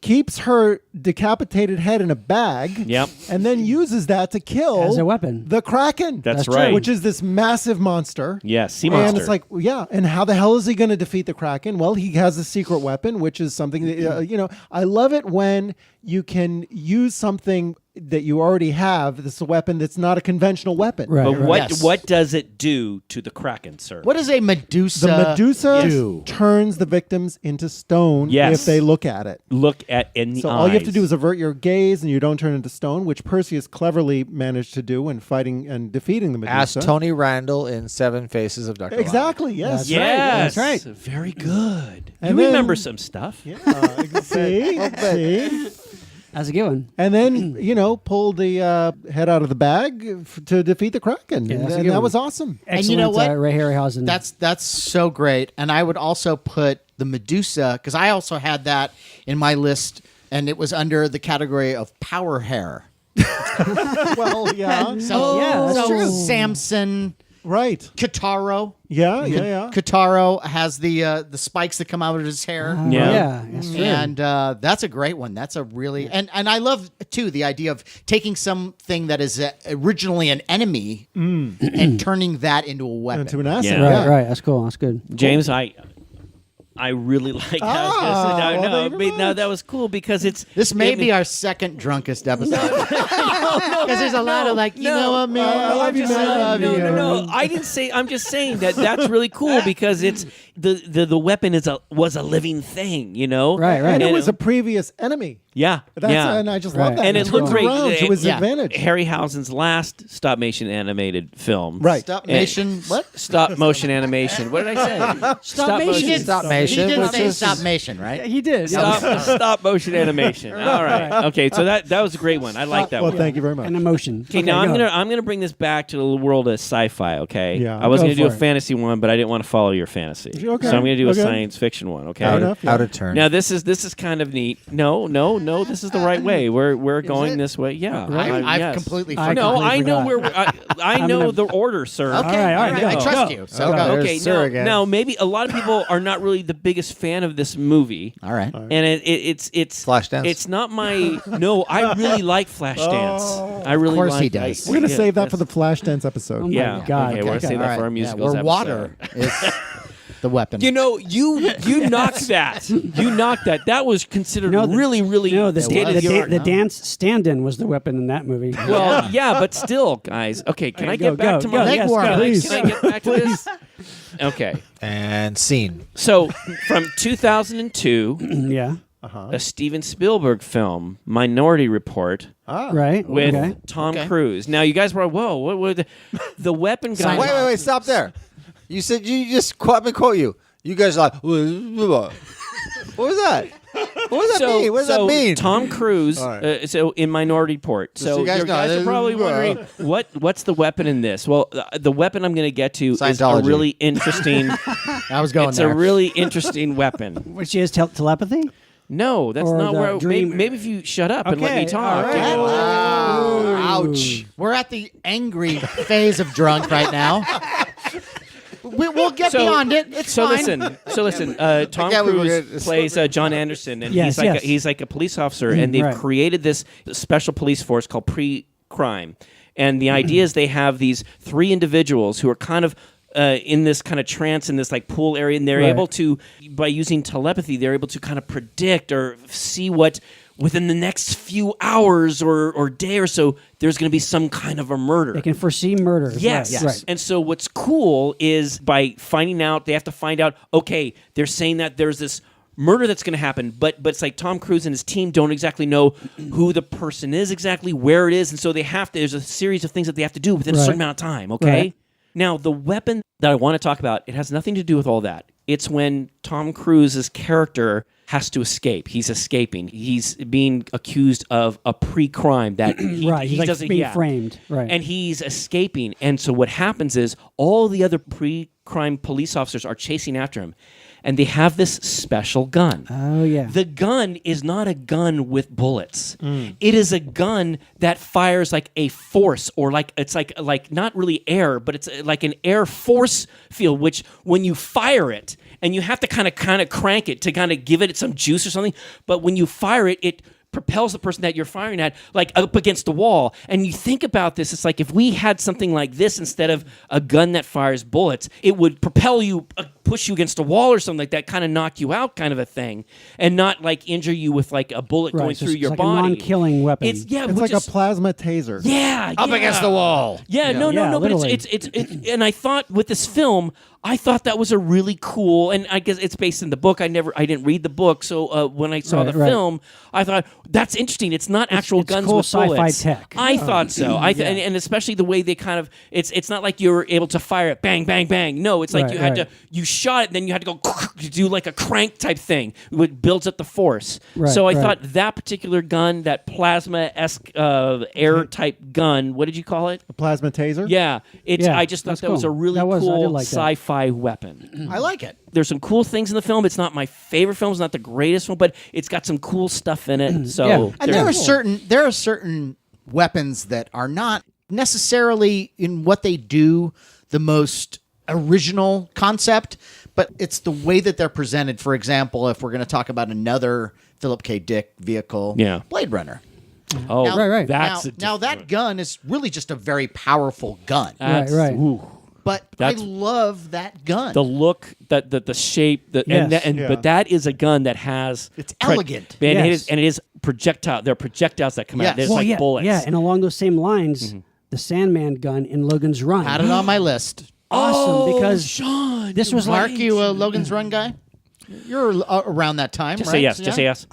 keeps her decapitated head in a bag, Yep. and then uses that to kill As a weapon. the Kraken. That's That's right. Which is this massive monster. Yes, sea And monster. it's like, yeah, and how the hell is he going to defeat the Kraken? Well, he has a secret weapon, which is something that, I love it when you can use something that you already have. This is a weapon that's not a conventional weapon. Right. But right. Yes. what does it do to the Kraken, sir? What is a Medusa? The Medusa do? turns the victims into stone Yes. if they look at it. Look at in the So eyes. all you have to do is avert your gaze and you don't turn into stone, which Perseus cleverly managed to do in fighting and defeating the Medusa. Ask Tony Randall in Seven Faces of Dr. Lie. Exactly, yes. That's Yes, That's right. Very good. And you then- remember some stuff. See? That's a good one. And then, pulled the head out of the bag to defeat the Kraken. Yeah, and that's a and good that one. was awesome. And you know what? Ray Harryhausen. That's so great. And I would also put the Medusa, because I also had that in my list, and it was under the category of power hair. Well, yeah. So, yeah, that's so true. Samson, Right. Kitaro. Yeah, yeah. Kitaro has the spikes that come out of his hair. Yeah, that's true. And that's a great one. That's a really and I love too the idea of taking something that is originally an enemy and turning that into a weapon. Into an asset. Yeah. Yeah. Right. That's cool. That's good. James, I really like well, no, that was cool because This may be our second drunkest episode because there's a lot of like, you know what, man, I love you, man, I love you. No. I didn't say. I'm just saying that's really cool because it's the weapon was a living thing, you know. Right. And it And was a previous enemy. Yeah. And I just love that. And it It's looked great. around to his Yeah. advantage. Harryhausen's last stop motion animated film. Right. Stop motion. What? Stop motion animation. What did I say? Stop motion. He did Stop He motion, did which say is- stop motion, right? He did. Stop motion animation. All right. Okay. So that was a great one. I like that Well, one. thank you very much. An emotion. Okay, now go. I'm gonna bring this back to the world of sci-fi. Okay, Yeah, I was go gonna do a for it. fantasy one, but I didn't want to follow your fantasy. Okay, So I'm gonna do a okay. science fiction one. Okay. Fair enough. Out of turn. Now this is kind of neat. No. This is the right way. We're going this way. Yeah. I've yes. completely I forgotten. No, completely I know forgot. where I know the order, sir. Okay, right, all right. go. I trust Go. you. So Go. go. There's Okay, Sir again. now maybe a lot of people are not really the biggest fan of this movie. All right. And it's Flashdance? It's not my no. I really like Flashdance. I really Of course like. he does. We're going to yeah, save that for that's- the Flashdance episode. Oh my Yeah. God. Okay, we're gonna save All that right. for our Yeah, musicals where episode. water is the weapon. You know, you knocked that. You knocked that. That was considered really No, the, state of the art. the dance stand-in was the weapon in that movie. Well, yeah, but still, guys. Okay, can I get back to my Leg yes, warm, go. please. Can I get back to this? Okay. And scene. So, from 2002, Yeah. a Steven Spielberg film, Minority Report, Right. with Okay. Tom Cruise. Now, you guys were, whoa, what were the weapon guy? Wait, stop there. You said you just quote you. You guys are like, what was that? What does that mean? What does that mean? Tom Cruise, All right. so in Minority Report. So So you guys you guys know, are probably wondering what's the weapon in this? Well, the weapon I'm going to get to is a Scientology. really interesting. I was going It's there. a really interesting weapon. Which is telepathy? No, that's Or not the where. dream- Maybe if you shut up and let me Okay, talk. all right. Ouch. We're at the angry phase of drunk right now. We'll get beyond it. It's fine. So listen. Tom Yeah, we were Cruise gonna- plays John Anderson, and Yes, he's like a police officer, and they've right. created this special police force called Pre-Crime, and the idea is they have these 3 individuals who are kind of. In this kind of trance in this like pool area, and they're Right. able to, by using telepathy, they're able to kind of predict or see what within the next few hours or day or so there's going to be some kind of a murder. They can foresee murders. Yes. Right. Right. And so what's cool is by finding out, they have to find out, okay, they're saying that there's this murder that's going to happen, but it's like Tom Cruise and his team don't exactly know who the person is exactly, where it is, and so there's a series of things that they have to do within a certain Right. amount of time, okay? Right. Now, the weapon that I want to talk about, it has nothing to do with all that. It's when Tom Cruise's character has to escape. He's escaping. He's being accused of a pre-crime that Right. he He's like doesn't being framed. Right. and he's escaping. And so what happens is all the other pre-crime police officers are chasing after him. And they have this special gun. Oh, yeah. The gun is not a gun with bullets. It is a gun that fires like a force, or like it's like not really air, but it's like an air force field, which when you fire it, and you have to kind of crank it to kind of give it some juice or something, but when you fire it, it propels the person that you're firing at like up against the wall. And you think about this, it's like if we had something like this instead of a gun that fires bullets, it would propel you, push you against a wall or something like that, kind of knock you out kind of a thing, and not like injure you with like a bullet going so through it's your like body. a non-killing weapon. It's It's which like is- a plasma taser. yeah, Up against the wall. Yeah, no, Yeah, but literally. it's and I thought with this film, I thought that was a really cool, and I guess it's based in the book. I didn't read the book, so when I saw Right, the right. film, I thought that's interesting. It's not actual it's guns cool with sci-fi bullets. tech. I thought so. And especially the way they kind of it's not like you're able to fire it bang bang bang. No, it's like Right, you had right. you shot it, then you had to go do like a crank type thing, which builds up the force. Right, so I right. thought that particular gun, that plasma-esque air type gun, what did you call it? A plasma taser? Yeah, Yeah, I just thought that's that was a cool. really I did cool like that. sci-fi weapon. I like it. There's some cool things in the film. It's not my favorite film. It's not the greatest film, but it's got some cool stuff in it. So Yeah. And there are certain weapons that are not necessarily in what they do the most original concept, but it's the way that they're presented. For example, if we're going to talk about another Philip K. Dick vehicle, Blade Runner. Oh, Now- right. Now that gun is really just a very powerful gun. Right. Ooh. But That's- I love that gun. The look, the shape, but that is a gun that has It's elegant. and Yes. it is projectile. There are projectiles that come out. Yes. There's Well, like bullets. Yeah, and along those same lines, the Sandman gun in Logan's Run. Had it on my list. Awesome, because Sean, this was Mark, like you a Logan's Run guy? You're around that time, just right? say yes. Yeah? Just say yes.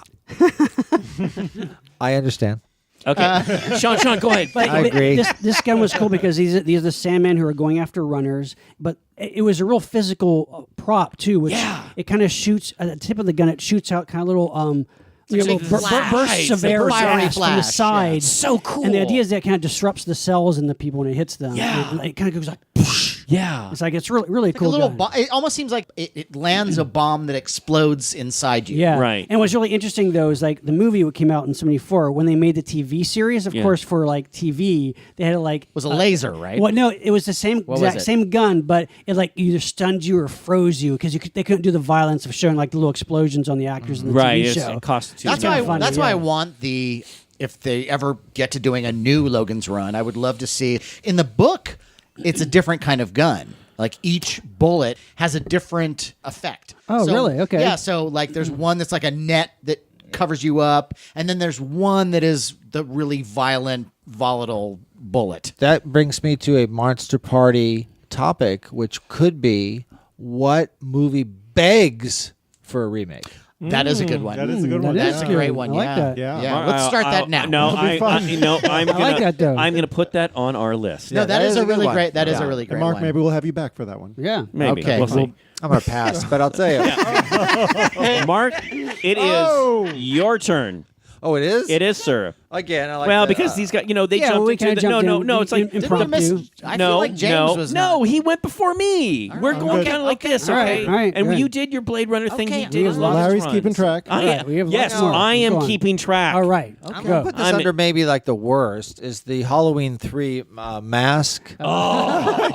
I understand. Okay, Sean, go ahead. But I agree. This gun was cool because these are the Sandmen who are going after runners, but it was a real physical prop too, which it kind of shoots at the tip of the gun. It shoots out kind of little little flash. bursts of It's a air fiery blast from the flash, side. yeah. So cool. And the idea is that it kind of disrupts the cells in the people when it hits them. Yeah. It kind of goes like, poosh. Yeah. It's like it's really Like cool. a little gun. it almost seems like it lands a bomb that explodes inside you. Yeah, Right. And what's really interesting though is like the movie that came out in '74 when they made the TV series. Of course, for like TV, they had it was a laser, right? Well, no, it was the same was exact it? same gun, but it like either stunned you or froze you because they couldn't do the violence of showing like the little explosions on the actors in the Right. TV It's show. it costs too That's much. why. funny, That's why I yeah. want if they ever get to doing a new Logan's Run, I would love to see. In the book, it's a different kind of gun. Like each bullet has a different effect. Oh, really? Okay. Yeah. So like, there's one that's like a net that covers you up, and then there's one that is the really violent, volatile bullet. That brings me to a Monster Party topic, which could be what movie begs for a remake. That is a good one. That is a good one. That's a good. great one. I like yeah. that. Yeah. Let's start that now. No, That'll be fun. I'm gonna, like that, though. I'm going to put that on our list. No, Yeah, that that is is a a good really one. great. That is a Yeah. really great And Mark, one. maybe we'll have you back for that one. Yeah. Maybe. Okay. We'll see. I'm going to pass, but I'll tell you. Mark, it is your turn. Oh, it is? It is, sir. Again, I like Well, that. because these guys, they Yeah, well, jumped we into kinda the... jumped in No, it's like... in- Didn't we miss? impromptu. I feel like James was not. he went before me. We're going good. kind of like this, All okay? right, all right, and good. you did your Blade Runner thing. Okay, He did we his have longest Larry's runs. keeping track. I All right, am. we have Yes, lots more. I am Go on. keeping track. All right. I'm Go. going to put this I'm- under maybe like the worst is the Halloween 3 mask. Oh.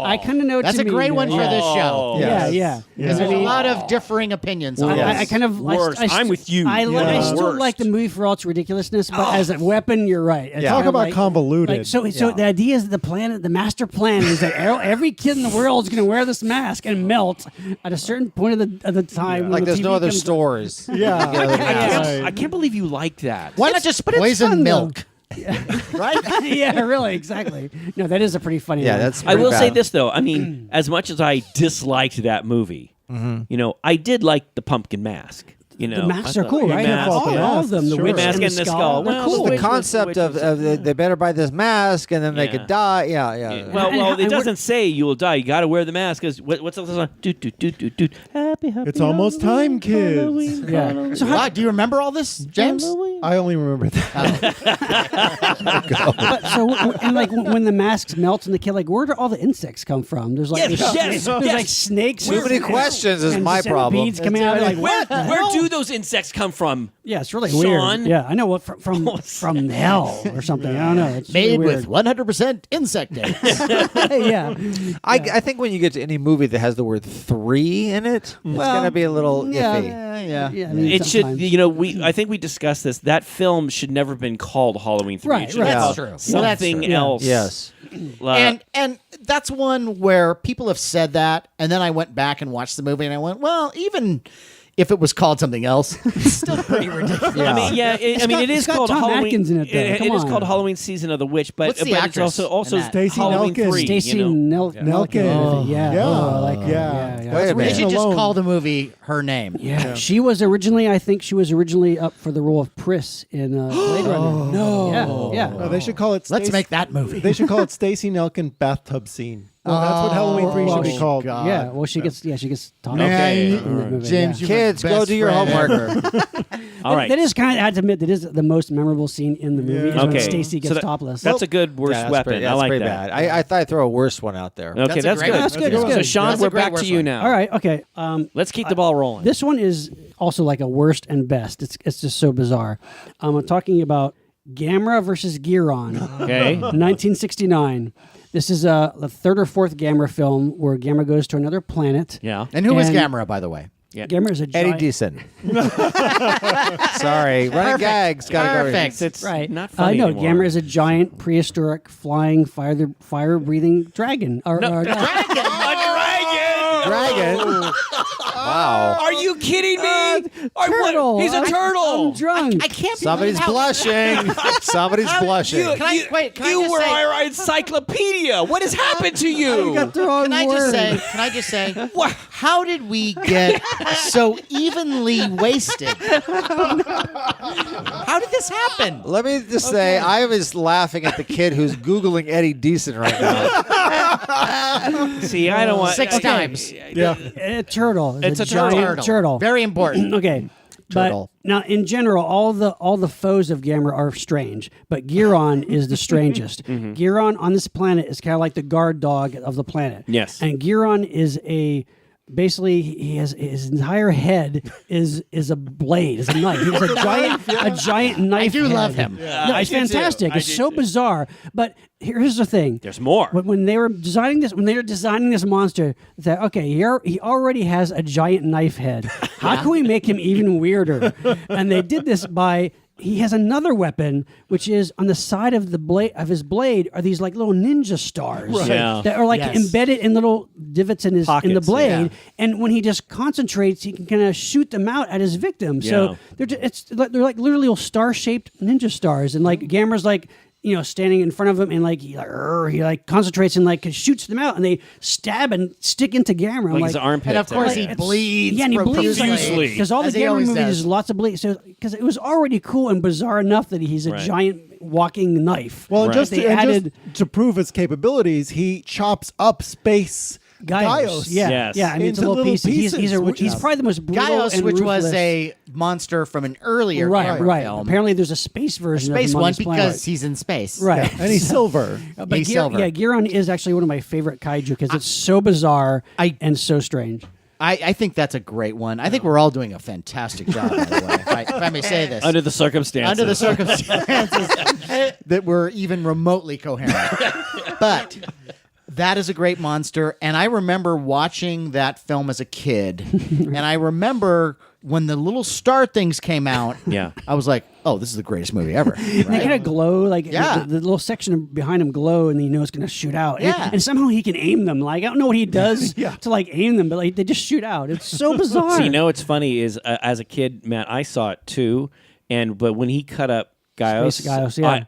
I kind of know. That's to a me, great one for yeah. this show. Yeah, Yes. yeah. Because there's I a mean, lot of differing opinions on I this. kind of Worst. I'm with you. I Yeah. still Worst. like the movie for all its ridiculousness, but as a weapon, you're right. It's Yeah. kind Talk of about like- convoluted. Like, so the idea is the master plan is that every kid in the world is going to wear this mask and melt at a certain point of the time. when Like the there's no TV other comes- stores. yeah. I can't believe you like that. Why not just it's poison fun, though. milk? Right? Yeah, really, exactly. No, that is a pretty funny. Yeah, one. that's I will pretty say bad. this though. I mean, as much as I disliked that movie, I did like the pumpkin mask. The masks are cool, right? Mask, fault the All of them. The masks, witch sure. Mask and and the the skull. skull. They're Well, cool. The Witch- concept witch of was- they better buy this mask and then they Yeah. could die. Yeah. Well, And it we're- doesn't say you will die. You got to wear the mask because what's the song? Doot, doot, doot, doot, doot. Happy, happy. It's almost time, kids. Halloween, Yeah. Halloween, So Wow, do you remember all this, James? Halloween. I only remember that. But so and like when the masks melt and the kid, like where do all the insects come from? There's like there's like snakes. Too many questions is and my problem. centipedes coming out. Like Where do those insects come from? yeah, it's really Sean? weird. Yeah, I know what from hell or something. I don't know. It's Made really with 100% insect eggs. weird. Yeah. I think when you get to any movie that has the word 3 in it, it's going to be a little iffy. Yeah. Yeah, I mean, It should, sometimes. I think we discussed this. That film should never have been called Halloween 3. Right, It should right. have That's been true. Something That's true. else. Yes. And that's one where people have said that, and then I went back and watched the movie, and I went, well, even if it was called something else, it's still pretty ridiculous. Yeah. I mean, it is got called Tom Halloween. Atkins in it, though. It Come is on. called Halloween Season of the Witch, but What's the it's actress also in that? Stacey Halloween Nelkin. 3. Stacey Nelkin. Nelkin. Yeah. Yeah. Oh, I like her. Yeah. Yeah. Wait a They minute. should just Alone. call the movie her name. Yeah, she was originally. I think she was originally up for the role of Pris in Blade Runner. No, yeah. No, they should call it. Let's Stacy- make that movie. They should call it Stacey Nelkin bathtub scene. Well, that's what Halloween 3 should be well, called. God. Yeah, well, she gets talked Okay. about in that movie, James, yeah. you're my Kids, go best do your friend homework. ever. All right. That is kind of, I have to admit, that is the most memorable scene in the movie. Is when Okay. Stacy gets So topless. That's a good worst Yeah, that's weapon. pretty- I that's like pretty that. bad. I thought I'd throw a worse one out there. Okay, that's great good. one. That's good, that's So, good. Sean, That's we're a great back to worst you one. now. All right, okay. Let's keep the ball rolling. This one is also like a worst and best. It's just so bizarre. I'm talking about Gamera versus Giron, Okay. 1969. This is the third or fourth Gamera film where Gamera goes to another planet. Yeah. And who is And- Gamera, by the way? Yeah. Gamera is a Eddie giant... Deason. Sorry, running gags. Got to go. Perfect. It's Right. not funny No, anymore. Gamera is a giant prehistoric flying fire-breathing dragon. A dragon. Dragon. Wow. Are you kidding me? turtle. He's a turtle. I'm drunk. I can't. Somebody's believe how- blushing. Somebody's blushing. Can I you just were say- our encyclopedia. What has happened to you? got the wrong Can I word. just say? What? How did we get so evenly wasted? How did this happen? Let me just say, I was laughing at the kid who's Googling Eddie Deason right now. See, I don't want 6 times. A turtle. It's a giant turtle. Very important. Okay. Turtle. But now, in general, all the foes of Gamera are strange, but Giron is the strangest. Giron on this planet is kind of like the guard dog of the planet. Yes. And Giron is basically he has his entire head is a blade, is a knife. He has a giant knife. I do head. love him. No, I it's do too. fantastic. I It's do so too. bizarre. But here's the thing. There's more. When they were designing this monster, they said, okay, he already has a giant knife head. How can we make him even weirder? And they did this by he has another weapon, which is on the side of the blade of his blade are these like little ninja stars Yeah. that are like Yes. embedded in little divots in the Pockets, blade. yeah. And when he just concentrates, he can kind of shoot them out at his victim. Yeah. So they're like literally little star-shaped ninja stars, and like Gamera's like. Standing in front of him and he concentrates and shoots them out and they stab and stick into Gamera. I'm Like his armpit. And of course, he It's- bleeds. Yeah, and he bleeds profusely. because all the As he Gamera always movies does. is lots of bleed. So because it was already cool and bizarre enough that he's a Right. giant walking knife. Well, and Right. just, They and added- just to prove his capabilities, he chops up space Gaios. Yeah, Yes. yeah. I mean, it's a Into little little piece. He's pieces, probably the most brutal Gaios, and which was ruthless. a monster from an earlier right. film. Apparently, there's a space version Space of him on one this because planet. he's in space. Right. And he's silver. But He's silver. Giron is actually one of my favorite kaiju because it's so bizarre and so strange. I think that's a great one. I think we're all doing a fantastic job, by the way, if I may say this. Under the circumstances. Under the circumstances that we're even remotely coherent. But that is a great monster. And I remember watching that film as a kid. And I remember when the little star things came out, Yeah. I was like, oh, this is the greatest movie ever. They kind of glow, like Yeah. the little section behind him glow, and you know it's going to shoot out. Yeah. And somehow he can aim them. Like I don't know what he does to aim them, but they just shoot out. It's so bizarre. So what's funny is as a kid, Matt, I saw it too, but when he cut up Gaios, Space Gaios, yeah.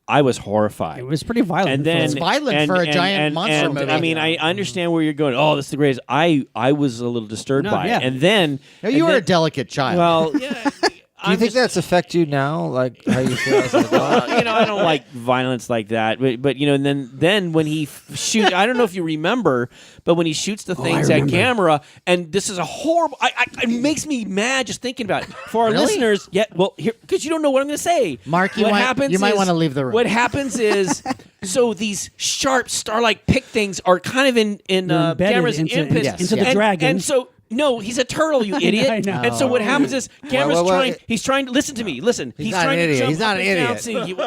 I was horrified. It was pretty violent. And then It's violent for a giant monster movie. I mean, I understand where you're going. Oh, this is the greatest. I was a little disturbed No, by yeah. it, and then No, you were a delicate child. well, yeah. Do you think that's affect you now? Like how you feel as an adult? I don't like violence like that. But and then when he shoots, I don't know if you remember, but when he shoots the things at remember. camera, and this is a horrible. it makes me mad just thinking about it. For our Really? listeners, here because you don't know what I'm going to say. Mark, you what might- happens you might is- wanna leave the room. What happens is. So these sharp star-like pick things are kind of in They're embedded Gamera's into- impis. Yes, into the yes. dragon. And so no, he's a turtle, you idiot. I know. And so what happens is Gamera's well, trying. He's trying to listen to me. Listen, he's not trying an to idiot. jump He's not up an and down. idiot.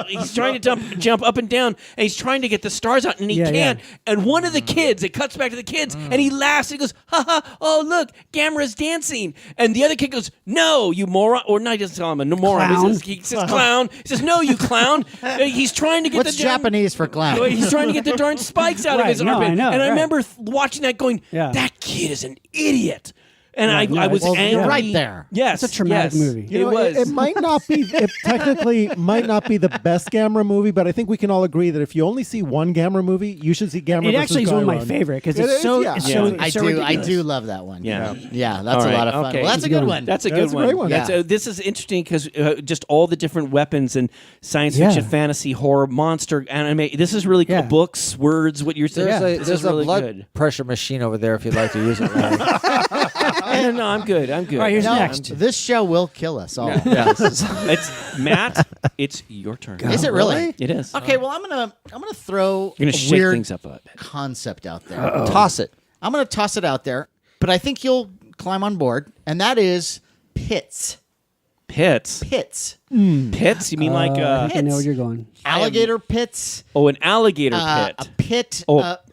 See, he's trying to jump up and down, and he's trying to get the stars out, and he Yeah, can't. yeah. And one of the kids, it cuts back to the kids, and he laughs. And he goes, "Ha ha! Oh look, Gamera's dancing." And the other kid goes, "No, you moron!" Or not, he doesn't call him a moron. Clown. He says clown. He says, "No, you clown." He's trying to get What's the darn- Japanese for clown? He's trying to get the darn spikes out of Right, his no, armpit. I know, and I right. remember watching that going, Yeah. that kid is an idiot. And Right, no, I was it's- angry. you're right there. Yes. It's a traumatic yes. movie. You know, it was. It might not be. It technically might not be the best Gamera movie, but I think we can all agree that if you only see one Gamera movie, you should see Gamera. It actually is one of my favorite favorite because It it's is, so yeah. it's so Yeah. it's so I ridiculous. do love that one. Yeah. Yeah, that's All a right, lot of fun. okay. Well, that's a good one. That's a That's good a one. great one. Yeah. This is interesting because just all the different weapons and science fiction, Yeah. fantasy, horror, monster, anime. This is really cool. Yeah. Books, words, what you're saying. There's This is a really blood good. pressure machine over there if you'd like to use it. Larry. No, I'm good. I'm good. All right, here's No, next. this show will kill us all. It's Matt. It's your turn. Is it really? It is. Okay, well, I'm gonna throw You're gonna a shake weird things up a bit. concept out there. Toss it. I'm gonna toss it out there, but I think you'll climb on board, and that is pits. Pits. Pits. Pits? You mean like I think I know where you're going. Alligator pits. an alligator pit? A pit.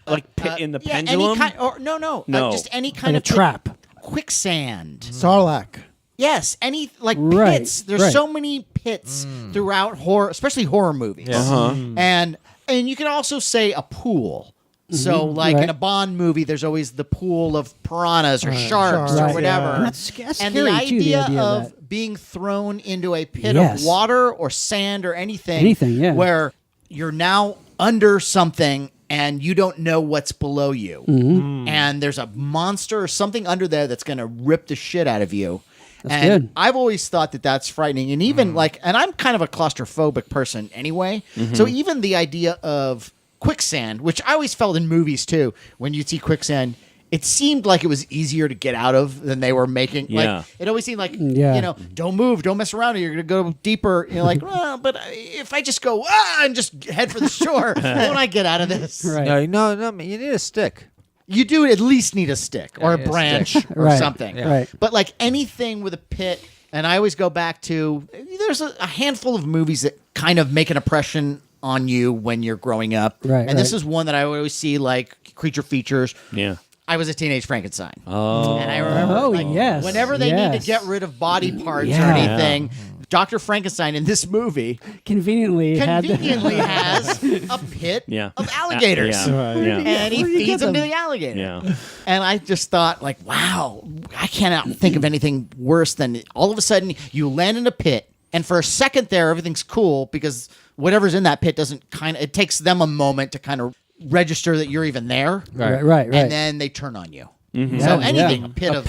Like pit in the yeah, pendulum? Any kind, or no. Just any kind Like of a trap. Quicksand. Sarlacc. Yes, any like Right, pits. There's right. so many pits throughout horror, especially horror movies. And you can also say a pool. So, like right. in a Bond movie, there's always the pool of piranhas or sharks Sharks, or whatever. yeah. That's And scary, the too, the idea idea of of that. being thrown into a pit Yes. of water or sand or anything, Yeah. where you're now under something and you don't know what's below you, and there's a monster or something under there that's going to rip the shit out of you. That's And good. I've always thought that that's frightening, and even and I'm kind of a claustrophobic person anyway. So even the idea of quicksand, which I always felt in movies too, when you see quicksand, it seemed like it was easier to get out of than they were making. Yeah. Like it always seemed like Yeah. don't move, don't mess around, or you're gonna go deeper. You're like, well, but if I just go and just head for the shore, won't I get out of this? Right. No, you need a stick. You do at least need a stick or a Yeah, a branch stick. or Right. something. Yeah. Right. But like anything with a pit, and I always go back to there's a handful of movies that kind of make an impression on you when you're growing up. Right, And this right. is one that I always see, like Creature Features. Yeah. I was a teenage Frankenstein. Oh. And I remember Oh, like, yes, whenever they need to yes. get rid of body parts or Yeah. anything, Dr. Frankenstein in this movie Conveniently conveniently has a pit Yeah. of alligators. Yeah. Yeah. And he Where do you feeds get them to them? the alligator. Yeah. And I just thought, like, wow, I cannot think of anything worse than all of a sudden you land in a pit, and for a second there, everything's cool because whatever's in that pit it takes them a moment to kind of register that you're even there. Right. And then they turn on you. So Yeah, anything, yeah.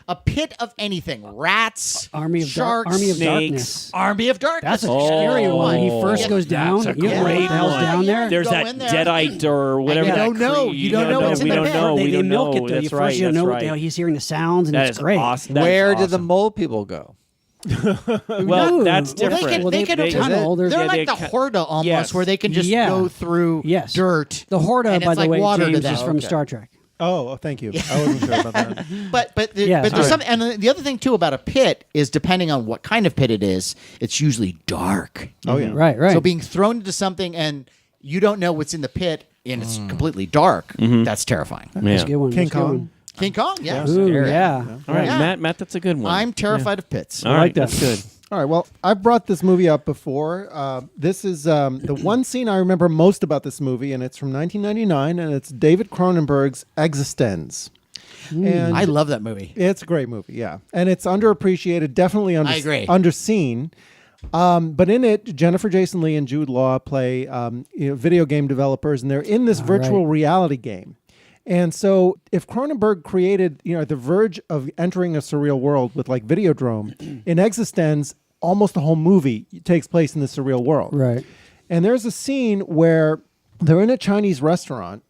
a pit of anything, rats, Army of sharks, Army of snakes. Darkness. Army of Darkness. That's a scary one. He first Yeah, goes down. That's a You don't know what great the hell's one. down there. There's Go that in there. deadite or whatever. you that don't know. creed- You don't know what's in we the don't pit. know. They, We they don't milk know. it though. That's You right. first you don't That's know right. what he's hearing the sounds, and That it's is great. awesome. That is Where did the awesome. mole people go? Well, No. that's Well, different. They can tunnel. they're Yeah, like they the Horda almost, Yes. where they can just Yeah. go through Yes. dirt. The Horda, and by it's the like way, water to James, them. is from Okay. Star Trek. Oh, thank you. I wasn't sure about that. But Yes, there's right. something, and the other thing too about a pit is depending on what kind of pit it is, it's usually dark. Oh, yeah. Right. So being thrown into something and you don't know what's in the pit and it's completely dark, that's terrifying. That's a good one. King That's a good Kong. one. King Kong, yeah. Ooh, yeah. All right, Yeah. Matt, that's a good one. I'm terrified of pits. All right, like that. that's good. All right. Well, I've brought this movie up before. This is the one scene I remember most about this movie, and it's from 1999, and it's David Cronenberg's Existenz. And I love that movie. it's a great movie, yeah, and it's underappreciated, definitely I agree. underseen. But in it, Jennifer Jason Leigh and Jude Law play video game developers, and they're in this virtual reality game. And so, if Cronenberg created, at the verge of entering a surreal world with like Videodrome, in Existenz, almost the whole movie takes place in the surreal world. Right. And there's a scene where they're in a Chinese restaurant,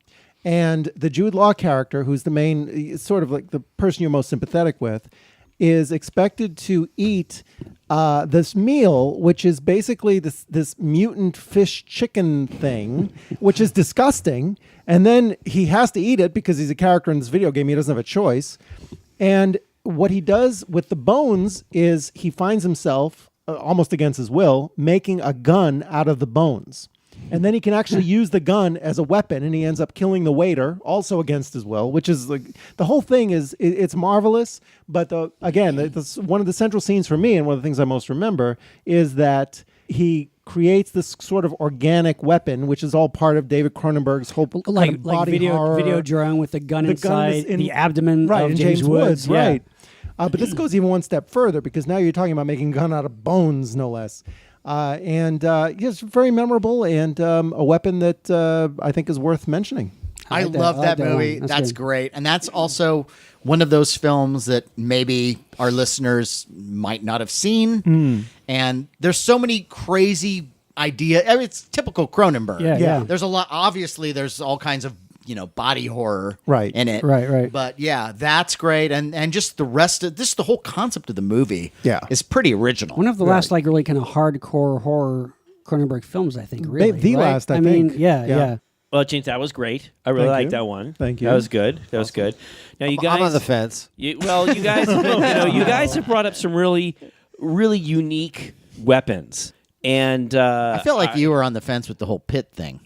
and the Jude Law character, who's the main, sort of like the person you're most sympathetic with, is expected to eat this meal, which is basically this mutant fish chicken thing, which is disgusting. And then he has to eat it because he's a character in this video game. He doesn't have a choice. And what he does with the bones is he finds himself, almost against his will, making a gun out of the bones. And then he can actually use the gun as a weapon, and he ends up killing the waiter, also against his will, which is like the whole thing it's marvelous. But again, one of the central scenes for me, and one of the things I most remember, is that he creates this sort of organic weapon, which is all part of David Cronenberg's whole kind Like of body video horror. drone with the gun The gun is inside in- the abdomen right, of in James Woods. Yeah. right. But this goes even one step further, because now you're talking about making a gun out of bones, no less. It's very memorable, and a weapon that I think is worth mentioning. I like that. love I like that that one. movie. That's That's good. great. And that's also one of those films that maybe our listeners might not have seen. And there's so many crazy ideas. I mean, it's typical Cronenberg. Yeah. There's a lot. Obviously, there's all kinds of body horror Right. in it. Right. But yeah, that's great. And just the rest of the whole concept of the movie is pretty original. One of the last like really kind of hardcore horror Cronenberg films, I think. Really, The right? last, I mean, think. yeah. Yeah. Well, James, that was great. I really Thank liked you. that one. Thank you. That was good. That was good. Now, you guys, I'm on the fence. you guys, you guys have brought up some really really unique weapons. And I feel like you were on the fence with the whole pit thing.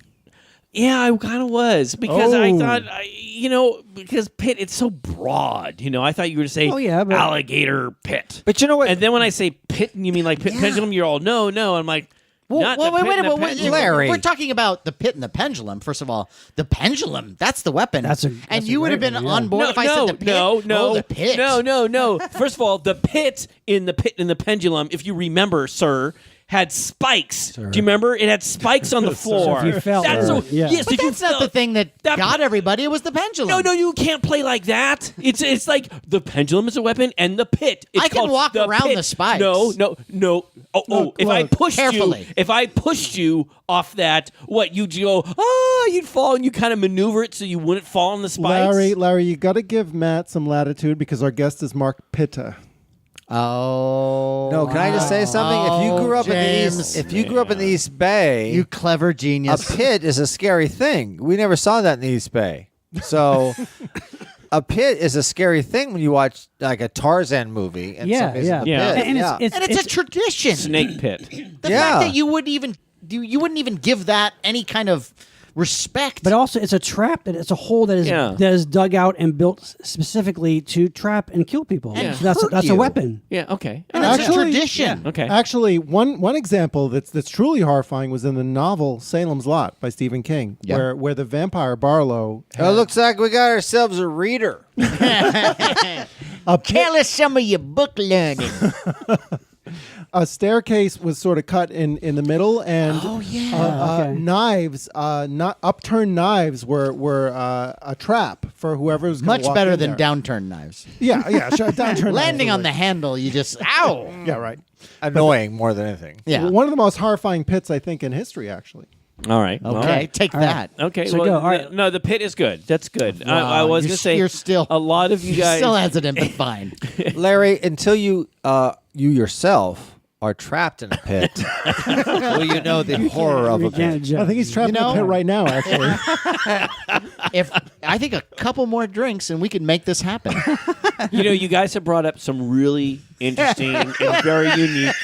Yeah, I kind of was because I thought, because pit, it's so broad. I thought you were to say alligator pit. But you know what? And then when I say pit, and you mean like pit pendulum, you're all, no. I'm like, not the pit and the pendulum. Larry. We're talking about the pit and the pendulum. First of all, the pendulum, that's the weapon. And you would have been on board if I said the pit. No. the pit. No. First of all, the pit in the pendulum, if you remember, sir, had spikes. Do you remember? It had spikes on the floor. So if you fell, yes, But that's not the thing that got everybody. It was the pendulum. No, you can't play like that. It's like the pendulum is a weapon and the pit. It's I can called walk the around pit. the spikes. No. If I pushed carefully. if I pushed you off that, what you'd go? You'd fall and you kind of maneuver it so you wouldn't fall on the spikes. Larry, you got to give Matt some latitude because our guest is Mark Pitta. Oh No, can I just say something? If you grew up James. in the East Bay, you clever a genius. pit is a scary thing. We never saw that in the East Bay. So a pit is a scary thing when you watch like a Tarzan movie and somebody's in the Yeah. pit. And it's a tradition. Snake pit. The fact that you wouldn't even give that any kind of respect. But also, it's a trap. It's a hole that is dug out and built specifically to trap and kill people. And So that's hurt a you. weapon. Yeah. Okay. and it's a Actually- tradition. Okay. Actually, one example that's truly horrifying was in the novel Salem's Lot by Stephen King, Yeah. where the vampire Barlow It looks like we got ourselves a reader. a pit, Tell us some of your book learning. a staircase was sort of cut in the middle, and Okay. knives, not upturned knives, were a trap for whoever was going Much to walk better in than there. downturned knives. Yeah, sure, downturned Landing knives on the handle, you just ow. Yeah, right. Annoying more than anything. Yeah. One of the most horrifying pits, I think, in history, actually. All right. Okay, All right. take All that. Okay. So well, go. All right. No, the pit is good. That's good. I Wow, was you're- going to say you're still- a lot of you guys. Still hesitant, but fine. Larry, until you yourself are trapped in a pit, will you know the horror of We a pit? can't judge. I think he's trapped in a pit right now, actually. If I think a couple more drinks and we could make this happen. You guys have brought up some really interesting and very unique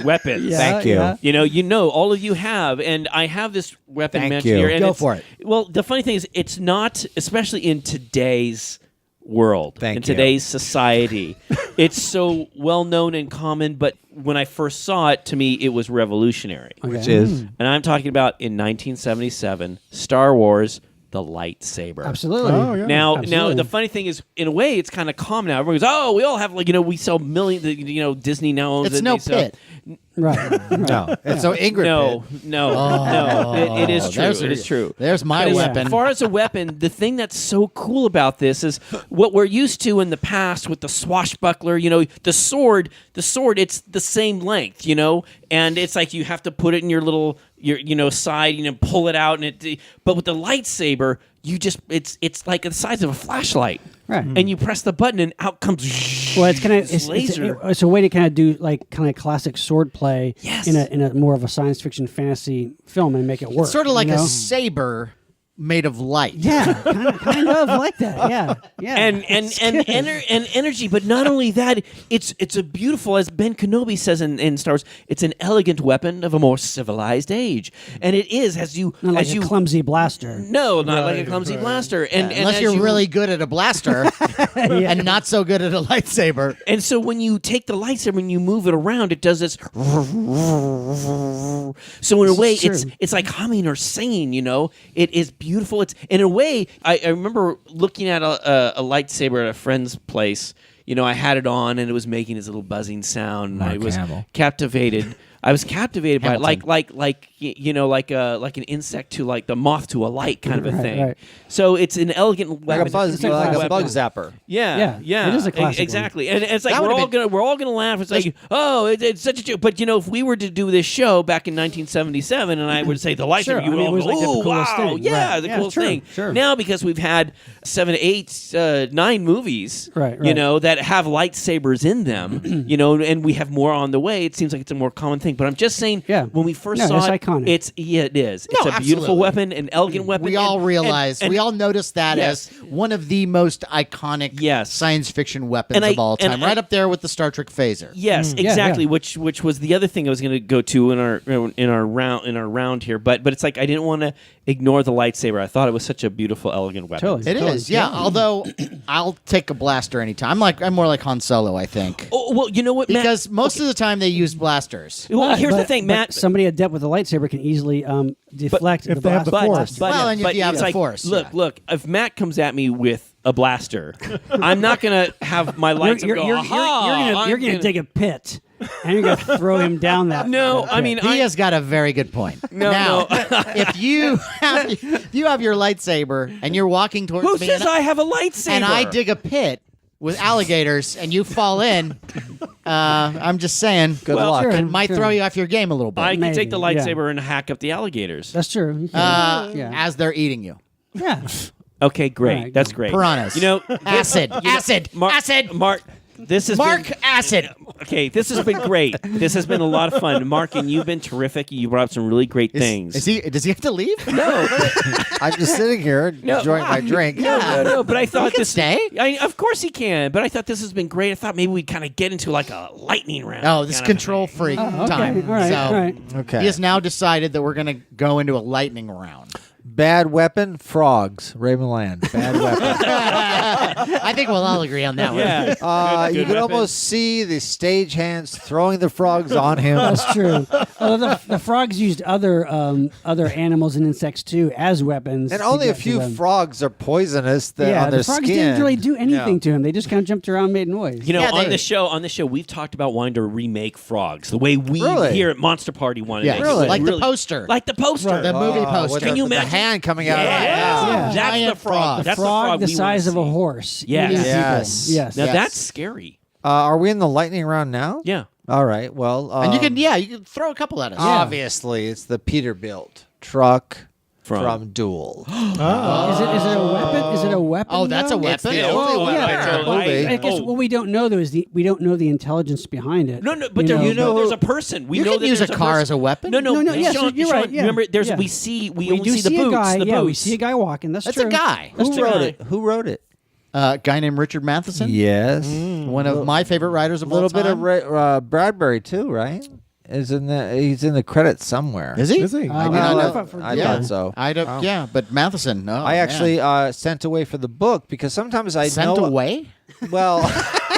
weapons. Yeah, Thank you. yeah. All of you have, and I have this weapon Thank mentioned you. here. And Go it's- for it. Well, the funny thing is, it's not, especially in today's world, Thank in you. today's society, it's so well known and common. But when I first saw it, to me, it was revolutionary. Which is And I'm talking about in 1977, Star Wars, the lightsaber. Absolutely. Oh, yeah. Now, Absolutely. the funny thing is, in a way, it's kind of calm now. Everyone goes, "Oh, we all have we sell millions. Disney now owns It's it. no They sell-" pit. Right. no. And so Ingrid pit. No. It is true. there's It is true. There's my But weapon. As far as a weapon, the thing that's so cool about this is what we're used to in the past with the swashbuckler. The sword. It's the same length. And it's like you have to put it in your little side. Pull it out, but with the lightsaber, it's like the size of a flashlight. Right. And you press the button, and out comes. Well, it's kind this of laser. it's a way to kind of do like kind of classic sword play Yes. in a more of a science fiction fantasy film and make it work. It's sort of like you a know? saber made of light. Yeah, kind of like that. Yeah. and energy. But not only that, it's a beautiful, as Ben Kenobi says in Star Wars, it's an elegant weapon of a more civilized age, and it is as you Not like as a you clumsy blaster. no, not like a clumsy blaster, and Unless as you're you- really good at a blaster and not so good at a lightsaber. And so when you take the lightsaber and you move it around, it does this. So in a way, It's true. it's like humming or singing. It is beautiful. It's in a way. I remember looking at a lightsaber at a friend's place. I had it on and it was making this little buzzing sound, and I was captivated. I was captivated by it, like an insect to like the moth to a light kind of a thing. right. So it's an elegant Like weapon. a buzz, It's like a weapon. bug zapper. Yeah, Yeah, it is a classic one. exactly, and it's like That we're would've all gonna laugh. It's like, oh, it's such a joke. But if we were to do this show back in 1977, and I would say the lightsaber, Sure, you would I mean, all it was go, like the oh coolest wow, thing. yeah, Right. the Yeah, coolest sure, thing. sure. Now because we've had 7, 8, 9 movies, Right. that have lightsabers in them, and we have more on the way. It seems like it's a more common thing. But I'm just saying, Yeah. when we first No, saw it's it, iconic. It is. It's No, a beautiful absolutely. weapon, an elegant weapon. We all and- realize, and- we all notice that Yes. as one of the most iconic Yes. science fiction weapons And of all and time, right up there with the Star Trek phaser. Yes, Yeah, exactly. yeah. Which was the other thing I was going to go to in our round here, but it's like I didn't want to ignore the lightsaber. I thought it was such a beautiful, elegant weapon. Totally. It is, yeah. Although I'll take a blaster anytime. I'm more like Han Solo, I think, Oh well, you know what, Matt? because most of the time they use blasters. Well, here's the thing, but Matt. Somebody adept with a lightsaber can easily deflect if they have the but, Force. but, Well, and if but you have it's the like, Force, look, yeah. look. If Matt comes at me with a blaster, I'm not gonna have my lights You're, go. you're, "Aha, you're I'm gonna dig a pit, and you're gonna throw him down that. No, that I pit. mean, He has got a very good point. No, now, no. if you have your lightsaber and you're walking towards who me, says and, I have a lightsaber? and I dig a pit with alligators and you fall in, I'm just saying, Good luck. Sure. it might throw you off your game a little bit. I can Maybe, take the yeah. lightsaber and hack up the alligators. That's true. You can. yeah. as they're eating you. Yeah. Okay, great. All right, That's great. Piranhas. You know, Acid. you know, Acid. Acid. Mark, this has Mark been, acid. okay, this has been great. This has been a lot of fun. Mark, and you've been terrific. You brought up some really great things. Does he have to leave? No, I'm just sitting here enjoying my drink. no, but I thought can this. stay. Of course he can, but I thought this has been great. I thought maybe we'd kind of get into like a lightning round. Oh, this is kind of control thing. freak Okay. time. All right. So All right. Okay. he has now decided that we're going to go into a lightning round. Bad weapon, frogs. Ray Milan. Bad weapon. I think we'll all agree on that one. Yeah. You Good can weapon. almost see the stagehands throwing the frogs on him. That's true. Although the frogs used other animals and insects too as weapons. And to only a get to few them. frogs are poisonous on Yeah, their the frogs skin. didn't really do anything Yeah. to him. They just kind of jumped around, and made noise. You know, Yeah, on they- the show, we've talked about wanting to remake Frogs the way we Really? here at Monster Party wanted Yeah, to. Really? like the poster. Like the poster. The movie with poster. Can you the imagine? hand coming out of Yeah. it? Yeah. That's Giant the frog. frog. That's frog the we wanna size of a see. horse. Yes. eating people. Yes. Yes. Now Yes. that's scary. Are we in the lightning round now? Yeah. All right. Well, And you can throw a couple at us. obviously it's the Peterbilt truck From- from Duel. Is it a weapon? Is it a weapon? Oh, that's a though? weapon. the only Oh, weapon yeah. in the Oh, movie. I guess what we don't know though is we don't know the intelligence behind it. No, but there's a person. We You know can that use a there's car person. as a weapon. No, yes, Sean, you're Sean, right. Yeah. Remember, Yeah. we only do see the see boots. a guy. the yeah, we boots. see a guy walking. That's That's true. a guy. That's Who true. wrote it? Who wrote it? A guy named Richard Matheson. Yes. One of my favorite writers A of all little time. bit of Bradbury too, right? He's in the credits somewhere. Is he? Is he? I Oh, did not I know. thought for- I yeah. thought so. Yeah, but Matheson. No, I actually sent away for the book because sometimes I sent know. away. Well,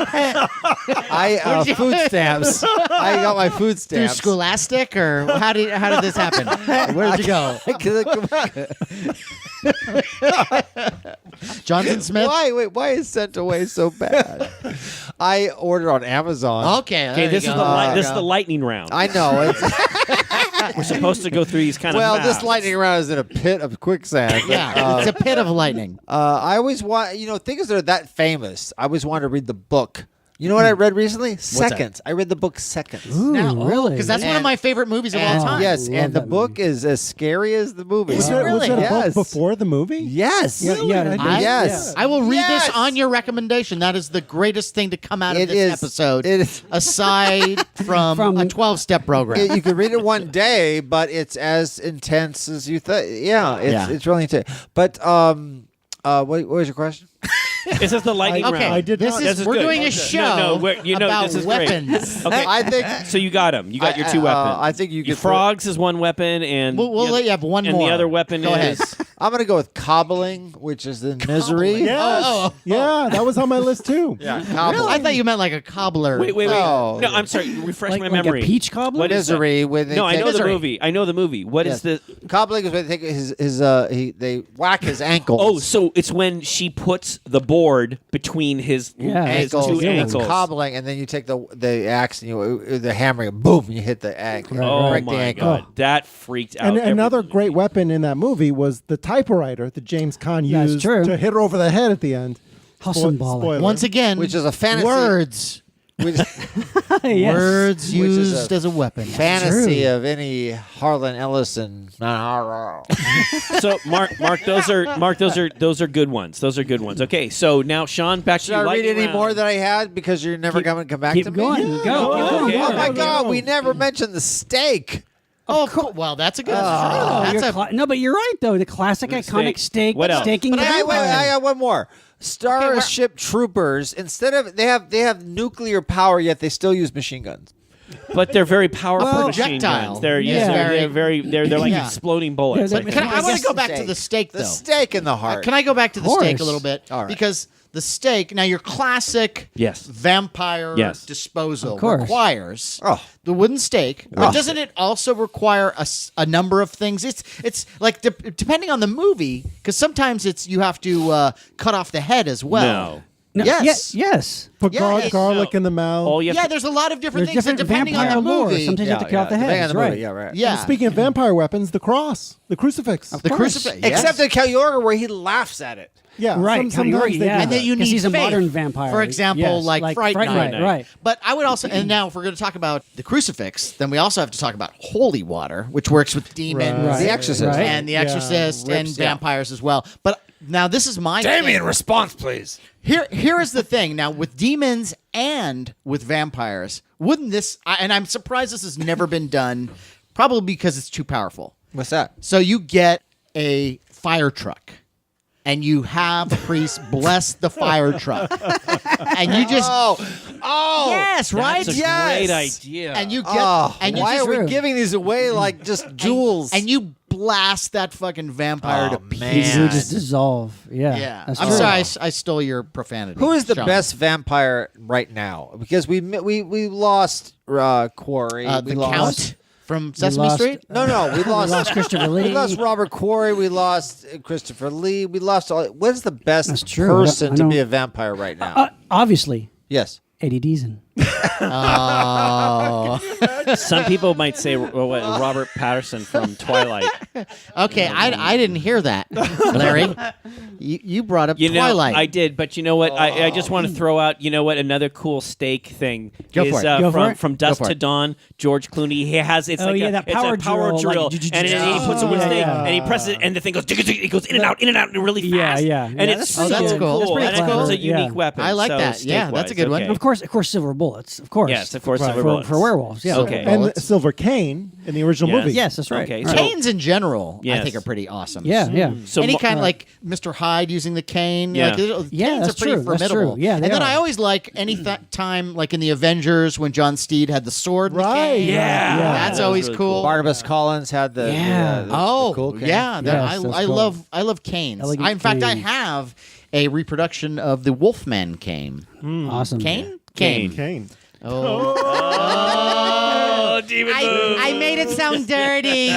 I food stamps. I got my food Through stamps. Scholastic, or how did this happen? Where did you go? Johnson Smith. Why is sent away so bad? I ordered on Amazon. Okay. Okay, this is the lightning round. I know. It's, We're supposed to go through these kind well, of this maps. lightning round is in a pit of quicksand. Yeah, it's a pit of lightning. I always want, things that are that famous. I always want to read the book. You know what I read recently? Seconds. I read the book Seconds. Ooh, really? Because that's one of And- my favorite movies of all time. Yes, Love and the that book movie. is as scary as the movie. Is it Was really? that a Yes. book before the movie? Yes. Yeah, yeah, Yes. I will read Yes! this on your recommendation. That is the greatest thing to come out of It this is. episode, It is. aside from From- a 12-step program. You can read it one day, but it's as intense as you think. Yeah, it's really intense. But what was your question? This is the lightning Okay, round. I did this not- is, This is we're good. doing a Okay. show about this is great. weapons. Okay, I think so you got them. You got your two weapons. I think you could. Frogs is one weapon, and We'll let you have one and more. the other weapon Go is ahead. I'm going to go with cobbling, which is in misery. Yes. Oh. Yeah, that was on my list too. Yeah, Really? cobbling. I thought you meant like a cobbler. Wait. Oh. No, I'm sorry. Refresh Like- my like a memory. peach cobbler? What is that? Misery. When they No, I take- know the Misery. movie. I know the movie. What is Yes. the? Cobbling is when they take they whack his ankles. Oh, so it's when she puts the board between his ankles, two that's ankles. cobbling, and then you take the axe and the hammer, and boom, you hit the ankle, Oh break the my ankle. god, that freaked out. And another everybody. great weapon in that movie was the typewriter that James Caan That's used true. to hit her over the head at the end. How Spo- symbolic. spoiler. Once again, Which is a fantasy. Words. Which, Yes. Words Which is used a as a weapon. fantasy of any Harlan Ellison. So Mark, those are good ones. Those are good ones. Okay, so now Sean, back to Should you. I read lightning any round. more that I had because you're never going to come back Keep to me? going. Go. Go. Keep going. Okay. Oh my Go, God, we never mentioned the steak. Oh, cool. Well, that's a good. Oh, that's no, but you're right though. The classic iconic steak. What else? Staking But the I vampire. got one more. Starship Troopers. Instead of they have nuclear power, yet they still use machine guns. But they're very powerful Well, machine projectile. guns. They're like Yeah. exploding bullets. They're- Like, I want to guess go back to the steak, though. The steak in the heart. Can I go back to the steak a course. little bit? All right. Because the steak, now your classic Yes. vampire Yes. disposal Of course. requires Oh. the wooden steak, but doesn't it also require a number of things? It's like depending on the movie, because sometimes you have to cut off the head as well. No, Yes. Yes. Put Yeah, garlic in the mouth. Oh, you have Yeah, to- there's a lot of different There's things, and different depending on vampire the lore. movie. Sometimes you have to cut off the depending heads. on the Right. movie, yeah, right. Yeah. And speaking of vampire weapons, the cross, the crucifix. The crucifix. Except in Cayorga, where he laughs at it. Yeah, Right, sometimes Caligari, they yeah. do And that you 'Cause need he's a faith. modern vampire. For example, Yes, like Fright Night. Right. But I would also, and now if we're going to talk about the crucifix, then we also have to talk about holy water, which works with demons Right. The Exorcist. Right. and the Exorcist and Rips, yeah. vampires as well. But now this is my thing. response, please. Here is the thing. Now with demons and with vampires, wouldn't this? And I'm surprised this has never been done. Probably because it's too powerful. What's that? So you get a fire truck. And you have priests bless the fire truck, and you just yes, right, That's a yes, great idea. and you get Oh, and you why just are we true. giving these away like just jewels? and you blast that fucking vampire Oh, to pieces. man. You would just dissolve. Yeah. Yeah, That's I'm true. sorry I stole your profanity. Who is the Sean. best vampire right now? Because we lost Quarry. The we lost Count from Sesame lost- Street? No, we lost Christopher Lee. We lost Robert Quarry. We lost Christopher Lee. We lost all. What is the best That's true. person I to don't- be a vampire right now? Obviously, Yes. Eddie Deason. Some people might say Robert Patterson from Twilight. Okay, I didn't hear that, Larry. You brought up Twilight. I did, but you know what? I just want to throw out, another cool steak thing Go is for it. Go for it. from Dusk Go for to it. Dawn. George Clooney. He has it's Oh, like yeah, that power a power drill, drill, like, and then he puts a wood yeah, steak yeah. and he presses it, and the thing goes. It goes in and out, really fast. Yeah. And Yeah, it's that's so pretty cool. That's pretty and it cool. was a Yeah. unique weapon. I like so that. Yeah, that's a steak-wise, good one. okay. Of course, silver bullets. Of course. Yes, of course, Right. silver for, bullets. for werewolves. Yeah. Okay. And Bullets. Silver Cane in the original Yes. movie. Yes, that's right. Okay, Right. so- Canes in general, I Yes. think, are pretty awesome. Yeah. So Any mo- kind of like Mr. Hyde using the cane. Yeah. Like, Yeah, canes that's are pretty true. That's formidable. true. Yeah, and they then are. I always like any time, like in the Avengers, when John Steed had the sword. And the Right. cane. Yeah. That's That was always really cool. Barnabas Collins had the Yeah. the cool cane. yeah. that- Yes, that's cool. I love canes. Elegant In fact, I canes. have a reproduction of the Wolfman cane. Awesome. Cane? Cane. Cane. Oh. Oh, Demon Moon. I made it sound dirty.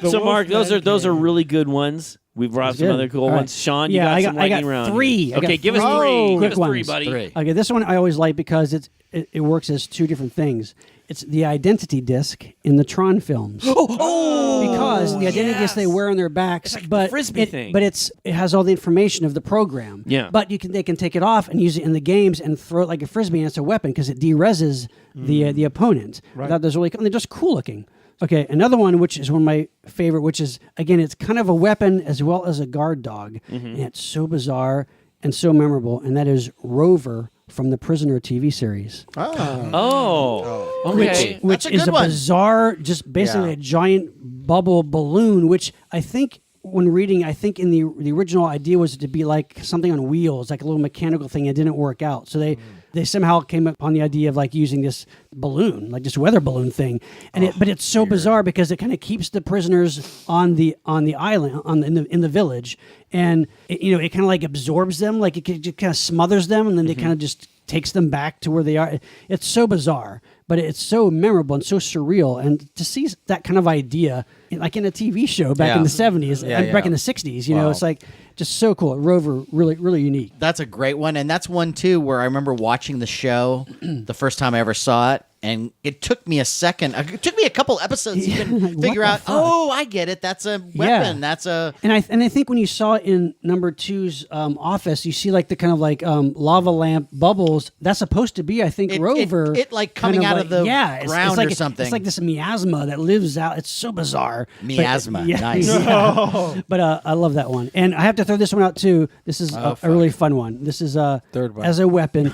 So Mark, those are really good ones. We brought some good. other cool All right. ones. Sean, you Yeah, got I some got- I got lightning round. three. here. I got Okay, give us three three. quick Give us three, ones. buddy. Three. Okay, this one I always like because it works as two different things. It's the identity disc in the Tron films. Because the identity disc they wear on their backs, like the but Frisbee thing. But it has all the information of the program. Yeah. But they can take it off and use it in the games and throw it like a frisbee, and it's a weapon because it de-reses the opponent. Right. I thought those really cool. And they're just cool looking. Okay, another one which is one of my favorite, which is again it's kind of a weapon as well as a guard dog, and it's so bizarre and so memorable, and that is Rover from the Prisoner TV series. Oh, okay. Which That's a is good a one. bizarre, just basically Yeah. a giant bubble balloon, which I think when reading, I think in the original idea was to be like something on wheels, like a little mechanical thing. It didn't work out. So they somehow came upon the idea of like using this balloon, like this weather balloon thing. And but it's so bizarre because it kind of keeps the prisoners on the island, in the village. And it kind of like absorbs them, like it kind of smothers them, and then they kind of just takes them back to where they are. It's so bizarre, but it's so memorable and so surreal. And to see that kind of idea, like in a TV show back in the 70s, back in the 60s, it's like just so cool. Rover, really, really unique. That's a great one, and that's one too where I remember watching the show the first time I ever saw it, and it took me a second. It took me a couple episodes to even Like, what figure the out. fuck? Oh, I get it. That's a weapon. Yeah. That's a. And I think when you saw it in number 2's office, you see like the kind of like lava lamp bubbles. That's supposed to be, I think, Rover. it like coming out of the ground like, or something. It's like this miasma that lives out. It's so bizarre. Miasma. But, Nice. yeah. But I love that one, and I have to throw this one out too. This is a really fun one. This is Third one. as a weapon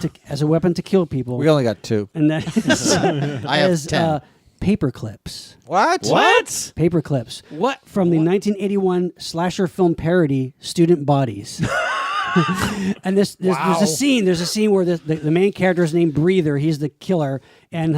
to kill people. We only got two. and that is, I have as, 10. paper clips. What? Paper clips. What? From the 1981 slasher film parody Student Bodies. And there's a scene. There's a scene where the main character is named Breather. He's the killer, and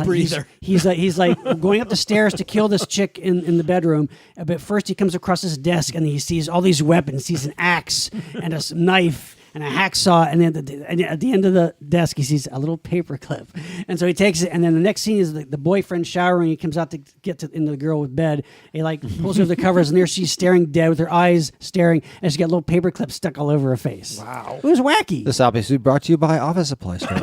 he's like going up the stairs to kill this chick in the bedroom. But first, he comes across his desk and he sees all these weapons. He sees an axe and a knife and a hacksaw, and then at the end of the desk, he sees a little paper clip, and so he takes it. And then the next scene is the boyfriend showering. He comes out to get into the girl with bed. He like pulls her the covers, and there she's staring dead with her eyes staring, and she's got a little paper clip stuck all over her face. Wow, it was wacky. This obviously brought to you by Office Supply Store.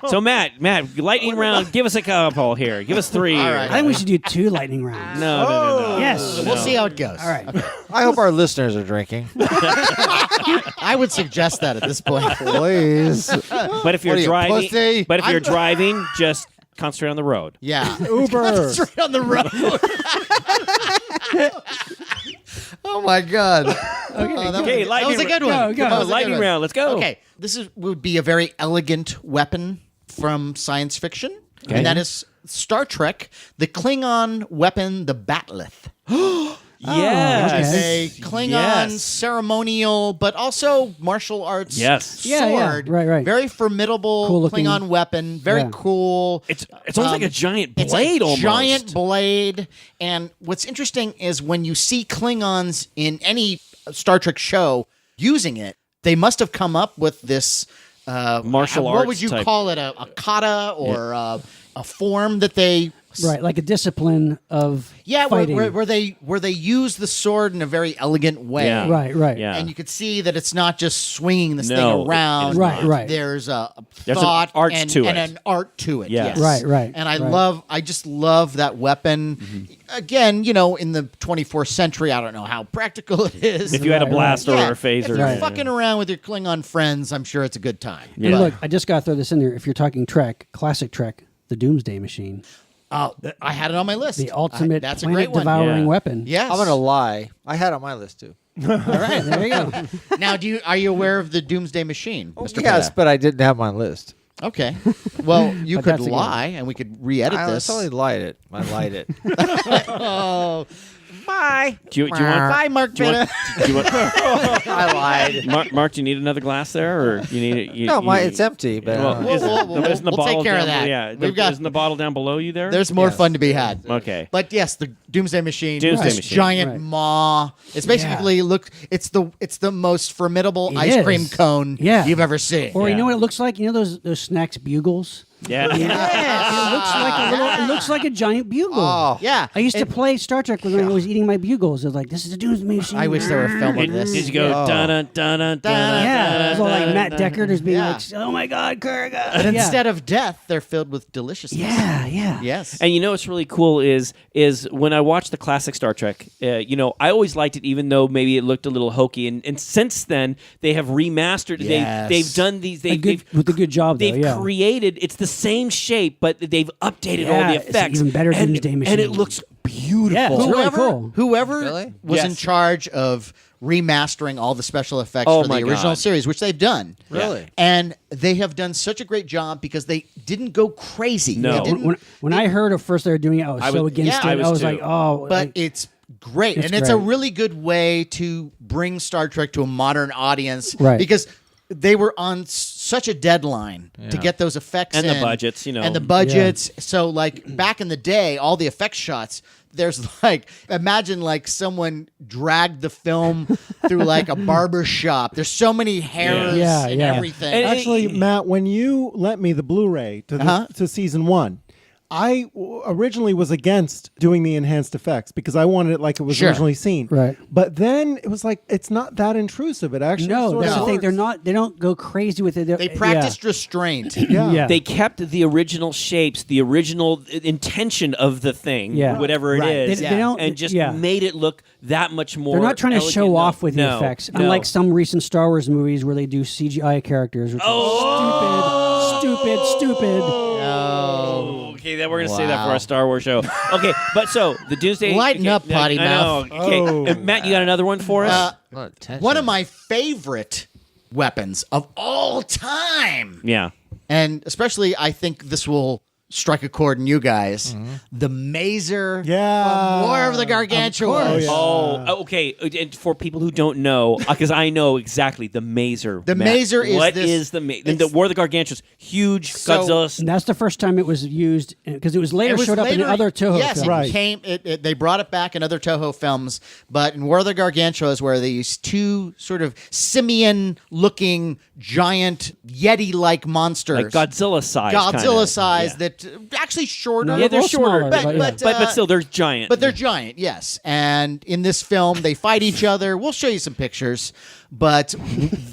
So Matt, lightning round. Give us a couple here. Give us 3. All right. I think we should do 2 lightning rounds. No. Yes. We'll see how it goes. All right. I hope our listeners are drinking. I would suggest that at this point. Please. But if you're What are you, driving, pussy? but if you're driving, just concentrate on the road. Yeah. Uber. Straight on the road. Oh my God. Okay, that was a good one. Go. That was a good Lightning one. round. Let's go. Okay, would be a very elegant weapon from science fiction, and that is Star Trek, the Klingon weapon, the Batleth. Yes. Which is a Klingon ceremonial, but also martial arts sword. Yeah. Right. Very formidable Cool looking. Klingon weapon. Very cool. It's almost like a giant blade. It's a almost. giant blade. And what's interesting is when you see Klingons in any Star Trek show using it, they must have come up with this Martial What arts would you type. call it? A kata or a form that they. Right, like a discipline of fighting. where they use the sword in a very elegant way. Yeah. Right. Yeah. And you could see that it's not just swinging this No, thing around. it is not. Right. There's a There's an thought art and, to and it. an art to it. Yes. Yes. Right. And right. I just love that weapon. Mm-hmm. Again, in the 24th century, I don't know how practical it is. If you had a Right, blaster Yeah, or a if phaser. you're fucking around with your Klingon friends, I'm sure it's a good time. Yeah. And look, I just got to throw this in there. If you're talking Trek, classic Trek, the Doomsday Machine, I had it on my list. the ultimate that's a great one. planet-devouring Yeah. weapon. Yes. I'm going to lie. I had it on my list, too. All right. There you go. Now, are you aware of the Doomsday Machine, Mr. Yes, Pitta? but I didn't have my list. Okay. Well, you But could that's a good lie, and we could re-edit I this. totally lied it. I lied it. Oh, bye. Do you want? Bye, Mark Do you want? Pitta. Do you want I lied. Mark, do you need another glass there, or you need it? No, it's empty. But Isn't the We'll bottle take care of down- that. Yeah, We've got- isn't the bottle down below you there? There's more Yes. fun to be had. Okay. But yes, the Doomsday Machine. Doomsday this Machine. giant Right. maw. It's basically it's the most formidable It ice cream is. cone Yeah. you've ever seen. Or you Yeah. know what it looks like? You know those snacks bugles? Yeah. It looks like a giant bugle. Oh. Yeah. I used to play Star Trek when I was eating my bugles. It was like, this is a Doomsday Machine. I wish there were film of this. Did you go dun dun dun dun? Yeah, it was all like Matt Deckard is being Yeah. like, oh my God, Kurga. But instead of death, they're filled with deliciousness. Yeah. Yes. And you know what's really cool is when I watched the classic Star Trek, I always liked it, even though maybe it looked a little hokey. And since then, they have remastered. Yes. They've done these. With a good job, though, They've yeah. created. It's the same shape, but they've updated all Yeah, the it's effects. even better and, Doomsday and Machine. it looks beautiful. Yeah, it's really cool. Whoever Really? was in Yes. charge of remastering all the special effects Oh for my the original God. series, which they've done. Really? And they have done such a great job because they didn't go crazy. No. They Yeah, didn't- When I heard at first they were doing it, I was so against yeah, it. I was like, too. oh. but it's great. It's and it's a great. really good way to bring Star Trek to a modern audience. Right. Because they were on such a deadline to get those effects And the in. budgets, And the budgets. So, like, back in the day, all the effects shots, there's imagine someone dragged the film through like a barber shop. There's so many hairs Yeah, and yeah. everything. And Actually, Matt, when you lent me the Blu-ray to season 1, I originally was against doing the enhanced effects because I wanted it like it was Sure. originally seen. Right. But then it was like it's not that intrusive. It actually No, sort that's of the thing. works. They're not. They don't go crazy with it. They practiced restraint. Yeah. They kept the original shapes, the original intention of the thing, Yeah. whatever it Right. is, They don't- and just yeah. made it look that much more. They're not trying to elegant. show off with the No, effects, no. unlike some recent Star Wars movies where they do CGI characters, which is stupid. Oh, okay, then we're gonna say that for our Star Wars show. Okay, but so the Doomsday. Lighten up, potty I mouth. know. Okay, and Matt, you got another one for us? One of my favorite weapons of all time. Yeah. And especially, I think this will strike a chord in you guys. The Mazer Yeah. from War of the Gargantuas. Yeah. Oh, okay. And for people who don't know, because I know exactly the Mazer. The Matt. Mazer is what this- is the Mazer? The War of the Gargantuas, huge So- Godzilla. And that's the first time it was used because it was later It was showed up in later- other Toho yes, films. Right. it came. They brought it back in other Toho films, but in War of the Gargantuas, where these two sort of simian-looking giant Yeti-like monsters, Like Godzilla size. Godzilla size, Yeah. that actually shorter. No, Yeah, they're all shorter, smaller, but- yeah. but still, they're giant. But they're giant, yes. And in this film, they fight each other. We'll show you some pictures. But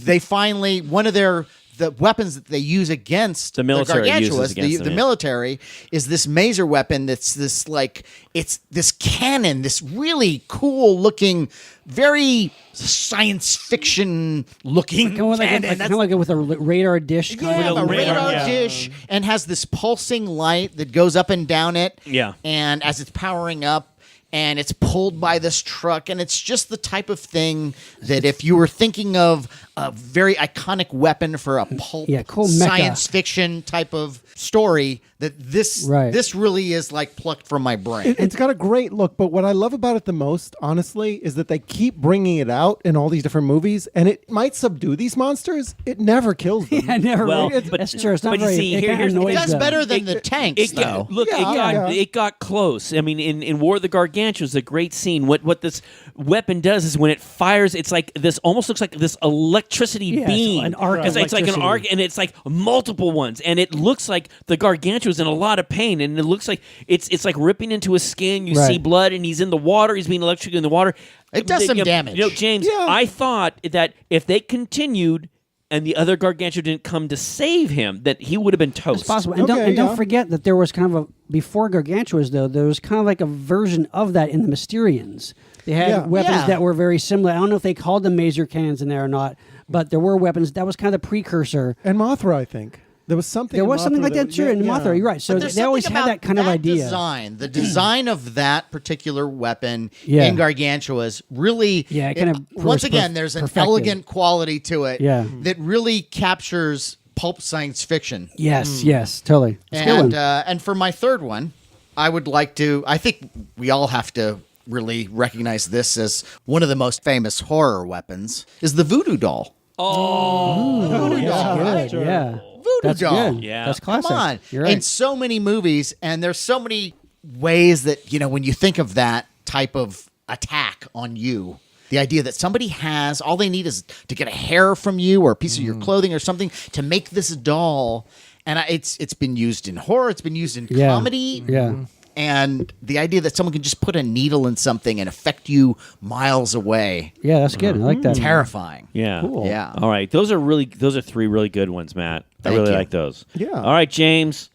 they finally, the weapons that they use against The military uses Gargantuas, against them, the yeah. military, is this Mazer weapon that's this, like, it's this cannon, this really cool looking, very science fiction looking Kind of like, cannon. kind of like with a radar dish. Kind Yeah, of a With a radar radar, dish, and has this pulsing light that goes up and down it. Yeah. And as it's powering up, and it's pulled by this truck, and it's just the type of thing that if you were thinking of a very iconic weapon for a pulp cool mecha. science fiction type of story, that this really is like plucked from my brain. It's got a great look, but what I love about it the most, honestly, is that they keep bringing it out in all these different movies, and it might subdue these monsters. It never kills them. I never. Well, really, but- that's true. It's not but you very. see, it kinda here's the annoys thing. It does them. better than the tanks, though. It got close. I mean, in War of the Gargantuas, a great scene. What this weapon does is when it fires, it's like this. Almost looks like this electricity Yeah, it's beam. an arc of It's like an electricity. arc, and it's like multiple ones, and it looks like the Gargantua's in a lot of pain, and it looks like it's like ripping into his skin. You Right. see blood, and he's in the water. He's being electrocuted in the water. It does some damage. You know, James, Yeah. I thought that if they continued and the other Gargantua didn't come to save him, that he would have been toast. It's possible. And, Okay, don't yeah. forget that there was kind of a before Gargantuas though. There was kind of like a version of that in the Mysterians. They had Yeah. weapons Yeah. that were very similar. I don't know if they called them Mazer cannons in there or not, but there were weapons that was kind of the precursor. And Mothra, I think. There was something. There in was something Mothra like that too in Mothra. You're right. So But there's they always something had about that kind of idea. Design, the design of that particular weapon Yeah. in Gargantua's really. Yeah, it kind of once was again, there's an perfected. elegant quality to it. Yeah. that really captures pulp science fiction. Yes, yes, totally. It's a good one. And for my third one, I would like to. I think we all have to really recognize this as one of the most famous horror weapons. Is the voodoo doll? Good, yeah. That's doll. good. Yeah. That's classic. Come on. You're right. In so many movies, and there's so many ways that, when you think of that type of attack on you, the idea that somebody has, all they need is to get a hair from you or a piece of your clothing or something to make this doll. And it's been used in horror, it's been used in Yeah. comedy. Yeah. And the idea that someone can just put a needle in something and affect you miles away, Yeah, that's good. I like that. terrifying. Yeah. Cool. Yeah. All right. Those are three really good ones, Matt. Thank I really you. like those. Yeah. All right, James.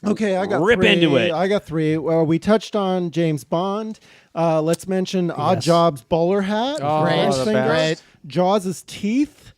Okay, I got Rip three. into it. I got three. Well, we touched on James Bond. Let's mention Odd Yes. Job's bowler hat. Oh, Great. First thing Great. goes. Jaws' teeth.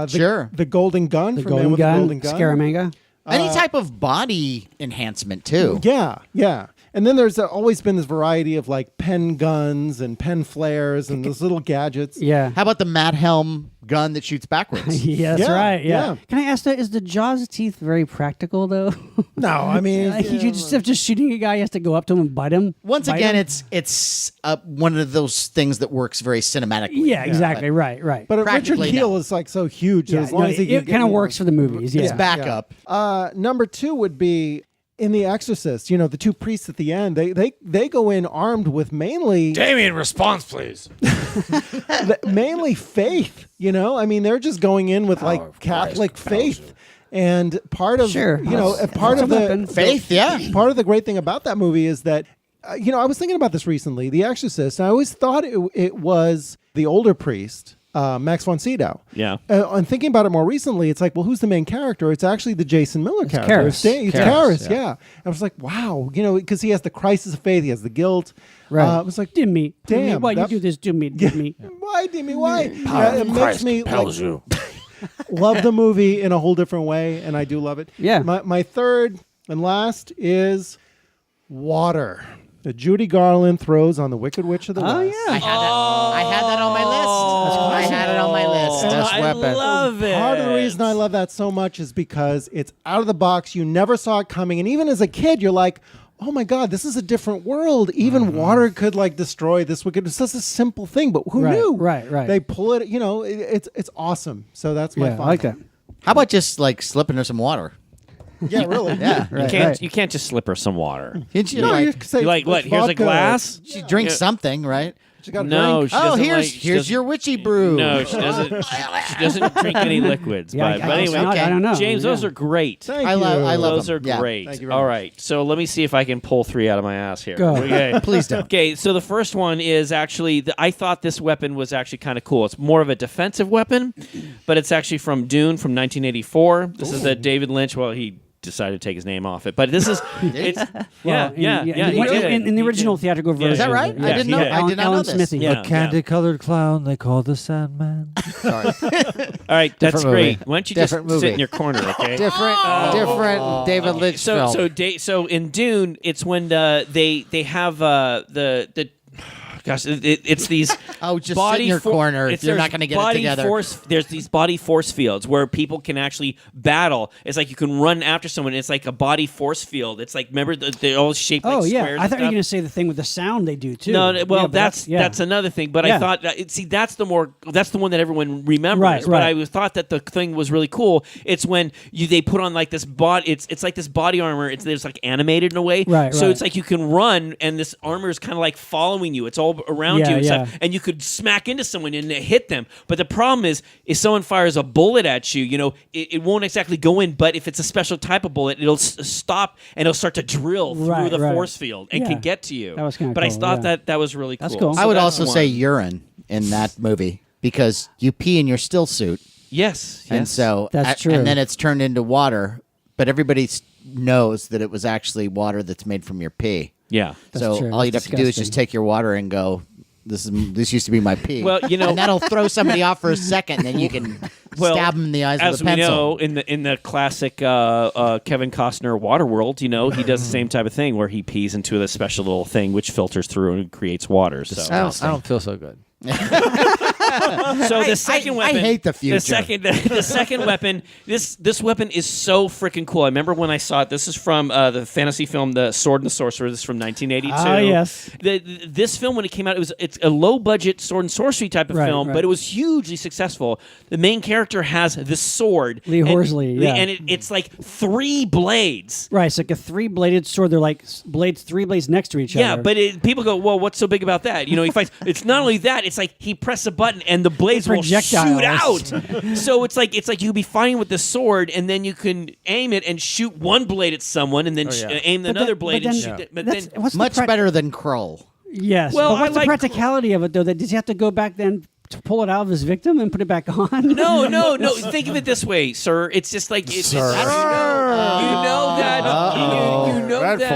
Sure. The golden gun The from Man golden with the gun, Golden Gun. Scaramanga. Any type of body enhancement, too. Yeah, yeah. And then there's always been this variety of like pen guns and pen flares and those little gadgets. Yeah. How about the Matt Helm gun that shoots backwards? Yeah, that's Yeah, right. Yeah. yeah. Can I ask that? Is the Jaws teeth very practical though? No, I mean, Like you just shooting a guy, you have to go up to him and bite him. Once Bite again, him? it's one of those things that works very cinematically. Yeah, exactly. Right. but Richard practically Kiel no. is like so huge. Yeah, as long as he it can kind of get- works for the movies. Yeah. His backup. Number two would be in The Exorcist. The two priests at the end. They go in armed with mainly Damien, response, please. mainly faith. I mean, they're just going in with like of Catholic Christ compels faith. And part of Sure. part of That's a weapon. the Faith, yeah. part of the great thing about that movie is that I was thinking about this recently, The Exorcist. And I always thought it was the older priest, Max von Sydow. Yeah. And thinking about it more recently, it's like, well, who's the main character? It's actually the Jason Miller character. Karras. It's Karras, Karras, yeah. yeah. I was like, wow, because he has the crisis of faith, he has the guilt. Right. I was like, Dimmy. damn, Why you that- do this? Dimmy. why, Demi? Why? Power it of makes Christ me compels like, you. love the movie in a whole different way, and I do love it. Yeah. My third and last is water. That Judy Garland throws on the Wicked Witch of the Oh West. yeah. I had that on my list. I had it on my list. best I weapon. love it. Part of the reason I love that so much is because it's out of the box. You never saw it coming. And even as a kid, you're like, oh my God, this is a different world. Even water could like destroy this. It's just a simple thing, but who knew? Right. They pull it, it's awesome. So that's my Yeah, fun. I like that. How about just like slip into some water? Yeah, really. Yeah. You can't just slip her some water. Can't you, No, like, you could say You like what? Here's a vodka. glass. she drinks something, right? She got a No, drink. she Oh, doesn't here's like- she here's doesn't- your witchy brew. No, she doesn't. She doesn't drink any liquids. Yeah, but I guess anyway, not. I don't know. James, those Yeah. are great. Thank I love- you. I love Those them. are Yeah. great. Thank you very All much. right, so let me see if I can pull 3 out of my ass here. Go. Okay. Please don't. Okay, so the first one is actually, I thought this weapon was actually kind of cool. It's more of a defensive weapon, but it's actually from Dune from 1984. This is the David Lynch. Well, he decided to take his name off it, but this is it's Well, yeah. in he did. the He original did. theatrical Yeah. version. Is that right? I Yeah, didn't he know. did. I did not know Alan this. Smithy. Yeah. A candy-colored clown they call the Sandman. Sorry. All right, that's Different great. movie. Why don't you Different just sit movie. in your corner, okay? Different David Lynch film. So in Dune, it's when they have the gosh, it's these Oh, just body sit in your corner. it's- You're there's not going to get it body together. There's these body force fields where people can actually battle. It's like you can run after someone. It's like a body force field. It's like, remember they're all shaped like Oh yeah, squares. I and thought you were stuff? going to say the thing with the sound they do too. No, well, Yeah, but that's another thing. But I Yeah. thought, that's the one that everyone remembers. Right, But right. I thought that the thing was really cool. It's when they put on like this body. It's like this body armor. There's like animated in a way. Right, So right. it's like you can run, and this armor is kind of like following you. It's all around Yeah, you. It's yeah. like, and you could smack into someone and hit them. But the problem is, if someone fires a bullet at you, it won't exactly go in. But if it's a special type of bullet, it'll stop and it'll start to drill through Right, the right. force field and Yeah. can get to you. That was kinda But I cool, thought yeah. that was really cool. That's cool. So I would that's also one. say urine in that movie because you pee in your still suit, Yes. and so That's true. and then it's turned into water. But everybody knows that it was actually water that's made from your pee. Yeah. So true. all you'd That's have to do is disgusting. just take your water and go. This used to be my pee. Well, and that'll throw somebody off for a second, and then you can stab them in the eyes as with a pencil. we know, in the classic Kevin Costner Waterworld, he does the same type of thing where he pees into a special little thing which filters through and creates water. So, I don't feel so good. so the second weapon, I hate the future. The second weapon, this weapon is so freaking cool. I remember when I saw it. This is from the fantasy film, The Sword and the Sorcerer. This is from 1982. Ah, yes. This film, when it came out, it's a low budget sword and sorcery type of Right, film, right. but it was hugely successful. The main character has this sword, Lee Horsley, yeah. and it's like 3 blades. Right, it's like a 3-bladed sword. They're like blades, 3 blades next to each Yeah, other. but people go, well, what's so big about that? He fights. It's not only that; it's like he presses a button and the blades will shoot Projectiles. out. So it's like you'd be fighting with the sword, and then you can aim it and shoot one blade at someone, and then aim another blade and shoot it. But then, what's the Much better than Kroll. Yes. Well, but what's I the like- practicality of it though? Does he have to go back then to pull it out of his victim and put it back on? no. Think of it this way, sir. It's just like you know that you know Red that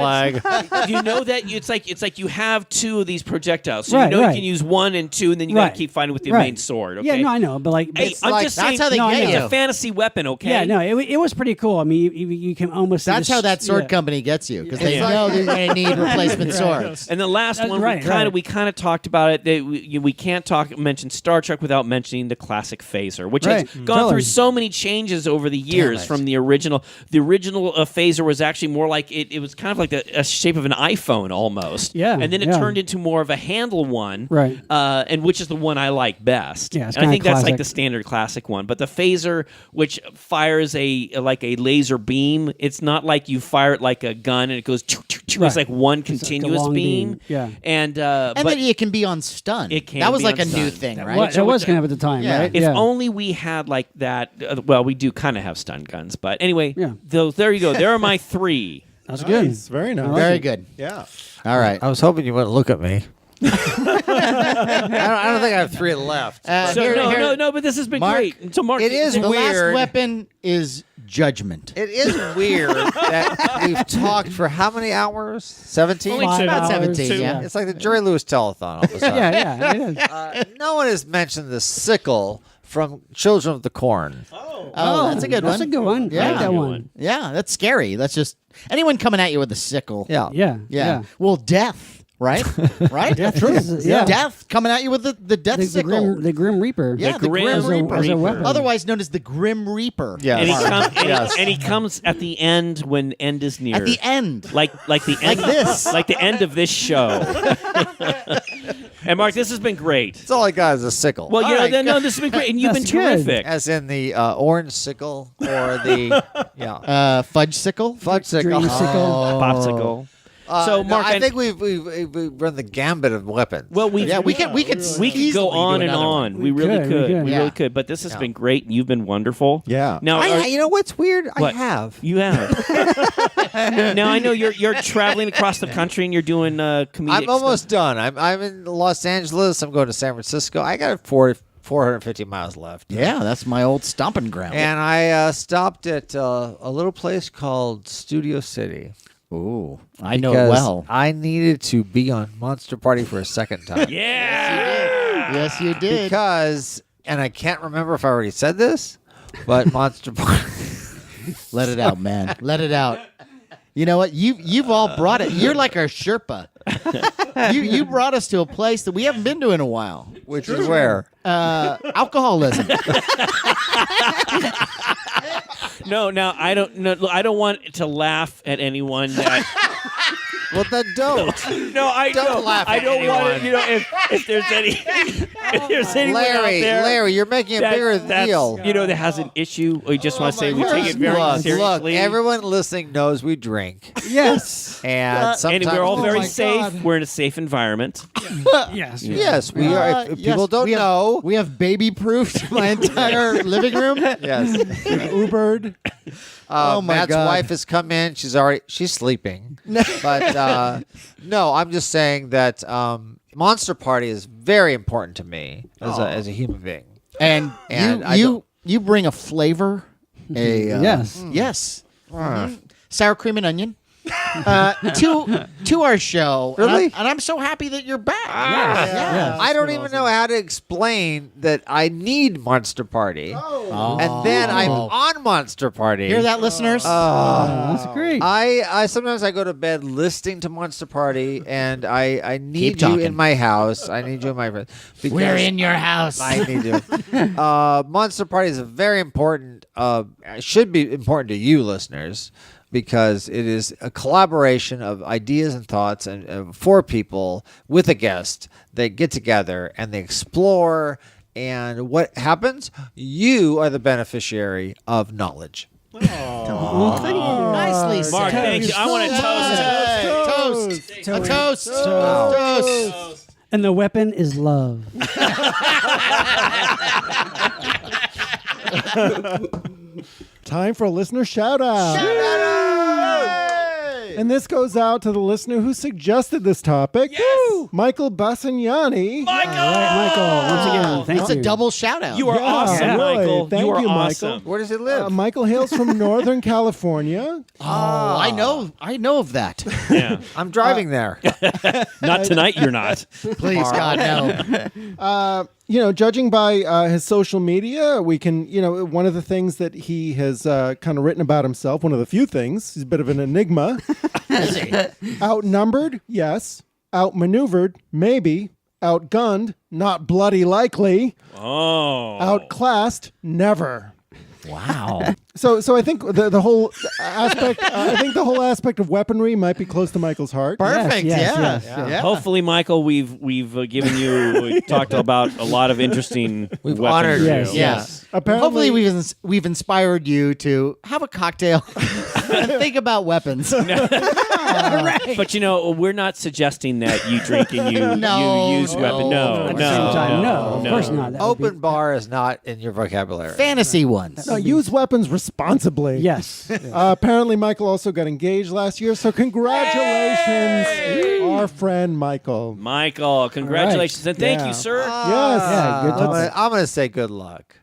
flag. you know that it's like you have 2 of these projectiles, so Right, you right. can use 1 and 2, and then you got Right. to keep fighting with the Right. main sword. Okay? Yeah, no, I know, but like, Hey, I'm like- just that's saying, how they No, I get know. you. it's a fantasy weapon. Okay. yeah, no, it was pretty cool. I mean, you can almost. That's how that sword yeah. company gets you because they Yeah. know they're going to need replacement swords. And the last That's one, right, we kind of talked about it. We can't mention Star Trek without mentioning the classic phaser, which Right. has gone Totally. through so many changes over the years it. from the original. The original phaser was actually more like it was kind of like a shape of an iPhone almost. Yeah, and then it yeah. turned into more of a handle one. Right. And which is the one I like best. Yeah, it's and I kinda think that's like classic. the standard classic one. But the phaser, which fires a laser beam, it's not like you fire it like a gun and it goes. Right. It's like one It's like a continuous long beam. beam. Yeah. And And but then it can be on stun. It can That was be like on a new stun. thing, That right? What, that was kind of at the time, Yeah. right? if yeah. only we had like that. Well, we do kind of have stun guns, but anyway. Yeah. There you go. There are my 3. That's good. Nice. Very nice. Very good. Yeah. All right. I was hoping you wouldn't look at me. I don't think I have 3 left. So no, but this has been Mark, great. So Mark, it is The last weird. weapon is judgment. It is weird that we've talked for how many hours? 17? Only Five About hours. 17, yeah. It's like the Jerry Lewis telethon all of a sudden. Yeah, it is. No one has mentioned the sickle from Children of the Corn. Oh, that's a good That's one. a good one. I Yeah. like that Good one. one. Yeah, that's scary. That's just anyone coming at you with a sickle. Yeah. Yeah. Yeah. Well, death, right? Right? Yeah. Death coming at you with the death The sickle. Grim Reaper. Yeah, the Grim as Reaper. as a weapon. Otherwise known as the Grim Reaper. Yes. And he comes at the end when end is near. At the end. like the end like the end of this show. And Mark, this has been great. That's all I got is a sickle. Well, All right, no, this has been great, and you've been That's good. terrific. As in the orange sickle or the Fudge sickle. fudge sickle. Dreamsicle. Popsicle. So, Mark, I and- think we've run the gambit of weapons. Well, we could we could easily go do on and another on. one. We really could, we could. could. We Yeah. really could. But this has been great, and you've been wonderful. Yeah. Now, you know what's weird? What? I have. You have. Now I know you're traveling across the country and you're doing comedic. I'm almost done. I'm in Los Angeles. I'm going to San Francisco. I got 450 miles left. Yeah, that's my old stomping ground. And I stopped at a little place called Studio City. Ooh, I know it because well. I needed to be on Monster Party for a second time. Yeah. Yes, you did. Because, and I can't remember if I already said this, but Monster Party. Let it out, man. Let it out. You know what? You've all brought it. You're like our Sherpa. You brought us to a place that we haven't been to in a while. Which is where? Alcoholism. No, I don't want to laugh at anyone that. Well, then don't. No, I Don't don't. laugh I at don't want anyone. to. If there's any, if there's anyone out there, Larry, you're making a bigger deal. that has an issue, we just want to say we take it very Look, seriously. everyone listening knows we drink. Yes. And and sometimes we're all very my safe. God. We're in a safe environment. Yes. Yes, we are. If people don't know, We have baby-proofed my entire living room. yes. Ubered. Oh, my Matt's God. wife has come in. She's sleeping. But no, I'm just saying that Monster Party is very important to me as a human being. And, And I you bring a flavor. Yes. Yes. Sour cream and onion. To our show. Really? And I'm so happy that you're back. Yes. I don't even know how to explain that I need Monster Party, and then I'm on Monster Party. Hear that, listeners? That's great. I sometimes I go to bed listening to Monster Party, and I need Keep you talking. in my house. I need you in my because We're in your house. I need you. Monster Party is a very important. Should be important to you, listeners, because it is a collaboration of ideas and thoughts and four people with a guest. They get together and they explore. And what happens? You are the beneficiary of knowledge. Well, thank you. Nicely said. Mark, thank you. I want to toast. Toast. A toast. Toast. And the weapon is love. Time for a listener shout out. And this goes out to the listener who suggested this topic. Yes! Michael Bassignani. All right, Michael. Once again, thank It's you. a double shout out. You are Yeah, awesome, really. Michael. Thank you are you, Michael. awesome. Where does it live? Michael hails from Northern California. Oh, I know of that. Yeah. I'm driving there. Not tonight. You're not. Please, God, no. Judging by his social media, we can, one of the things that he has kind of written about himself, one of the few things, he's a bit of an enigma. Outnumbered, yes. Outmaneuvered, maybe. Outgunned, not bloody likely. Oh. Outclassed, never. Wow. So I think the whole aspect, aspect of weaponry might be close to Michael's heart. Perfect. yes, Yeah. yes. Hopefully, Michael, we've given you. We talked about a lot of interesting. We've weapons. honored you. Yes, Yes. Apparently, Hopefully, we've inspired you to have a cocktail and think about weapons. But we're not suggesting that you drink and you use weapon. No, At the same time, no, of course not. That would Open be- bar is not in your vocabulary. Fantasy ones. No, use weapons responsibly. Yes. Apparently, Michael also got engaged last year, so congratulations, our friend Michael. Michael, congratulations and thank Yeah. you, sir. Yes. Yeah, good I'm gonna say good luck.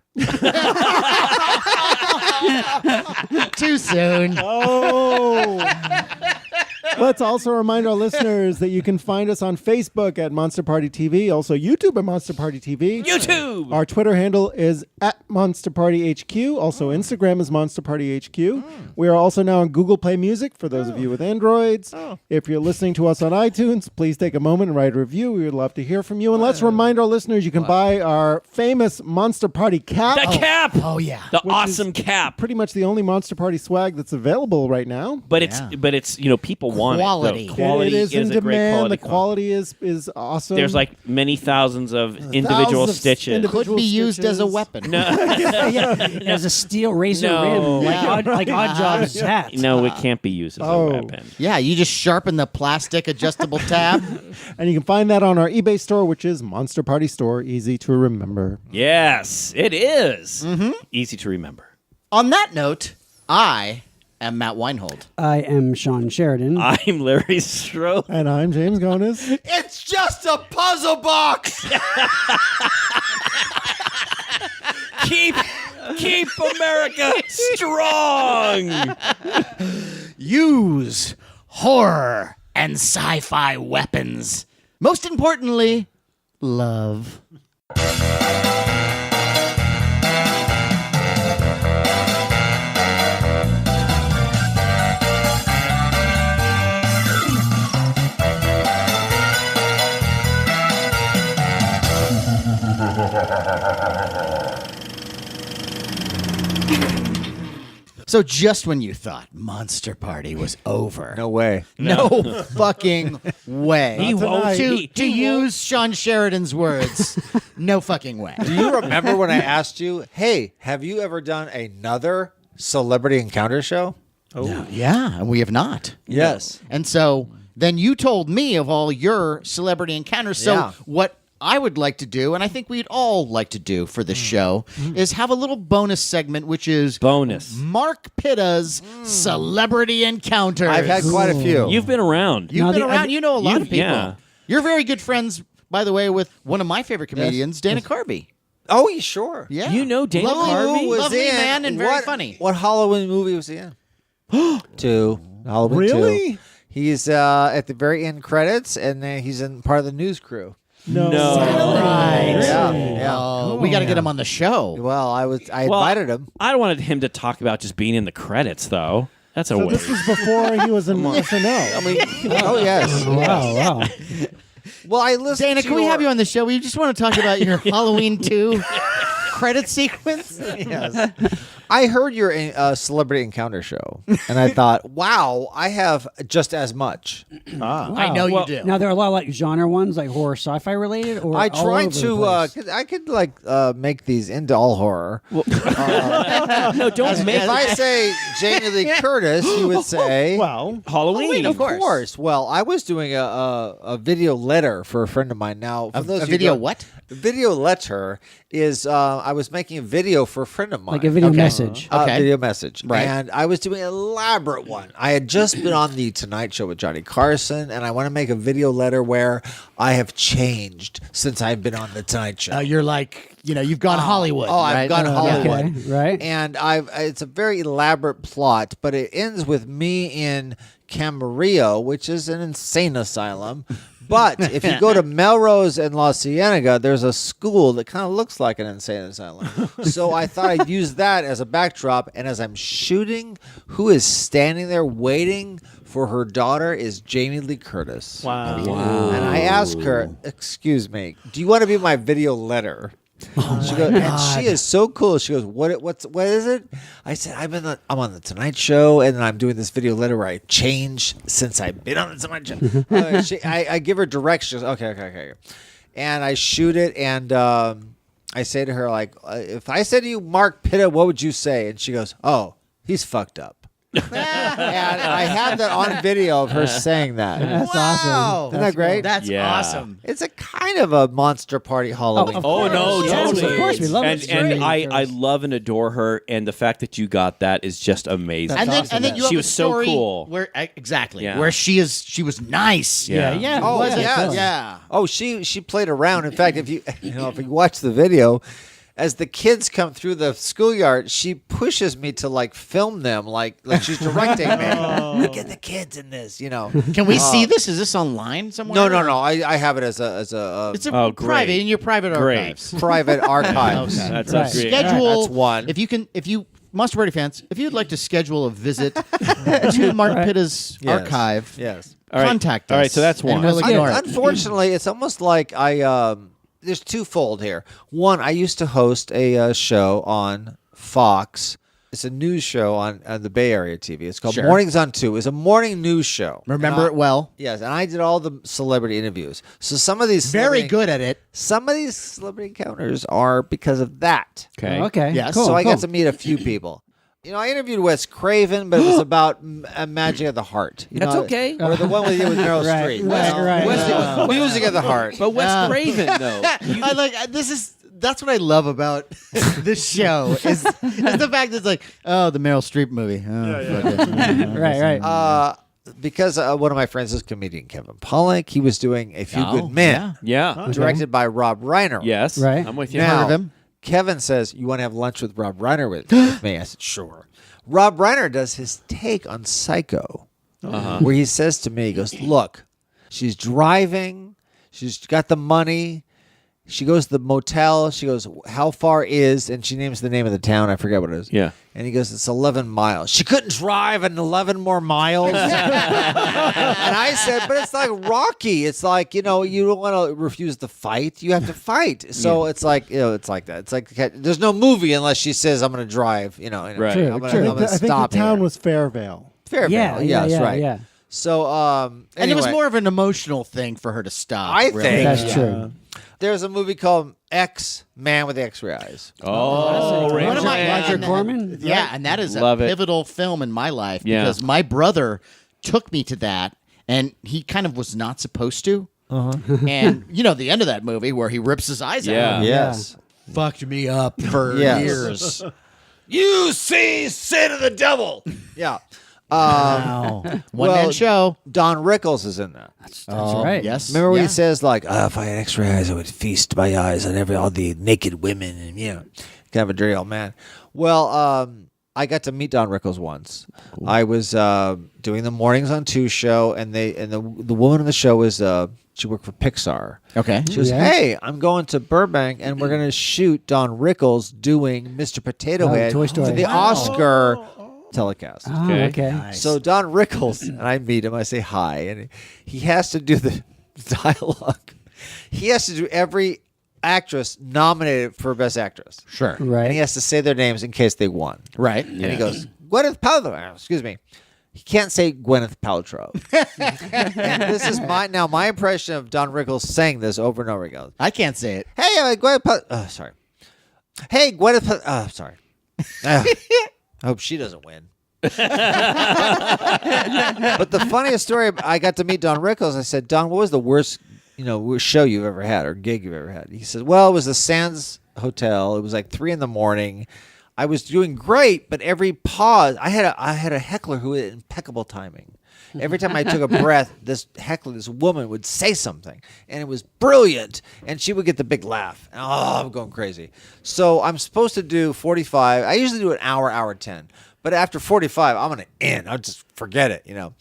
Too soon. Oh. Let's also remind our listeners that you can find us on Facebook at Monster Party TV, also YouTube at Monster Party TV. YouTube. Our Twitter handle is at Monster Party HQ. Also, Instagram is Monster Party HQ. We are also now on Google Play Music for those of you with Androids. If you're listening to us on iTunes, please take a moment and write a review. We would love to hear from you. And let's remind our listeners you can buy our famous Monster Party cap. The cap. Oh yeah. The awesome cap. Pretty much the only Monster Party swag that's available right now. But it's people want Quality. it. The quality It is in a great demand. quality. The quality is awesome. There's like many thousands of individual Thousands of stitches. individual Could be used as a stitches. weapon. As a steel razor No. rim, like Odd Job's hat. No, it can't be used as a weapon. Yeah, you just sharpen the plastic adjustable tab. And you can find that on our eBay store, which is Monster Party Store. Easy to remember. Yes, it is. Easy to remember. On that note, I am Matt Weinhold. I am Shawn Sheridan. I'm Larry Stroh. And I'm James Gonis. It's just a puzzle box. Keep America strong. Use horror and sci-fi weapons. Most importantly, love. So just when you thought Monster Party was over. No way. No fucking way. He won't. To use Shawn Sheridan's words, no fucking way. Do you remember when I asked you, hey, have you ever done another celebrity encounter show? No, yeah, and we have not. Yes. And so then you told me of all your celebrity encounters. So Yeah. what I would like to do, and I think we'd all like to do for this show, is have a little bonus segment, which is Bonus. Mark Pitta's Celebrity Encounters. I've had quite a few. You've been around. You've Now, been the- around. You know a lot of people. Yeah. You're very good friends, by the way, with one of my favorite comedians, Dana Carvey. Oh, you sure? Yeah. You know Dana Lovely, Carvey? lovely in- man and very funny. What Halloween movie was he in? Two. Halloween Really? 2. He's at the very end credits, and then he's in part of the news crew. No. Right. Yeah. Oh, we got to get him on the show. Well, I invited him. I wanted him to talk about just being in the credits, though. That's a So waste. this was before he was in SNL. I mean, oh yes. Wow. Well, I listened. Dana, to can we your- have you on the show? We just want to talk about your Halloween 2 credit sequence. Yes. I heard your celebrity encounter show, and I thought, wow, I have just as much. I know Well, you do. Now there are a lot of like genre ones, like horror, sci-fi related. Or I all tried over the to, place? 'cause I could make these into all horror. No, don't make If I say Jamie Lee Curtis, you would say Well, Halloween. Of course. Well, I was doing a video letter for a friend of mine. Now, for those A of you video don't- what? Video letter is I was making a video for a friend of mine. like a video Okay. message. Okay. Video message. Right. And I was doing an elaborate one. I had just been on the Tonight Show with Johnny Carson, and I want to make a video letter where I have changed since I've been on the Tonight Show. You're like, you've gone Hollywood. Oh, I've right? gone Hollywood. Okay, right. And it's a very elaborate plot, but it ends with me in Camarillo, which is an insane asylum. But if you go to Melrose and La Cienega, there's a school that kind of looks like an insane asylum. So I thought I'd use that as a backdrop. And as I'm shooting, who is standing there waiting for her daughter is Jamie Lee Curtis. Wow. And I asked her, "Excuse me, do you want to be my video letter?" She goes, and she is so cool. She goes, what is it? I said, I'm on the Tonight Show, and then I'm doing this video letter where I change since I've been on the Tonight Show. I give her directions. Okay. And I shoot it, and I say to her, like, if I said to you, Mark Pitta, what would you say? And she goes, oh, he's fucked up. And I have that on video of her saying that. That's awesome. Isn't that great? That's Yeah. awesome. It's a kind of a Monster Party Halloween. of Oh course. no, Yes, totally. of course, we love it. and It's and great. I love and adore her, and the fact that you got that is just amazing. And then, awesome. and then you She have was a so story cool. where exactly Yeah. where she was nice. Yeah. Yeah. Oh, yeah, yes. totally. Yeah. Oh, she played around. In fact, if you watch the video, as the kids come through the schoolyard, she pushes me to like film them, like she's directing me. Look at the kids in this, you know. Can we see this? Is this online somewhere? No. I have it as a It's a Oh, private great. in your private Great. archives. private archives. Okay. That's Right. great. Schedule. That's one. If you Monster Party fans, if you'd like to schedule a visit to Mark Pitta's Yes. archive, Yes. All right. contact us. All right, so that's one. And we'll ignore it. Unfortunately, it's almost like there's twofold here. One, I used to host a show on Fox. It's a news show on the Bay Area TV. It's called Sure. Mornings on 2. It's a morning news show. Remember it well. Yes, and I did all the celebrity interviews. So some of these Very celebrity- good at it. Some of these celebrity encounters are because of that. Okay. Okay. Yes. Cool, So I cool. got to meet a few people. You know, I interviewed Wes Craven, but it was about Magic of the Heart. You That's know, okay. Or the one with you with Meryl Right, Streep. right, Well, right. Wes- Music of the Heart. But Wes Craven, though. I like this is. That's what I love about this show is the fact that it's like, oh, the Meryl Streep movie. Oh, Right. Because one of my friends is comedian Kevin Pollak. He was doing A Few Oh, Good Men, Yeah. directed by Rob Reiner. Yes. Right. I'm with you. Now, of him? Kevin says, you want to have lunch with Rob Reiner with me? I said, sure. Rob Reiner does his take on Psycho, where he says to me, he goes, look, she's driving, she's got the money, she goes to the motel, she goes, how far is, and she names the name of the town, I forget what it is. Yeah. And he goes, it's 11 miles. She couldn't drive an 11 more miles. And I said, but it's like Rocky. It's like, you know, you don't want to refuse the fight. You have to fight. So it's like, you know, it's like that. It's like, there's no movie unless she says, I'm going to drive, you know. Right. True, I'm true. going to I think stop the town here. was Fairvale. Fairvale. Yeah, yes, yeah, right. yeah. So, And it was anyway, more of an emotional thing for her to stop. I really. think- That's Yeah. true. there's a movie called X, Man with X-Ray Eyes. Oh, One Ranger of my Man. Roger Corman? Yeah, and that is Love a it. pivotal film in my life Yeah. because my brother took me to that, and he kind of was not supposed to. And you know the end of that movie where he rips his eyes Yeah. out. Yes. Fucked me up for Yes. years. You see sin of the devil. Yeah. Wow. One Well, man show. Don Rickles is in that. That's right. Yes. Remember when Yeah. he says like, if I had X-ray eyes, I would feast my eyes on all the naked women, and you know, kind of a dirty old man. Well, I got to meet Don Rickles once. I was doing the Mornings on 2 show, and the woman on the show was she worked for Pixar. Okay. She goes, Yeah. hey, I'm going to Burbank, and we're going to shoot Don Rickles doing Mr. Potato Oh, Head Toy for Story. the Oscar telecast. Oh, Okay. okay. Nice. So Don Rickles, and I meet him, I say hi, and he has to do the dialogue. He has to do every actress nominated for Best Actress. Sure. Right. And he has to say their names in case they won. Right. And he goes, Gwyneth Paltrow. Excuse me. He can't say Gwyneth Paltrow. And this is my impression of Don Rickles saying this over and over again. I can't say it. Hey, Gwyneth sorry. Hey, Gwyneth sorry. I hope she doesn't win. But the funniest story, I got to meet Don Rickles. I said, Don, what was the worst, worst show you've ever had or gig you've ever had? He said, well, it was the Sands Hotel. It was like 3 a.m. I was doing great, but every pause, I had a heckler who had impeccable timing. Every time I took a breath, this woman would say something, and it was brilliant, and she would get the big laugh. Oh, I'm going crazy. So I'm supposed to do 45. I usually do an hour 10, but after 45, I'm going to end. I'll just forget it, And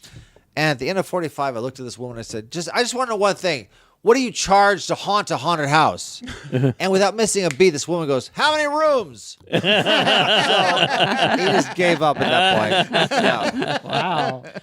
at the end of 45, I looked at this woman. I said, I just want to know one thing. What do you charge to haunt a haunted house? And without missing a beat, this woman goes, how many rooms? So he just gave up at that point. Yeah.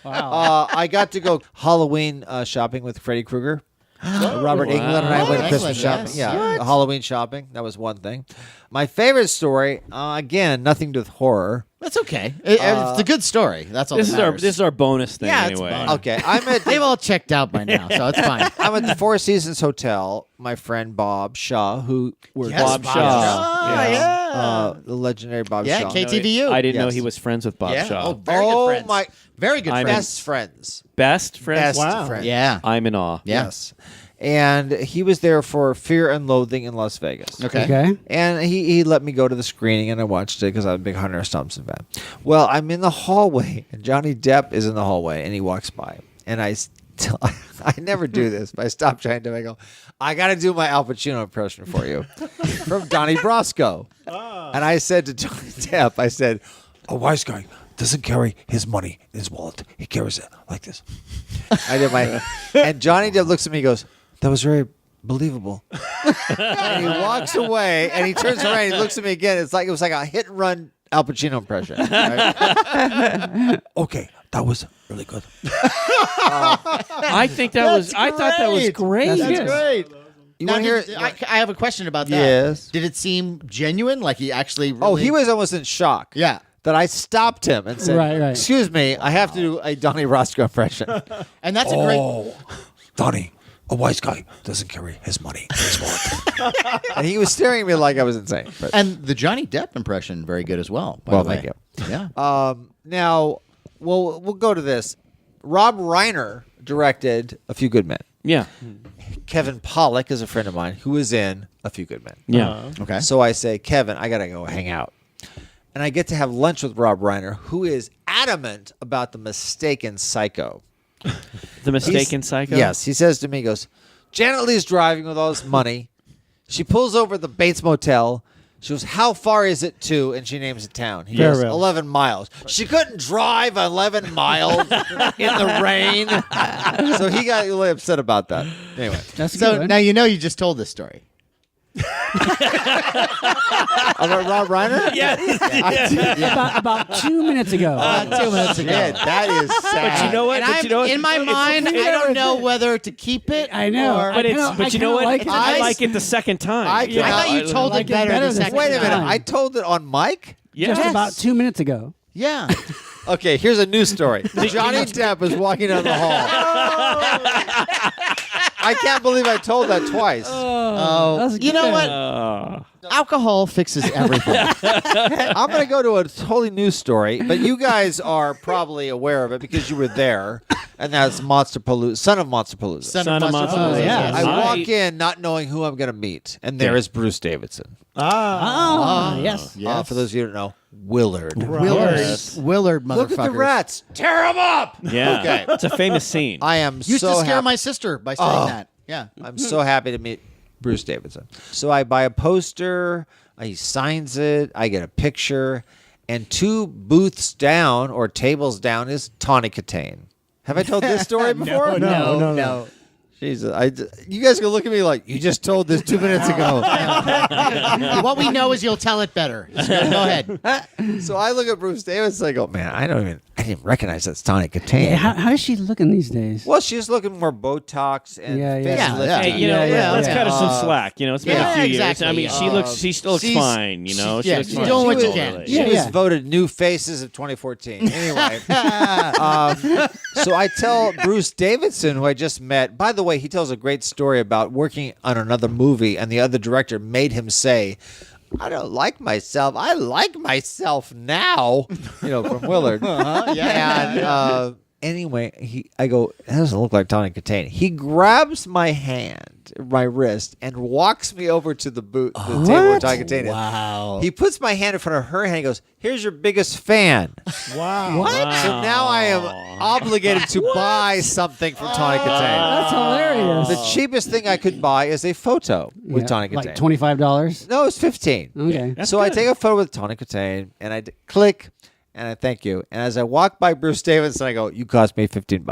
Wow. I got to go Halloween shopping with Freddy Krueger. Robert Englund and I went Englund, Christmas shopping. yes. Yeah, Halloween shopping. That was one thing. My favorite story, again, nothing to do with horror. That's okay. It's a good story. That's all. This that is our matters. bonus thing Yeah, it's anyway. bonus. Okay, I'm at They've all checked out by now, so it's fine. I'm at the Four Seasons Hotel. My friend Bob Shaw, who worked Yes, Bob Bob Shaw. Shaw. Yeah. the legendary Bob Yeah, Shaw. KTVU. I didn't know Yes. he was friends with Bob Yeah. Shaw. Oh, very good friends. my Very good I'm friends. best friends. Best friends. Best friends. Yeah. I'm in awe. Yeah. Yes. And he was there for Fear and Loathing in Las Vegas. Okay. Okay. And he let me go to the screening, and I watched it because I'm a big Hunter S. Thompson fan. Well, I'm in the hallway, and Johnny Depp is in the hallway, and he walks by. And I till I never do this, but I stopped trying to. I go, I got to do my Al Pacino impression for you from Donnie Brasco. And I said to Johnny Depp, I said, a wise guy doesn't carry his money in his wallet. He carries it like this. I did my, and Johnny Depp looks at me and goes, that was very believable. And he walks away and he turns around and he looks at me again. It was like a hit and run Al Pacino impression. Right? Okay, that was really good. I think that was. I thought that was great. That's great. You Now, want to hear? I have a question about that. Yes. Did it seem genuine? Like he actually? Really... Oh, he was almost in shock. Yeah. That I stopped him and said, Right. "Excuse me, I have to do a Donnie Brasco impression." And that's a great. Donnie, a wise guy doesn't carry his money in his wallet. And he was staring at me like I was insane. But, And the Johnny Depp impression, very good as well. By the way. thank you. Yeah. Now, we'll go to this. Rob Reiner directed A Few Good Men. Yeah. Kevin Pollak is a friend of mine who was in A Few Good Men. Yeah. Okay. So I say, Kevin, I got to go hang out. And I get to have lunch with Rob Reiner, who is adamant about The Mistaken Psycho. The Mistaken Psycho? Yes. He says to me, he goes, Janet Leigh's driving with all this money. She pulls over at the Bates Motel. She goes, how far is it to? And she names a town. He goes, Fairville. 11 miles. She couldn't drive 11 miles in the rain. So he got really upset about that. Anyway. That's So good. now you know you just told this story. About Rob Reiner? Yes. About 2 minutes ago. 2 minutes ago. Yeah, that is sad. But you know what? And But you know what? in my mind, I don't know whether to keep it. I know. or- I But it's. kinda- But you know kinda what? like It's it. I I- like it the second time. I I thought you told like it better the the second Wait a minute. time. I told it on mic? Yes. Just about 2 minutes ago. Yeah. Okay, here's a news story. Johnny Depp is walking down the hall. I can't believe I told that twice. Oh, That's you know good. what? Alcohol fixes everything. I'm going to go to a totally new story, but you guys are probably aware of it because you were there, and that's Monsterpalooza, Son of Monsterpalooza. Son of Monster. Oh, yeah. I Right. walk in not knowing who I'm going to meet, and there is Bruce Davidson. Oh, yes. For those of you who don't know, Willard. Willard, motherfuckers. Look at the rats. Tear them up. Yeah. Okay. It's a famous scene. I am Used so to scare happy. my sister by saying that. Yeah. I'm so happy to meet Bruce Davidson. So I buy a poster, he signs it, I get a picture, and 2 booths down or tables down is Tawny Katane. Have I told this story before? No. Jesus, you guys can look at me like, you just told this 2 minutes ago. What we know is you'll tell it better. So go ahead. So I look at Bruce Davidson, I go, man, I didn't recognize that's Tawny Katane. How is she looking these days? Well, she's looking more Botox and Yeah, yeah. facelift. Yeah, Hey, you know, Yeah, let's yeah. cut her some slack. You know, it's been Yeah, a few years. exactly. I mean, she still looks she's- fine. You know, she- yeah, looks she's fine. doing what She you was- can. She Yeah, was yeah. voted New Faces of 2014. Anyway, so I tell Bruce Davidson, who I just met. By the way, he tells a great story about working on another movie, and the other director made him say, "I don't like myself. I like myself now." You know, from Willard. Yeah. And anyway, I go, that doesn't look like Tawny Katane. He grabs my hand, my wrist, and walks me over to the table where Tawny Katane is. Wow. He puts my hand in front of her hand and goes, here's your biggest fan. Wow. What? So now I am obligated to buy something from Tawny Katane. That's hilarious. The cheapest thing I could buy is a photo with Yeah, Tawny Katane. like $25. No, it's 15. Okay. So I take a photo with Tawny Katane and I click and I thank you. And as I walk by Bruce Davidson, I go, you cost me $15.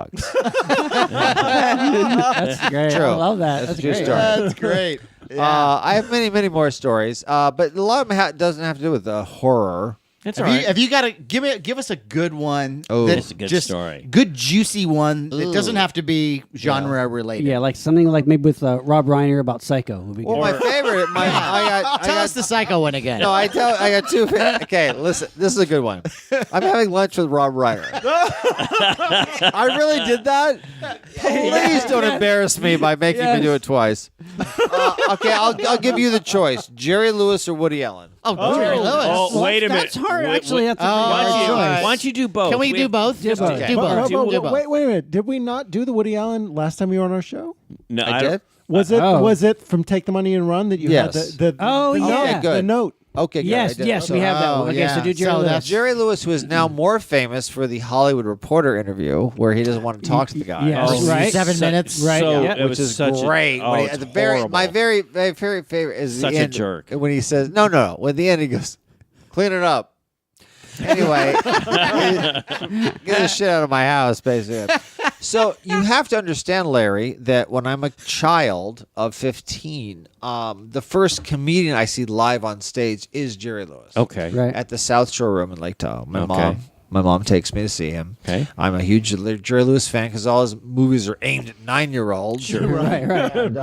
That's great. True. I love that. That's a true great. story. That's great. I have many, many more stories, but a lot of them doesn't have to do with horror. It's all right. Have you got to give us a good one? Oh. that's It's a good just story. Good juicy one that doesn't have to be genre related. Yeah, like something like maybe with Rob Reiner about Psycho. Would be Well, good. my favorite, I Tell us the psycho one again. No, I got 2. Okay, listen, this is a good one. I'm having lunch with Rob Reiner. I really did that. Please don't embarrass me by making me do it twice. Okay, I'll give you the choice: Jerry Lewis or Woody Allen. Jerry Lewis. Oh, wait a minute. That's hard. Wait, Actually, that's a pretty why hard don't you- choice. why don't you do both? Can we do both? Do both. Do both. do both. Wait a minute. Did we not do the Woody Allen last time you were on our show? No, I don't- did. Was it from Take the Money and Run that you Yes. had the Oh, the yeah. note, Okay, good. the note? Okay, good. Yes, yes, we have that one. Okay, so do Jerry So Lewis. that's- Jerry Lewis, who is now more famous for the Hollywood Reporter interview, where he doesn't want to talk to the guy. Yes, Oh, right. 7 minutes. Right, So yeah. it Which was is such great. A, When he- it's at the very, horrible. my very favorite is Such the a end, jerk. when he says, "No." At the end, he goes, "Clean it up." Anyway, get the shit out of my house, basically. So you have to understand, Larry, that when I'm a child of 15, the first comedian I see live on stage is Jerry Lewis. Okay. Right. At the South Shore Room in Lake Tahoe. Okay. My mom takes me to see him. Okay. I'm a huge Jerry Lewis fan because all his movies are aimed at 9-year-olds. Sure. Right. And,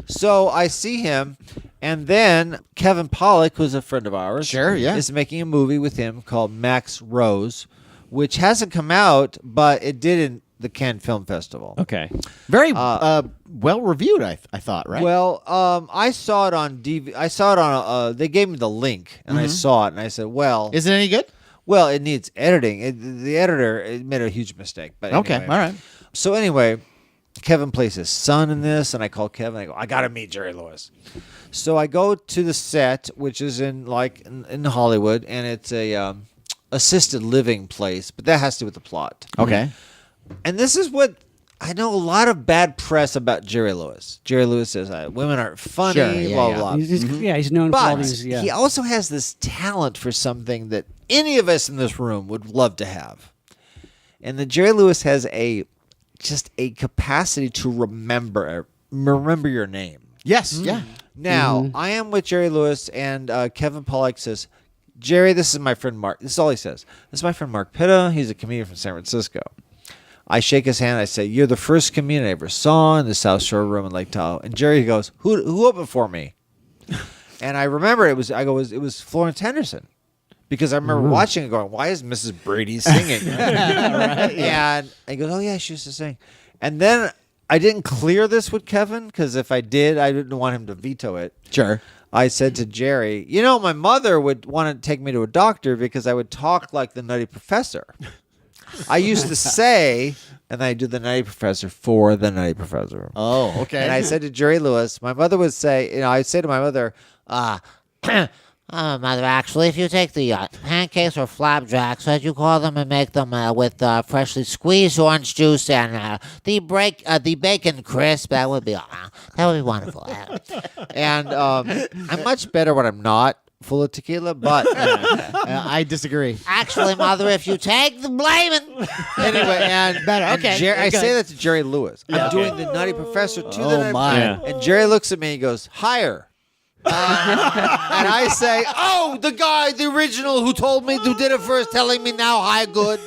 so I see him, and then Kevin Pollak, who's a friend of ours, Sure, yeah. is making a movie with him called Max Rose, which hasn't come out, but it did in the Cannes Film Festival. Okay. Very well reviewed, I thought, right? Well, I saw it on DVD. I saw it on. They gave me the link, and I saw it, and I said, "Well, Is it any good? well, it needs editing." The editor made a huge mistake, but Okay, anyway. all right. So anyway, Kevin plays his son in this, and I call Kevin. I go, "I got to meet Jerry Lewis." So I go to the set, which is in Hollywood, and it's a assisted living place, but that has to do with the plot. Okay. And this is what I know: a lot of bad press about Jerry Lewis. Jerry Lewis says women aren't funny, Sure, yeah, blah yeah. blah. He's known for all But these. Yeah. he also has this talent for something that any of us in this room would love to have. And that Jerry Lewis has just a capacity to remember your name. Yes, yeah. Now, I am with Jerry Lewis, and Kevin Pollak says, "Jerry, this is my friend Mark." This is all he says. "This is my friend Mark Pitta. He's a comedian from San Francisco." I shake his hand. I say, "You're the first comedian I ever saw in the South Shore Room in Lake Tahoe." And Jerry goes, "Who opened for me?" And I remember it was Florence Henderson, because I remember watching it, going, "Why is Mrs. Brady singing?" And he goes, "Oh yeah, she used to sing." And then I didn't clear this with Kevin, because if I did, I didn't want him to veto it. Sure. I said to Jerry, my mother would want to take me to a doctor because I would talk like the Nutty Professor. I used to say, and I do the Nutty Professor for the Nutty Professor. Oh, okay. And I said to Jerry Lewis, my mother would say, I'd say to my mother, Mother, actually, if you take the pancakes or flapjacks, as you call them, and make them with freshly squeezed orange juice and the bacon crisp, that would be wonderful. and I'm much better when I'm not full of tequila, but I disagree. Actually, Mother, if you take the blaming, anyway, and Better, and okay, I okay. say that to Jerry Lewis. I'm doing the Nutty Professor to the Oh, Nutty my. Yeah. And Jerry looks at me and he goes, "Higher." And I say, "Oh, the guy, the original who told me, who did it first, telling me now, hi, good."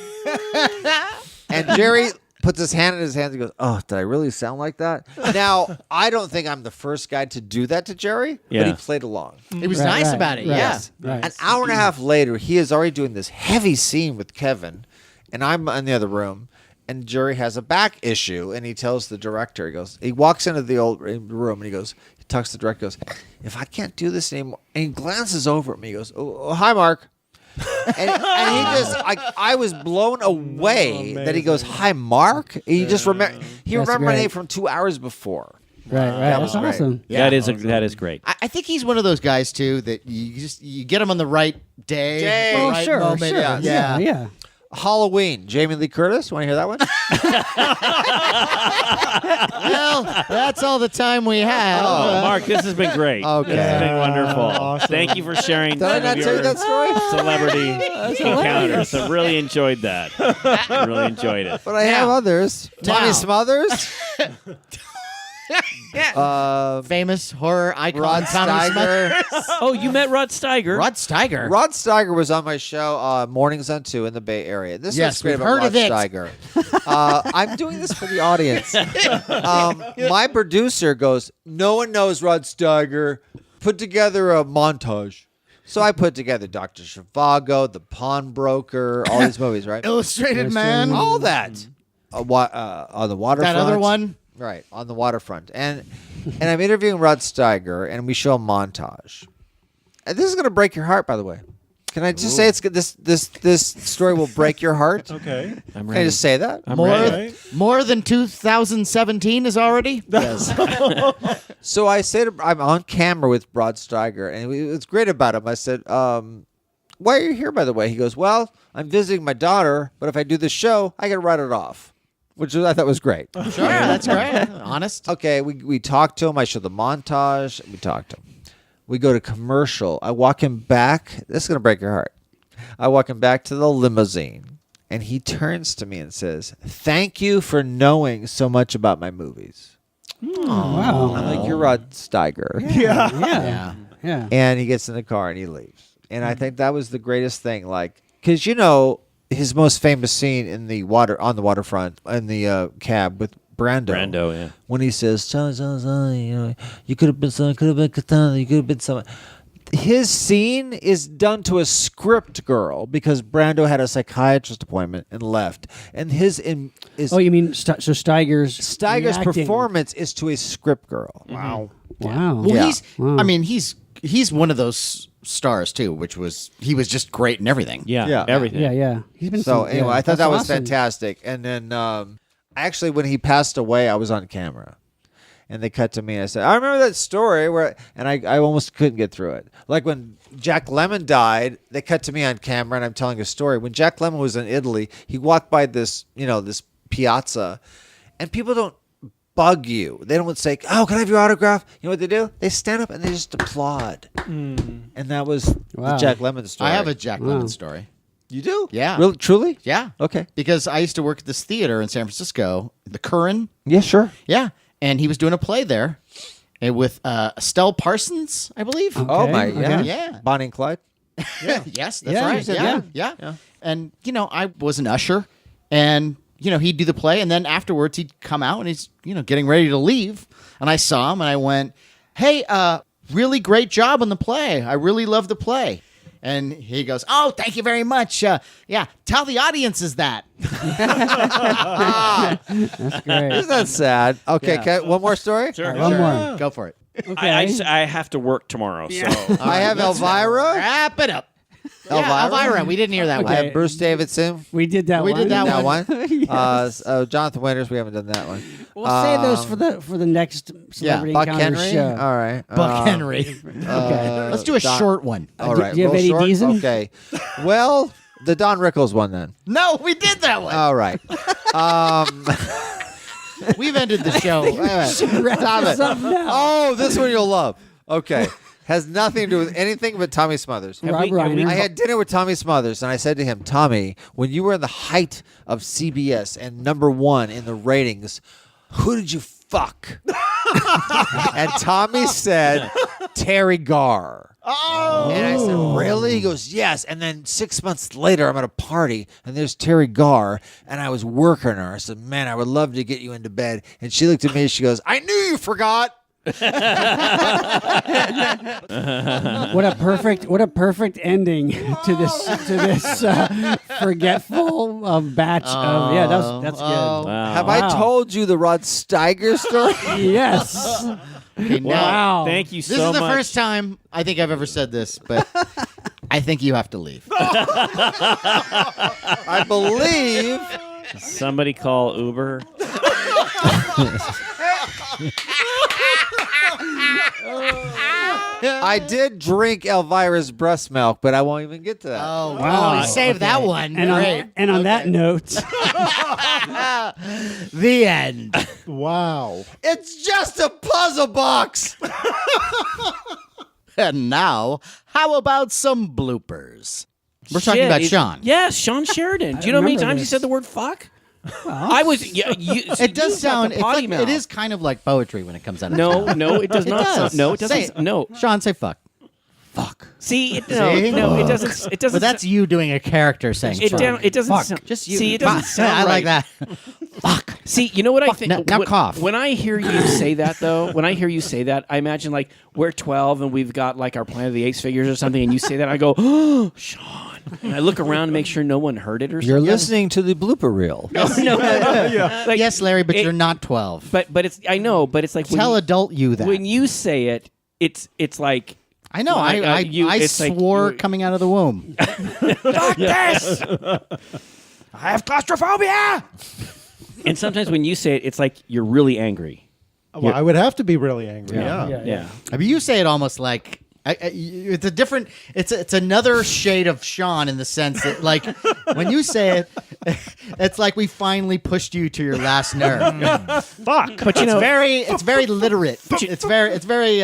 And Jerry puts his hand in his hands and goes, "Oh, did I really sound like that?" Now, I don't think I'm the first guy to do that to Jerry, but Yeah. he played along. It was Right, nice right, about it, right. yeah. Right. An hour and a half later, he is already doing this heavy scene with Kevin, and I'm in the other room, and Jerry has a back issue, and he tells the director, he walks into the old room, and he talks to the director, goes, "If I can't do this anymore," and he glances over at me, he goes, "Oh, hi, Mark." and he just, I was blown away that he goes, "Hi, Mark." He just remembered my great. name from 2 hours before. Right. That was That's great. awesome. That is great. I think he's one of those guys too that you get him on the right day, Day. the Oh, right sure, moment. sure. Yeah. Yeah. Halloween, Jamie Lee Curtis. Want to hear that one? Well, that's all the time we have. Oh, Mark, this has been great. Okay. This has been wonderful. Awesome. Thank you for sharing Did I some not of tell you your that story? celebrity encounters. I really enjoyed that. Really enjoyed it. But I have others. Tommy Now. Smothers. Famous horror icon Rod Tommy Smith. Steiger. Oh, you met Rod Steiger. Rod Steiger. Rod Steiger was on my show, Mornings on 2 in the Bay Area. This Yes, is great we've about heard Rod of it. Steiger. I'm doing this for the audience. My producer goes, "No one knows Rod Steiger. Put together a montage." So I put together Dr. Zhivago, The Pawnbroker, all these movies, right? Illustrated Man. All that. On the waterfront. That other one. Right, on the waterfront. And I'm interviewing Rod Steiger, and we show a montage. And this is going to break your heart, by the way. Can I just say it's good? This story will break your heart. Okay. I'm Can I just say that? More than 2017 is already? Yes. So I said, I'm on camera with Rod Steiger, and it's great about him. I said, why are you here, by the way? He goes, well, I'm visiting my daughter, but if I do the show, I can write it off, which I thought was great. Sure, that's great. Honest. Okay, we talked to him. I showed the montage. We talked to him. We go to commercial. I walk him back. This is going to break your heart. I walk him back to the limousine, and he turns to me and says, thank you for knowing so much about my movies. Wow. I'm like, you're Rod Steiger. Yeah. Yeah. And he gets in the car and he leaves. And I think that was the greatest thing. Like, because, his most famous scene on the waterfront, in the cab with Brando, yeah. when he says, you could have been someone, could have been Katana, you could have been someone. His scene is done to a script girl because Brando had a psychiatrist appointment and left. And his is Oh, you mean so Steiger's reacting. performance is to a script girl. Wow. Wow. Well, Yeah. he's one of those stars too, he was just great in everything. Yeah. Everything. Yeah. He's been So yeah, anyway, I thought that's that was awesome. fantastic. And then actually, when he passed away, I was on camera. And they cut to me and I said, I remember that story and I almost couldn't get through it. Like when Jack Lemmon died, they cut to me on camera and I'm telling a story. When Jack Lemmon was in Italy, he walked by this piazza, and people don't bug you. They don't say, oh, can I have your autograph? You know what they do? They stand up and they just applaud. And that was the Jack Lemmon story. I have a Jack Lemmon story. You do? Yeah. Really? Truly? Yeah. Okay. Because I used to work at this theater in San Francisco, the Curran. Yeah, sure. Yeah. And he was doing a play there with Estelle Parsons, I believe. Oh, my. Yeah. okay. Yeah. Bonnie and Clyde. Yes, that's Yeah, right. you said Yeah. And, I was an usher, and, he'd do the play, and then afterwards he'd come out and he's, getting ready to leave. And I saw him and I went, hey, really great job on the play. I really love the play. And he goes, oh, thank you very much. Yeah, tell the audiences that. That's great. Isn't that sad? Okay, one more story? Sure. One more. Go for it. Okay. I have to work tomorrow, so I have Elvira. Wrap it up. Elvira? Yeah, Elvira. We didn't hear that I one. have Bruce Davidson. We did that We one. did that That one. one. Jonathan Winters. We haven't done that one. We'll save those for the next Celebrity Buck Encounters Henry. show. All right. Buck Henry. Okay. Let's do a short one. All do right. you have real Eddie short? Deason? Okay. Well, the Don Rickles one then. No, we did that one. All right. We've ended the show. Wait a minute. Stop it. Something else. Oh, this one you'll love. Okay. Has nothing to do with anything but Tommy Smothers. Rob Reiner. I had dinner with Tommy Smothers, and I said to him, Tommy, when you were in the height of CBS and #1 in the ratings, who did you fuck? And Tommy said, Terry Garr. Oh. And I said, really? He goes, yes. And then 6 months later, I'm at a party, and there's Terry Garr, and I was working her. I said, man, I would love to get you into bed. And she looked at me, and she goes, I knew you forgot. What a perfect ending to this forgetful batch of that's good. wow. Have I told you the Rod Steiger story? Yes. Okay, now, Wow. Thank you so this much. is the first time I think I've ever said this, but I think you have to leave. I believe. Somebody call Uber. I did drink Elvira's breast milk, but I won't even get to that. Oh, Wow. we saved that one. And Great. on that note, The end. Wow. It's just a puzzle box. And now, how about some bloopers? We're talking Shit, about it- Sean. Yes, Sean Sheridan. Do you know how many remember times you this. said the word fuck? I was. Yeah, It does sound. It's like, it is kind of like poetry when it comes out of No, Sean. no, it does It not. does. Sound, no, it Say doesn't. No. Sean, say fuck. Fuck. See, it, See? no, it doesn't. It doesn't. But that's you doing a character saying it. fuck. It doesn't. Fuck. Sound, Just you. See, it doesn't Fuck. sound I like right. that. Fuck. See, you know what I think? Now when, cough. When I hear you say that, though, when I hear you say that, I imagine like we're 12 and we've got like our Planet of the Apes figures or something, and you say that, I go, oh, Sean. And I look around to make sure no one heard it or You're something. listening to the blooper reel. No. Like, Yes, Larry, but it- you're not 12. But it's I know, but it's like Tell when adult you that. when you say it, it's like I know. Like, I it's like swore you- coming out of the womb. Fuck this! I have claustrophobia. And sometimes when you say it, it's like you're really angry. Well, I would have to be really angry. Yeah. Yeah. I mean, you say it almost like it's a different. It's another shade of Sean in the sense that, like, when you say it, it's like we finally pushed you to your last nerve. Fuck. But you know, it's very literate. It's very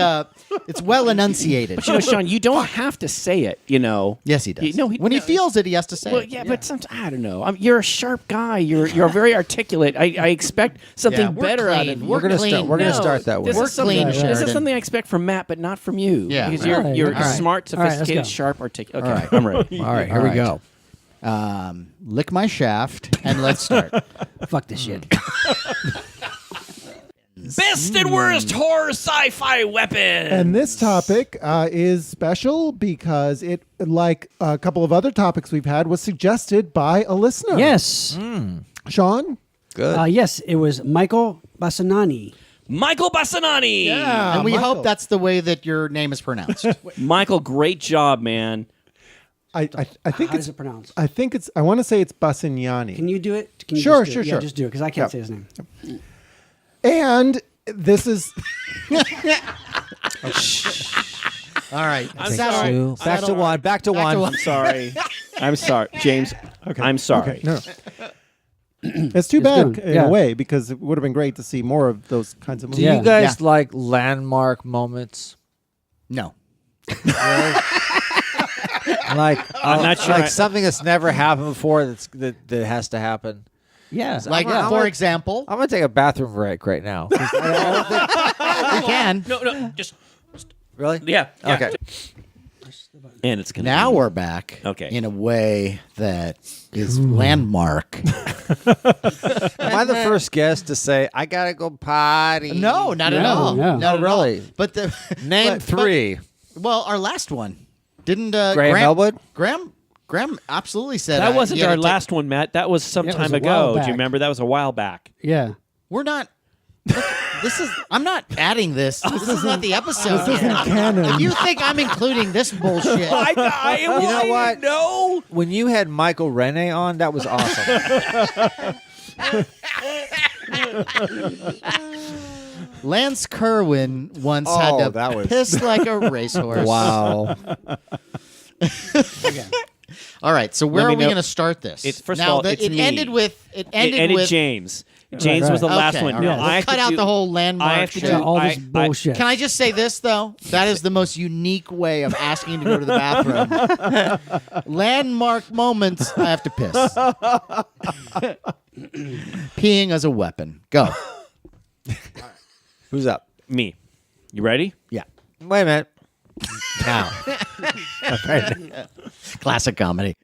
it's well enunciated. But you know, Sean, you don't have to say it. You know. Yes, he does. No, when he feels it, he has to say Well, it. yeah, but sometimes I don't know. You're a sharp guy. You're very articulate. I expect something Yeah, we're better out clean. of you. We're gonna start. We're gonna No, start that way. This We're is something- clean, This Sheridan. is something I expect from Matt, but not from you. Yeah. because All right, you're all right. smart, All right, let's sophisticated, go. sharp, articulate. Okay, All right. I'm ready. All right, here we go. Lick my shaft and let's start. Fuck this shit. Best and worst horror sci-fi weapon. And this topic is special because it, like a couple of other topics we've had, was suggested by a listener. Yes. Sean? Good. Yes, it was Michael Bassanani. Michael Bassanani. And we Michael. hope that's the way that your name is pronounced. Michael, great job, man. I think How it's does it pronounce? I think it's I want to say it's Bassignani. Can you do it? Can you Sure, just do it? sure. Yeah, just do it because I can't Yeah. say his name. And this is All right. I'm Settle. sorry. Two. Back to one. Back to one. I'm sorry. I'm sorry, James. okay. I'm sorry. Okay, no. It's too bad good. in Yeah. a way because it would have been great to see more of those kinds of Do movies. Yeah. you guys like landmark moments? No. Like I'm not sure Like I- something that's never happened before that has to happen. Yeah. Like, I'm for gonna- example, I'm gonna take a bathroom break right now. you can. No, just Really? yeah. Okay. And it's gonna. Now be- we're back Okay. in a way that is landmark. Am I the first guest to say I gotta go potty? No, not at No, all. no. Not at all. Really? But the Name but- three. well, our last one didn't Graham Elwood? Graham absolutely said That wasn't you had our to take- last one, Matt. That was some Yeah, it time was a while ago. Do back. you remember? That was a while back. Yeah. We're not. This is. I'm not adding this. This is not the episode. This isn't canon. If you think I'm including this bullshit, You know what? No. When you had Michael Rene on, that was awesome. Lance Kerwin once Oh, had to that was- piss like a racehorse. Wow. All right, so where Let me are we know- going to start this? First of now, all, the- it's it me. ended with It ended with James. James was the right. last Okay, one. all No, right. I We'll have cut to out do- the whole landmark I have to shit. do All this I- bullshit. Can I just say this though? That is the most unique way of asking to go to the bathroom. Landmark moments. I have to piss. Peeing as a weapon. Go. Who's up? Me. You ready? Yeah. Wait a minute. Now. Classic comedy.